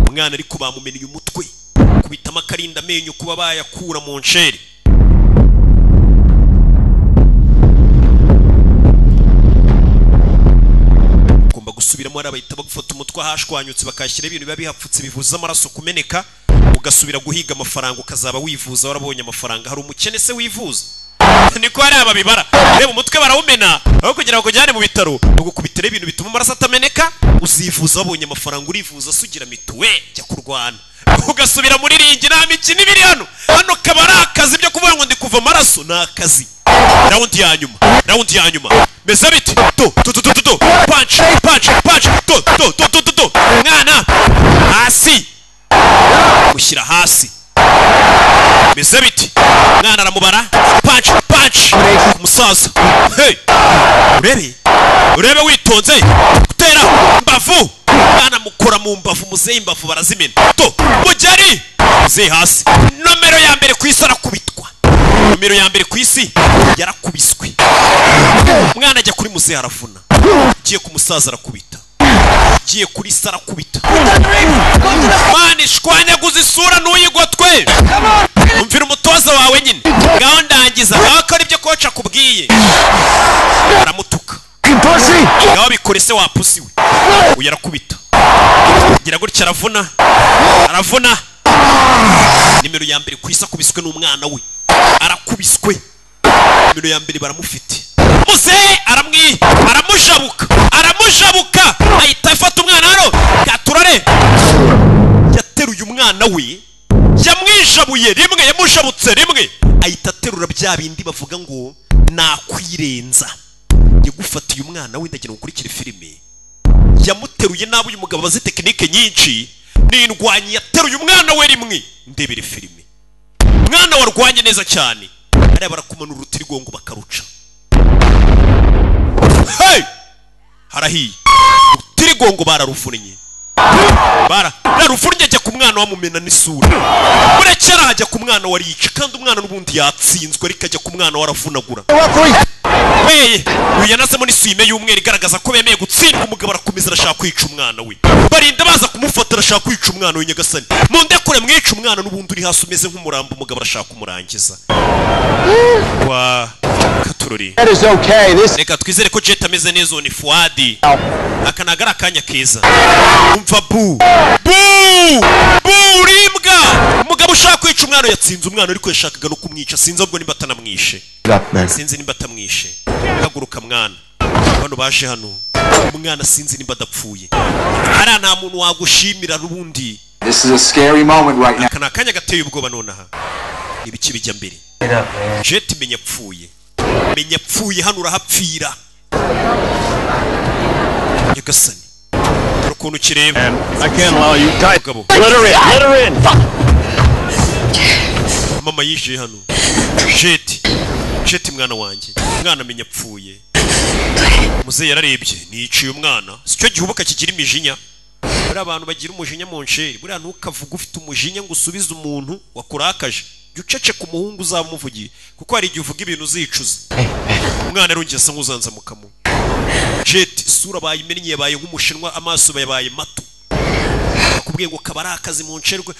umwana ariko bamumeneye umutwe kubitama akarinda amenyo kuba bayakura mu nsheri. Ugomba gusubiramo ari abahita bagufata umutwe ahashwanyutse bakashyira ibintu biba bihapfutse bivuza amaraso kumeneka, ugasubira guhiga amafaranga ukazaba wivuza warabonye amafaranga. Hari umukene se wivuza? Niko hari ababibara reba umutwe barawumena aho kugira ngo kujyane mu bitaro ugukubitire ibintu bituma amaraso atameneka, uzivuza wabonye amafaranga urivuza sugira mituwe jya kurwana ugasubira muri ringi. Nta mikino ibiri hano kaba ari akazi byo kuvuga ngo ndi kuva amaraso, ni akazi. Raundi ya nyuma meze biti do punch do mwana hasi mushyira hasi meze biti mwana aramubara punch umusaza. Hey urebe witonze gutera mbavu mwana mukora mu mbavu muzeyi imbavu barazimena do mugeri muzeyi hasi. Nomero ya mbere ku isi arakubitwa, nomero ya mbere ku isi yarakubiswe. Mwana ajya kuri muzeyi aravuna, giye ku musaza arakubita, giye kuri isi arakubita. Mani shwanyaguza isura n'uyigotwe. Umvira umutoza wawe nyine ngaho ndangiza ngaho akora ibyo koca akubwiye. Aramutuka ngaho bikore se wa pusi we. Uyu arakubita gira gutya aravuna. Nimero ya mbere ku isi akubiswe n'umwana we, arakubiswe. Nimero ya mbere baramufite, muzehe aramujabuka ahita afata umwana hano gaturare. Yateruye umwana we, yamujabutse rimwe ahita aterura bya bindi bavuga ngo nakwirenza. Yagufatiye umwana we ndagira ukurikire filime, yamuteruye nabi. Uyu mugabo abazi tekinike nyinshi, n'indwanyi yateruye umwana we rimwe. Ndebere filime, umwana warwanye neza cyane ari barakumanura urutirigongo bakaruca. Hey harahiye urutirigongo bararuvunnye bararuvunnye ajya ku mwana wamumena n'isura. Murekera hajya ku mwana warica kandi umwana n'ubundi yatsinzwe ariko ajya ku mwana waravunagura. Weye uyu yanazemo n'isume y'umweru igaragaza ko bemeye gutsindwa. Umugabo arakomeza arashaka kwica umwana we, barinda baza kumufata arashaka kwica umwana we. Nyagasani mundekure mwica umwana n'ubundi uri hasi umeze nk'umurambo. Umugabo arashaka kumurangiza. Wa katurori reka twizere ko Jet ameze neza. Ni Fuadi akanagara akanya keza. Umva bu rimbwa. Umugabo ushaka kwica umwana yatsinze umwana ariko yashakaga no kumwica. Sinzi ubwo nimba atanamwishe, sinzi nimba atamwishe. Haguruka mwana, bano baje hano umwana sinzi nimba adapfuye. Hari nta muntu wagushimira n'ubundi. This is a scary moment right now. Akana kanya gateye ubwoba nonaha. Ibiki bijya mbere. Jet menya pfuye hano urahapfira. Nyagasani ukuntu kireba. I can't allow you. Let her in. Mama yije hano. Jet mwana wanjye, mwana amenya pfuye. Muzehe yararebye niciye umwana. Sicyo gihubuka kigira imijinya. Bari abantu bagira umujinya mu nsheri. Buriya ntukavuga ufite umujinya ngo usubize umuntu wakurakaje. Jucece ku muhungu uzamuvugiye kuko hari igihe uvuga ibintu uzicuza. Umwana arongera asa nk'uzanzamukamo. Jet isura bayimennye yabaye nk'umushinwa, amaso yabaye mato. Akubwiye ngo kabari akazi mu ncerwe.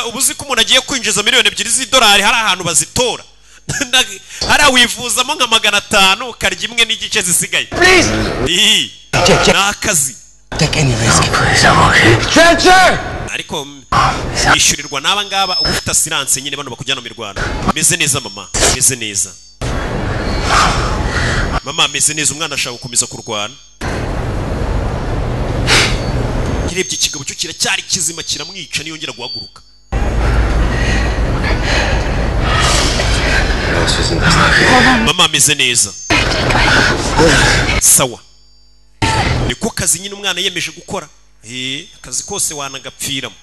Ubuzi ko umuntu agiye kwinjiza miliyoni 2 z'idolari hari ahantu bazitora. Hari awivuzamo nka 500 ukarya imwe n'igice zisigaye. Nakazi. Take any risk. Please, I'm okay. Stretcher! Ariko yishyurirwa n'aba ngaba ufite silence nyine bano bakujyana mu Rwanda. Meze neza mama, meze neza. Mama meze neza, umwana ashaka gukomeza kurwana. Kirebye ikigabo cyo kiracyari kizima kiramwica niyongera guhaguruka. Mama meze neza. Sawa. Niko kazi nyine umwana yemeje gukora. Akazi kose wanagapfiramo.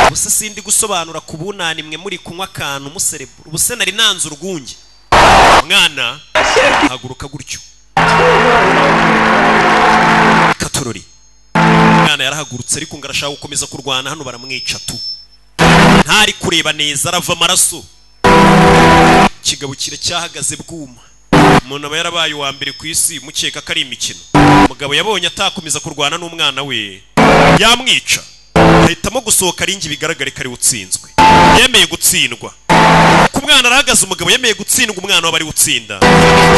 Gusa sindi gusobanura kubunani mwe muri kunywa akantu muserebura. Ubuse nari nanze urwunge. Mwana haguruka gutyo. Katorori. umwana yarahagurutse ariko ngarashaka gukomeza kurwana hano baramwica tu ntari kureba neza arava amaraso kigabo cyahagaze bwuma umuntu aba yarabaye wa mbere ku isi mukeka ko ari imikino umugabo yabonye atakomeza kurwana n'umwana we yamwica ahitamo gusohoka aringi bigaragare ko ari utsinzwe yemeye gutsindwa ku mwana arahagaze umugabo yemeye gutsindwa umwana w'abari gutsinda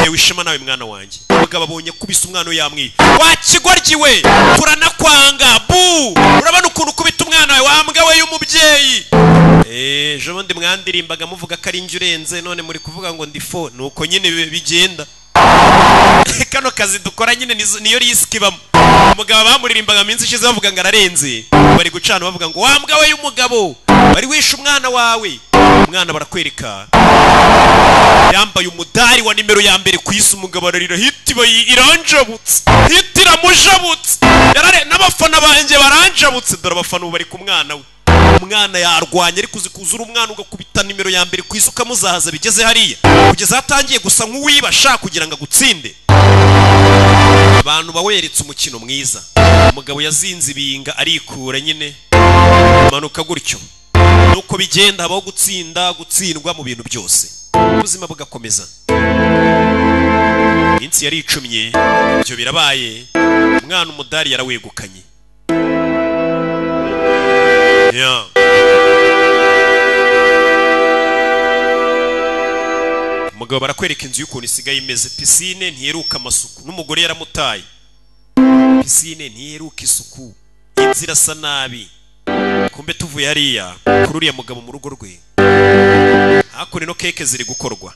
yewe ishema nawe mwana wanjye umugabo abonye kubisa umwana we yamwica wakigoryi we turanakwanga bu urabona ukuntu kubita umwana we wambwa we y'umubyeyi ejo bundi mwandirimbaga muvuga ko ari injye urenze none muri kuvuga ngo ndifo nuko nyine bigenda kano kazi dukora nyine niyo risiki ibamo umugabo bamuririmbaga minsi ishize bavuga ngo ararenze bari gucana bavuga ngo wambwa we y'umugabo bari wishe umwana wawe umwana barakwereka yambaye umudari wa nimero ya mbere ku isi umugabo ararira hiti iranjabutse hiti iramujabutse n'abafana banjye baranjabutse dore abafana bari ku mwana we umwana yarwanye ariko uzi kuzura umwana ugakubita nimero ya mbere ku isi ukamuzahaza bigeze hariya kugeza atangiye gusa nk'uwiba ashaka kugira ngo agutsinde abantu baweretse umukino mwiza umugabo yazinze ibinga arikura nyine manuka gutyo nuko bigenda habaho gutsinda gutsindwa mu bintu byose ubuzima bugakomeza iminsi yari icumye ibyo birabaye umwana umudari yarawegukanye umugabo barakwereka inzu y'ukuntu isigaye imeze pisine ntiheruka amasuku n'umugore yaramutaye pisine ntiheruka isuku inzira asa nabi kumbe tuvuye hariya kuri uriya mugabo mu rugo rwe hakuno no keke ziri gukorwa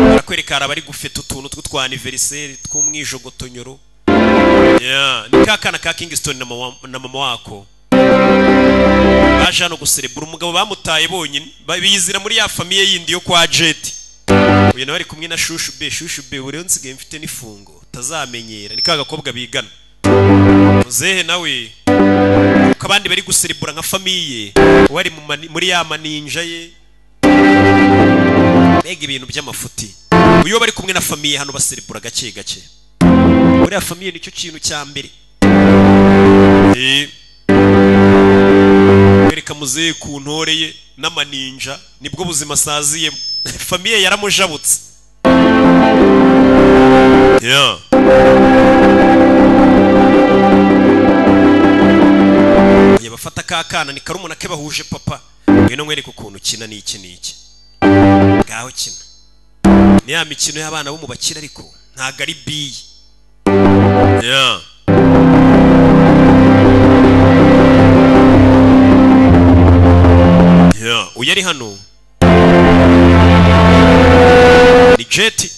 barakwereka hari abari gufeta utuntu tw'utwa anniversaire tw'umwijogotonyoro ni kakana ka Kingston na mama wako baje hano guserebura umugabo bamutaye bonyine bizira muri ya famiye yindi yo kwa Jet uyu nawe ari kumwe na shushu be uri nsigaye mfite n'ifungo utazamenyera ni ka gakobwa bigana muzehe nawe uko abandi bari guserebura nka famiye wari muri ya maninja ye mbega ibintu by'amafuti uyu bari kumwe na famiye hano baserebura gake gake muri ya famiye nicyo kintu cya mbere kwereka muzehe ku ntore ye n'amaninja nibwo buzima asaziyemo famiye yaramujabutse bafata kakana ni karumuna ke bahuje papa ngwino nkwereka ukuntu kina n'iki n'iki ngaho kina ni ya mikino y'abana bo mu bakira ariko ntago ari biyi uyu ari hano ni Jet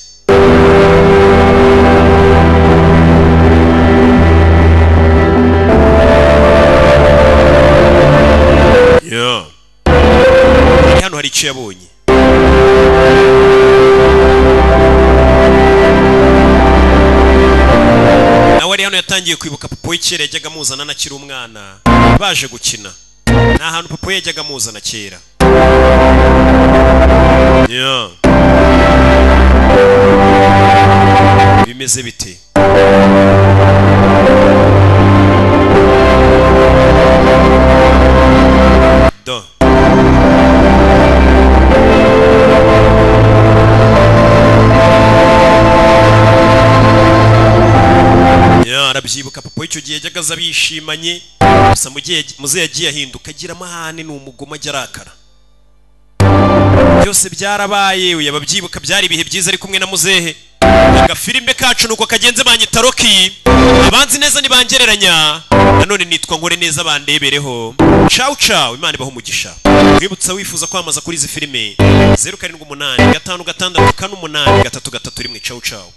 hano hari icyo yabonye nawe ari hano yatangiye kwibuka papa w'ikera yajyaga amuzana anakiri umwana baje gukina ni ahantu papa yajyaga amuzana kera bimeze bite arabyibuka papa w'icyo gihe yajyaga aza bishimanye gusa muzehe yagiye ahinduka agira amahane ni umugoma ajya arakara byose byarabaye yababyibuka byari ibihe byiza ari kumwe na muzehe agafilime kacu nuko kagenze banyita Rocky abanzi neza nibangereranya nanone nitwa nkore neza bandebereho ciao ciao imana ibaho umugisha kwibutsa wifuza kwamaza kuri izi filime 0785564833 ciao ciao